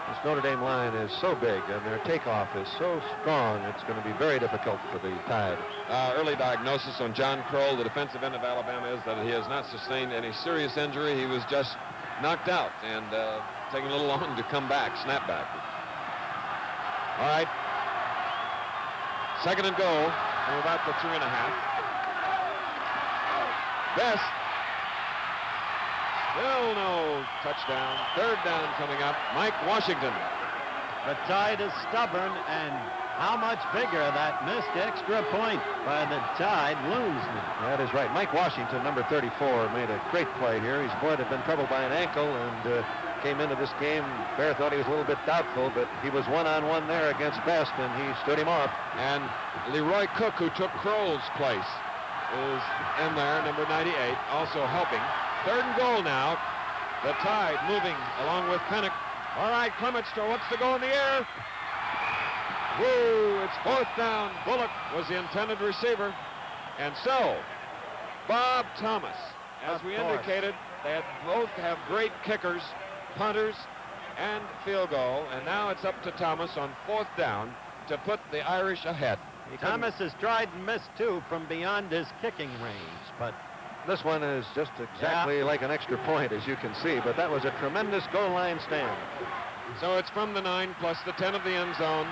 [SPEAKER 2] This Notre Dame line is so big, and their takeoff is so strong, it's going to be very difficult for the Tide.
[SPEAKER 1] Early diagnosis on John Kroll, the defensive end of Alabama, is that he has not sustained any serious injury. He was just knocked out and taking a little long to come back, snap back. All right. 2nd and goal from about the 3.5. Best. Still no touchdown. 3rd down coming up. Mike Washington.
[SPEAKER 3] The Tide is stubborn, and how much bigger that missed extra point by the Tide looms now.
[SPEAKER 2] That is right. Mike Washington, number 34, made a great play here. His boy had been troubled by an ankle and came into this game. Bear thought he was a little bit doubtful, but he was one-on-one there against Best, and he stood him off.
[SPEAKER 1] And Leroy Cook, who took Kroll's place, is in there, number 98, also helping. 3rd and goal now. The Tide moving along with Pennick. All right, Clements wants to go in the air. Woo, it's 4th down. Bullock was the intended receiver. And so, Bob Thomas, as we indicated, they both have great kickers, punters, and field goal. And now it's up to Thomas on 4th down to put the Irish ahead.
[SPEAKER 3] Thomas has tried and missed, too, from beyond his kicking range, but
[SPEAKER 2] this one is just exactly like an extra point, as you can see, but that was a tremendous goal line stand.
[SPEAKER 1] So it's from the 9 plus the 10 of the end zone.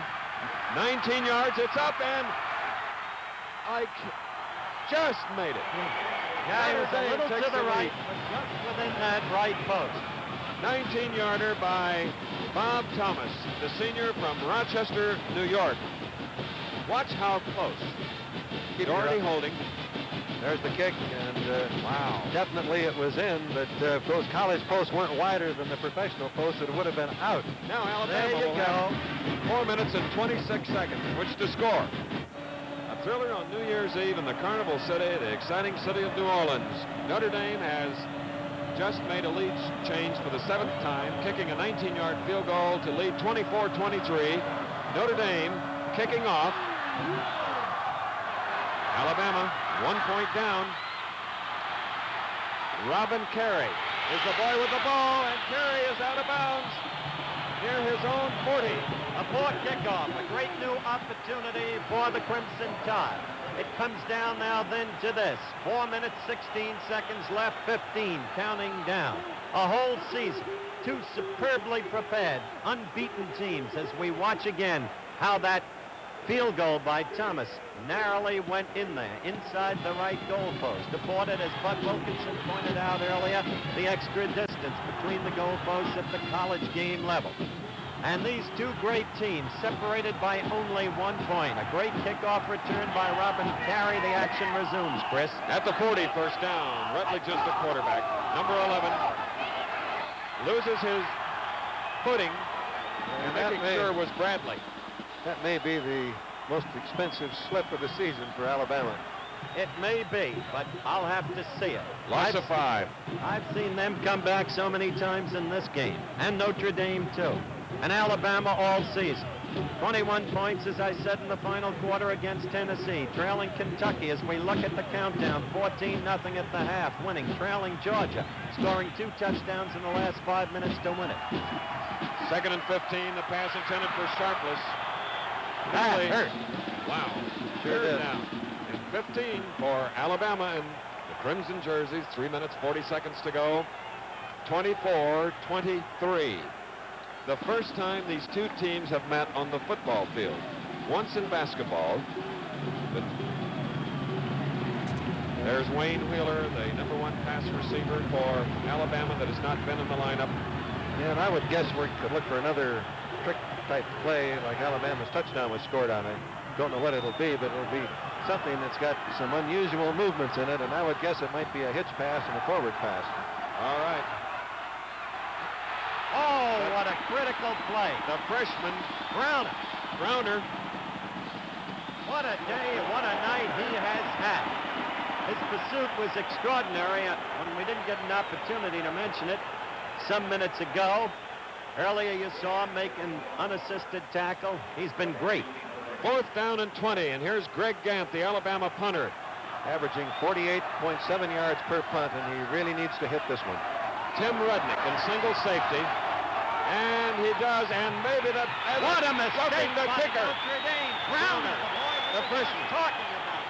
[SPEAKER 1] 19 yards, it's up, and just made it.
[SPEAKER 3] Yeah, he was a little to the right, but just within that right post.
[SPEAKER 1] 19-yarder by Bob Thomas, the senior from Rochester, New York. Watch how close. Doherty holding.
[SPEAKER 2] There's the kick, and
[SPEAKER 1] wow.
[SPEAKER 2] Definitely it was in, but if those college posts weren't wider than the professional posts, it would have been out.
[SPEAKER 1] Now Alabama will have 4 minutes and 26 seconds in which to score. A thriller on New Year's Eve in the Carnival City, the exciting city of New Orleans. Notre Dame has just made a lead change for the 7th time, kicking a 19-yard field goal to lead 24-23. Notre Dame kicking off. Alabama 1 point down. Robin Carey is the boy with the ball, and Carey is out of bounds near his own 40.
[SPEAKER 3] A poor kickoff, a great new opportunity for the Crimson Tide. It comes down now then to this. 4 minutes, 16 seconds left, 15 counting down. A whole season, two superbly prepared, unbeaten teams as we watch again how that field goal by Thomas narrowly went in there, inside the right goal post. Afforded, as Bud Wilkinson pointed out earlier, the extra distance between the goal posts at the college game level. And these two great teams separated by only 1 point. A great kickoff return by Robin Carey. The action resumes, Chris.
[SPEAKER 1] At the 40, first down. Rutledge is the quarterback. Number 11 loses his footing, and making sure it was Bradley.
[SPEAKER 2] That may be the most expensive slip of the season for Alabama.
[SPEAKER 3] It may be, but I'll have to see it.
[SPEAKER 1] Loss of 5.
[SPEAKER 3] I've seen them come back so many times in this game, and Notre Dame too, and Alabama all season. 21 points, as I said, in the final quarter against Tennessee, trailing Kentucky as we look at the countdown, 14-0 at the half, winning, trailing Georgia, scoring 2 touchdowns in the last 5 minutes to win it.
[SPEAKER 1] 2nd and 15, the pass intended for Sharpless.
[SPEAKER 3] That hurt.
[SPEAKER 1] Wow.
[SPEAKER 2] Sure did.
[SPEAKER 1] Down. And 15 for Alabama in the crimson jerseys. 3 minutes, 40 seconds to go. 24-23. The first time these two teams have met on the football field. Once in basketball. But there's Wayne Wheeler, the #1 pass receiver for Alabama that has not been in the lineup.
[SPEAKER 2] Yeah, and I would guess we could look for another trick-type play like Alabama's touchdown was scored on. I don't know what it'll be, but it'll be something that's got some unusual movements in it, and I would guess it might be a hitch pass and a forward pass.
[SPEAKER 1] All right.
[SPEAKER 3] Oh, what a critical play.
[SPEAKER 1] The freshman,
[SPEAKER 3] Browner. What a day, what a night he has had. His pursuit was extraordinary when we didn't get an opportunity to mention it some minutes ago. Earlier you saw him make an unassisted tackle. He's been great.
[SPEAKER 1] 4th down and 20, and here's Greg Gant, the Alabama punter.
[SPEAKER 2] Averaging 48.7 yards per punt, and he really needs to hit this one.
[SPEAKER 1] Tim Rudnick in single safety, and he does, and maybe that.
[SPEAKER 3] What a mistake
[SPEAKER 1] Roughing the
[SPEAKER 3] by
[SPEAKER 1] kicker.
[SPEAKER 3] Notre Dame. Browner,
[SPEAKER 1] The freshman.
[SPEAKER 3] talking about.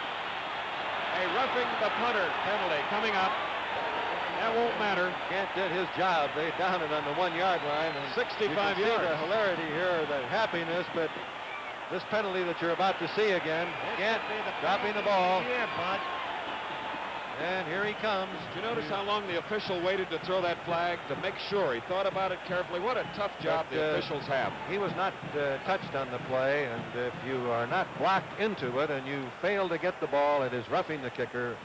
[SPEAKER 1] A roughing the punter penalty coming up. That won't matter.
[SPEAKER 2] Gant did his job. They downed it on the 1-yard line. And
[SPEAKER 1] 65
[SPEAKER 2] you can see
[SPEAKER 1] yards.
[SPEAKER 2] the hilarity here, the happiness, but this penalty that you're about to see again, Gant dropping the ball.
[SPEAKER 3] Here, Bud.
[SPEAKER 2] And here he comes.
[SPEAKER 1] Did you notice how long the official waited to throw that flag? To make sure. He thought about it carefully. What a tough job
[SPEAKER 2] But,
[SPEAKER 1] the officials have.
[SPEAKER 2] He was not touched on the play, and if you are not blocked into it and you fail to get the ball, it is roughing the kicker,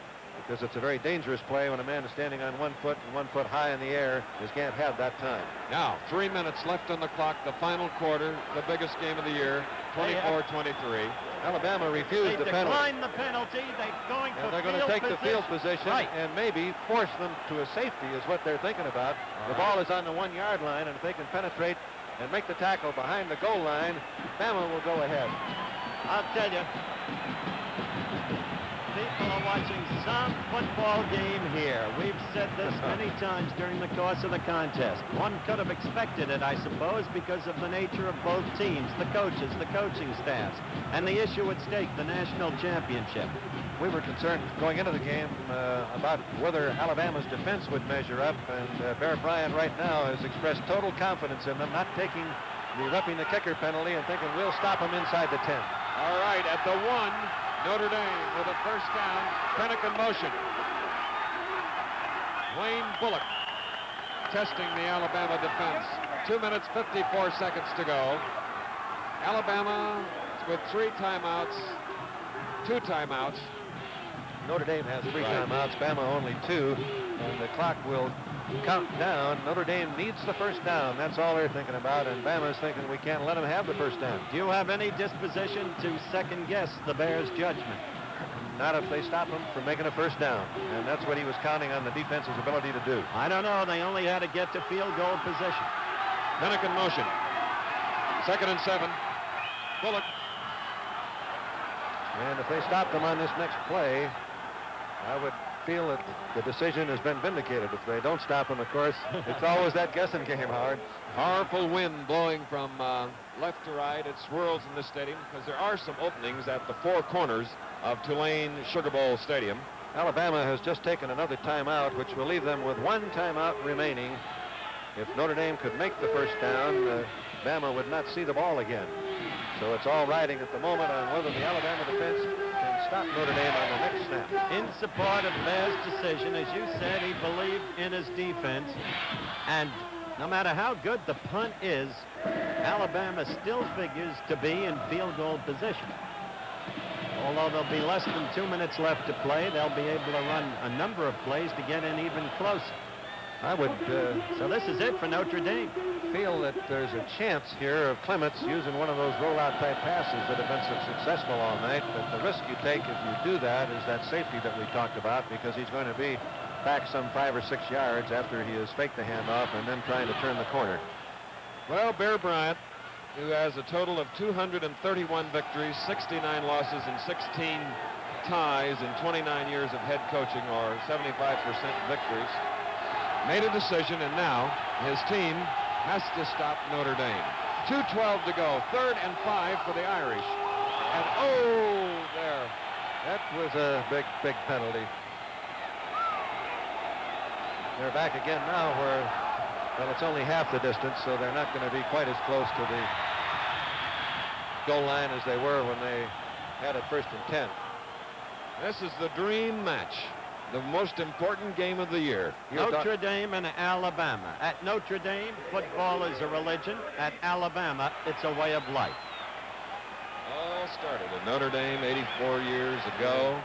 [SPEAKER 2] because it's a very dangerous play when a man is standing on 1 foot and 1 foot high in the air, as Gant had that time.
[SPEAKER 1] Now, 3 minutes left on the clock, the final quarter, the biggest game of the year, 24-23.
[SPEAKER 2] Alabama refused
[SPEAKER 3] They
[SPEAKER 2] the penalty.
[SPEAKER 3] declined the penalty. They're going for
[SPEAKER 2] And they're going to take the field position and maybe force them to a safety is what they're thinking about. The ball is on the 1-yard line, and if they can penetrate and make the tackle behind the goal line, Bama will go ahead.
[SPEAKER 3] I'll tell you, people are watching some football game here. We've said this many times during the course of the contest. One could have expected it, I suppose, because of the nature of both teams, the coaches, the coaching staffs, and the issue at stake, the national championship.
[SPEAKER 2] We were concerned going into the game about whether Alabama's defense would measure up, and Bear Bryant right now has expressed total confidence in them, not taking the roughing the kicker penalty and thinking we'll stop them inside the 10.
[SPEAKER 1] All right, at the 1, Notre Dame with a first down. Pennick in motion. Wayne Bullock testing the Alabama defense. 2 minutes, 54 seconds to go. Alabama with 3 timeouts, 2 timeouts.
[SPEAKER 2] Notre Dame has 3 timeouts, Bama only 2, and the clock will count down. Notre Dame needs the first down. That's all they're thinking about, and Bama's thinking we can't let them have the first down.
[SPEAKER 3] Do you have any disposition to second-guess the Bears' judgment?
[SPEAKER 2] Not if they stop him from making a first down, and that's what he was counting on the defense's ability to do.
[SPEAKER 3] I don't know. They only had to get to field goal position.
[SPEAKER 1] Pennick in motion. 2nd and 7. Bullock
[SPEAKER 2] And if they stop them on this next play, I would feel that the decision has been vindicated. If they don't stop him, of course, it's always that guessing game, Howard.
[SPEAKER 1] Powerful wind blowing from left to right. It swirls in the stadium because there are some openings at the four corners of Tulane Sugar Bowl Stadium.
[SPEAKER 2] Alabama has just taken another timeout, which will leave them with one timeout remaining. If Notre Dame could make the first down, Bama would not see the ball again. So it's all riding at the moment on whether the Alabama defense can stop Notre Dame on the next snap.
[SPEAKER 3] In support of Bear's decision, as you said, he believed in his defense. And no matter how good the punt is, Alabama still figures to be in field goal position. Although there'll be less than 2 minutes left to play, they'll be able to run a number of plays to get in even closer.
[SPEAKER 2] I would
[SPEAKER 3] So this is it for Notre Dame.
[SPEAKER 2] feel that there's a chance here of Clements using one of those rollout type passes that have been so successful all night. But the risk you take if you do that is that safety that we talked about, because he's going to be back some 5 or 6 yards after he has faked the handoff and then trying to turn the corner.
[SPEAKER 1] Well, Bear Bryant, who has a total of 231 victories, 69 losses, and 16 ties in 29 years of head coaching, or 75% victories, made a decision, and now his team has to stop Notre Dame. 2:12 to go, 3rd and 5 for the Irish. And there.
[SPEAKER 2] That was a big penalty. They're back again now where, well, it's only half the distance, so they're not going to be quite as close to the goal line as they were when they had it 1st and 10.
[SPEAKER 1] This is the dream match, the most important game of the year.
[SPEAKER 3] Notre Dame and Alabama. At Notre Dame, football is a religion. At Alabama, it's a way of life.
[SPEAKER 1] All started at Notre Dame 84 years ago.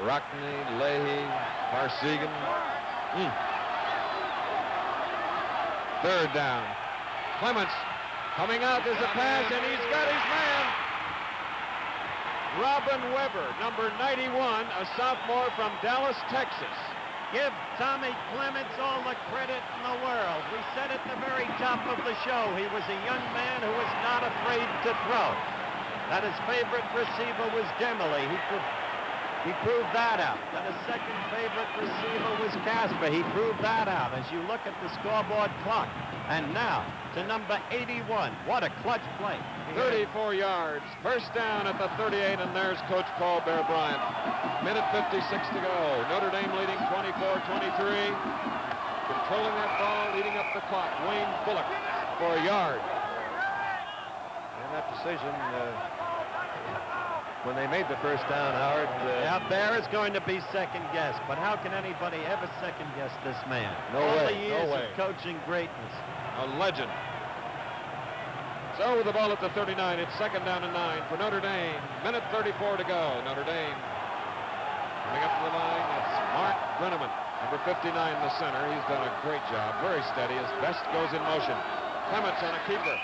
[SPEAKER 1] Rockney, Leahy, Parsegan. 3rd down. Clements coming out. There's a pass, and he's got his man. Robin Weber, number 91, a sophomore from Dallas, Texas.
[SPEAKER 3] Give Tommy Clements all the credit in the world. We said at the very top of the show he was a young man who was not afraid to throw. That his favorite receiver was Demily. He proved that out. That his second favorite receiver was Casper. He proved that out as you look at the scoreboard clock. And now to number 81. What a clutch play.
[SPEAKER 1] 34 yards. 1st down at the 38, and there's Coach Paul Bear Bryant. Minute 56 to go. Notre Dame leading 24-23. Controlling that ball, leading up the clock. Wayne Bullock for a yard.
[SPEAKER 2] And that decision, when they made the 1st down, Howard.
[SPEAKER 3] Now Bear is going to be second-guessed, but how can anybody ever second-guess this man?
[SPEAKER 2] No
[SPEAKER 3] All
[SPEAKER 2] way,
[SPEAKER 3] the years
[SPEAKER 2] no way.
[SPEAKER 3] of coaching greatness.
[SPEAKER 1] A legend. So with the ball at the 39, it's 2nd down and 9 for Notre Dame. Minute 34 to go. Notre Dame coming up to the line. That's Mark Brenneman, number 59 in the center. He's done a great job, very steady. His best goes in motion. Clements on a keeper.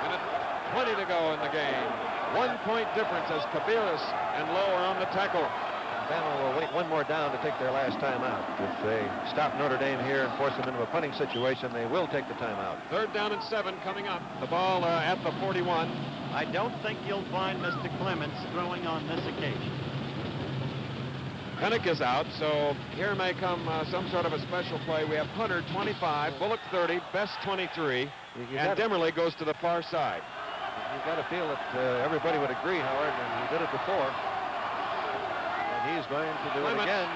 [SPEAKER 1] Minute 20 to go in the game. 1-point difference as Kabiris and Lowe are on the tackle.
[SPEAKER 2] Bama will wait one more down to take their last timeout. If they stop Notre Dame here and force them into a punting situation, they will take the timeout.
[SPEAKER 1] 3rd down and 7 coming up. The ball at the 41.
[SPEAKER 3] I don't think you'll find Mr. Clements throwing on this occasion.
[SPEAKER 1] Pennick is out, so here may come some sort of a special play. We have Hunter 25, Bullock 30, Best 23, and Demmerle goes to the far side.
[SPEAKER 2] You've got to feel that everybody would agree, Howard, and he did it before. And he's going to do it again,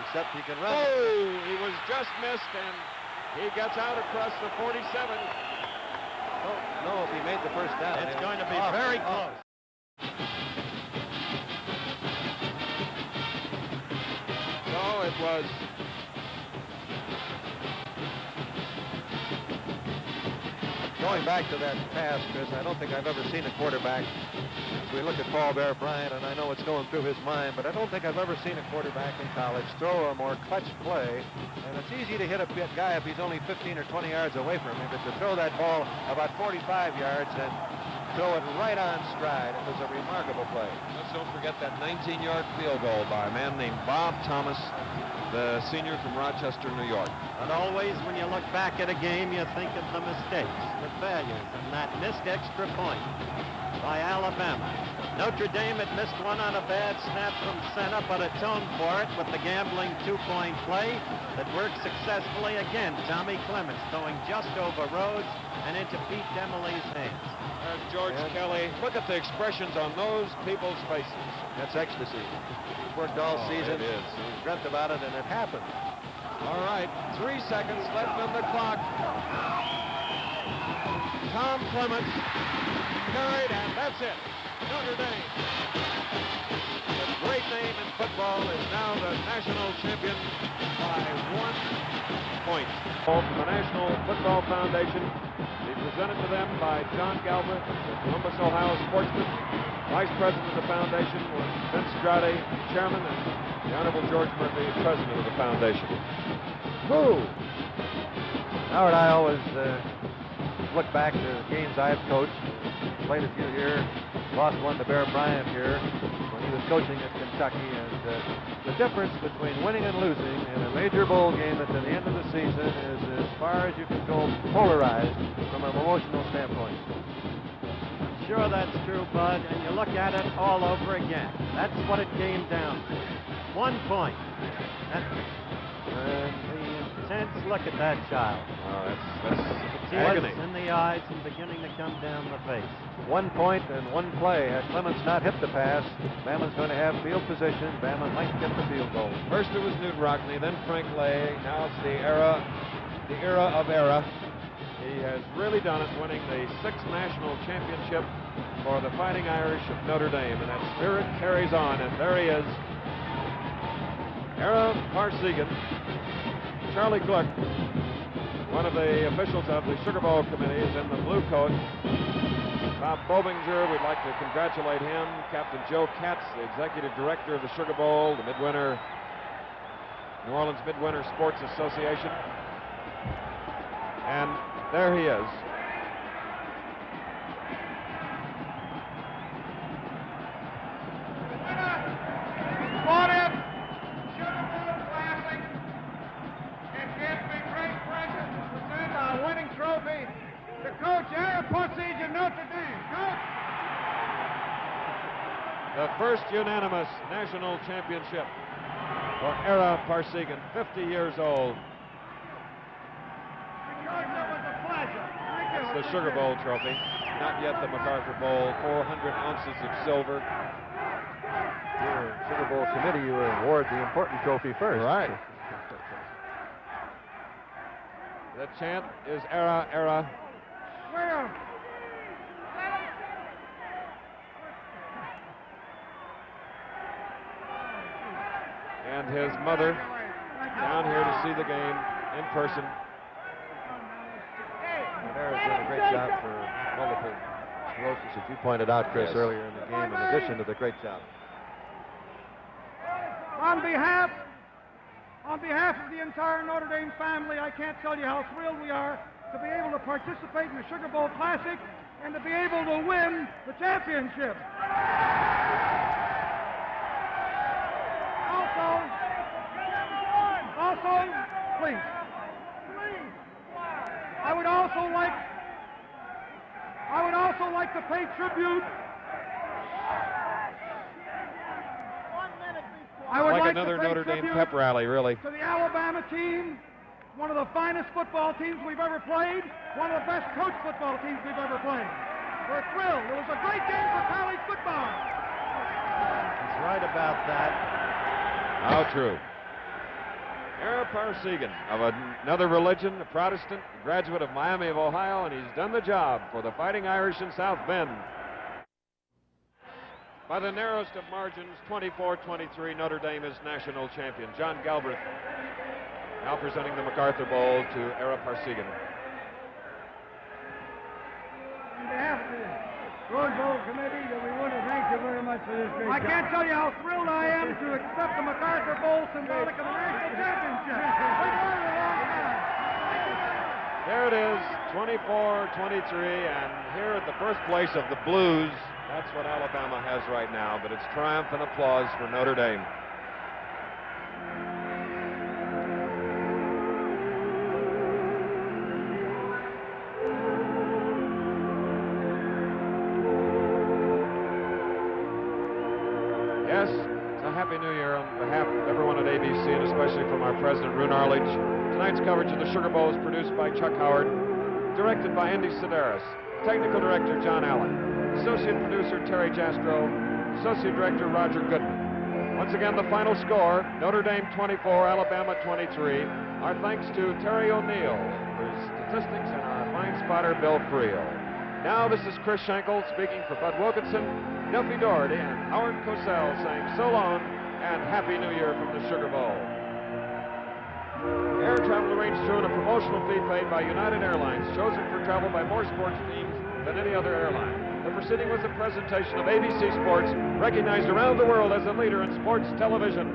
[SPEAKER 2] except he can run.
[SPEAKER 1] Oh, he was just missed, and he gets out across the 47.
[SPEAKER 2] No, if he made the 1st down.
[SPEAKER 3] It's going to be very close.
[SPEAKER 1] So it was
[SPEAKER 2] going back to that pass, Chris, I don't think I've ever seen a quarterback. We look at Paul Bear Bryant, and I know what's going through his mind, but I don't think I've ever seen a quarterback in college throw a more clutch play. And it's easy to hit a guy if he's only 15 or 20 yards away from him, but to throw that ball about 45 yards and throw it right on stride, it was a remarkable play.
[SPEAKER 1] Let's don't forget that 19-yard field goal by a man named Bob Thomas, the senior from Rochester, New York.
[SPEAKER 3] But always when you look back at a game, you think of the mistakes, the failures, and that missed extra point. by Alabama. Notre Dame had missed one on a bad snap from center, but atoned for it with the gambling two-point play that worked successfully again. Tommy Clements throwing just over Rhodes and into Pete Demoley's hands.
[SPEAKER 1] And George Kelly, look at the expressions on those people's faces.
[SPEAKER 2] That's ecstasy. He's worked all season.
[SPEAKER 1] It is.
[SPEAKER 2] He's dreamt about it, and it happened.
[SPEAKER 1] All right, 3 seconds left on the clock. Tom Clements carried, and that's it. Notre Dame, the great name in football, is now the national champion by 1 point. From the National Football Foundation, be presented to them by John Galbraith, the Columbus, Ohio sportsman. Vice President of the foundation was Vince Strade, Chairman, and the Honorable George Murphy, President of the foundation. Who?
[SPEAKER 2] Howard, I always look back to games I've coached. Played a few here, lost one to Bear Bryant here when he was coaching at Kentucky. And the difference between winning and losing in a major bowl game at the end of the season is as far as you can go polarized from an emotional standpoint.
[SPEAKER 3] Sure, that's true, Bud, and you look at it all over again. That's what it came down to. 1 point. And the intense look at that child.
[SPEAKER 1] Oh, that's
[SPEAKER 3] Tears
[SPEAKER 1] agony.
[SPEAKER 3] in the eyes and beginning to come down the face.
[SPEAKER 2] 1 point and 1 play. Had Clements not hit the pass, Bama's going to have field position. Bama might get the field goal.
[SPEAKER 1] First it was Newt Rockne, then Frank Lay. Now it's the era of era. He has really done it, winning the 6th national championship for the Fighting Irish of Notre Dame, and that spirit carries on. And there he is, Ara Parsegan. Charlie Gluck, one of the officials of the Sugar Bowl committee, is in the blue coat. Bob Bobinger, we'd like to congratulate him. Captain Joe Katz, the executive director of the Sugar Bowl, the New Orleans Midwinter Sports Association. And there he is. The first unanimous national championship for Ara Parsegan, 50 years old. It's the Sugar Bowl trophy, not yet the MacArthur Bowl. 400 ounces of silver.
[SPEAKER 2] Your Sugar Bowl committee, you award the important trophy first.
[SPEAKER 1] Right. The chant is Ara, Ara. And his mother down here to see the game in person.
[SPEAKER 2] And Ara's done a great job for multiple sclerosis, as you pointed out, Chris,
[SPEAKER 1] Yes.
[SPEAKER 2] earlier in the game, in addition to the great job.
[SPEAKER 4] On behalf of the entire Notre Dame family, I can't tell you how thrilled we are to be able to participate in the Sugar Bowl Classic and to be able to win the championship. Also, please, I would also like to pay tribute. I would
[SPEAKER 1] Like
[SPEAKER 4] like
[SPEAKER 1] another
[SPEAKER 4] to pay
[SPEAKER 1] Notre Dame
[SPEAKER 4] tribute
[SPEAKER 1] pep rally, really.
[SPEAKER 4] to the Alabama team, one of the finest football teams we've ever played, one of the best coached football teams we've ever played. We're thrilled. It was a great game for college football.
[SPEAKER 3] He's right about that.
[SPEAKER 1] How true. Ara Parsegan, of another religion, a Protestant, graduate of Miami of Ohio, and he's done the job for the Fighting Irish in South Bend. By the narrowest of margins, 24-23, Notre Dame is national champion. John Galbraith now presenting the MacArthur Bowl to Ara Parsegan.
[SPEAKER 4] On behalf of the Rose Bowl Committee, that we want to thank you very much for this great job. I can't tell you how thrilled I am to accept the MacArthur Bowl symbolic of the national championship.
[SPEAKER 1] There it is, 24-23, and here at the birthplace of the Blues, that's what Alabama has right now, but it's triumph and applause for Notre Dame. Happy New Year on behalf of everyone at ABC and especially from our president, Roone Arledge. Tonight's coverage of the Sugar Bowl is produced by Chuck Howard, directed by Andy Sedaris, technical director John Allen, associate producer Terry Jastro, associate director Roger Goodman. Once again, the final score, Notre Dame 24, Alabama 23. Our thanks to Terry O'Neill for his statistics and our fine spotter, Bill Friel. Now this is Chris Schenkel speaking for Bud Wilkinson, Duffy Doherty, and Howard Cosell saying so long and Happy New Year from the Sugar Bowl. Air travel arranged through and a promotional fee paid by United Airlines, chosen for travel by more sports teams than any other airline. The proceeding was a presentation of ABC Sports, recognized around the world as a leader in sports television.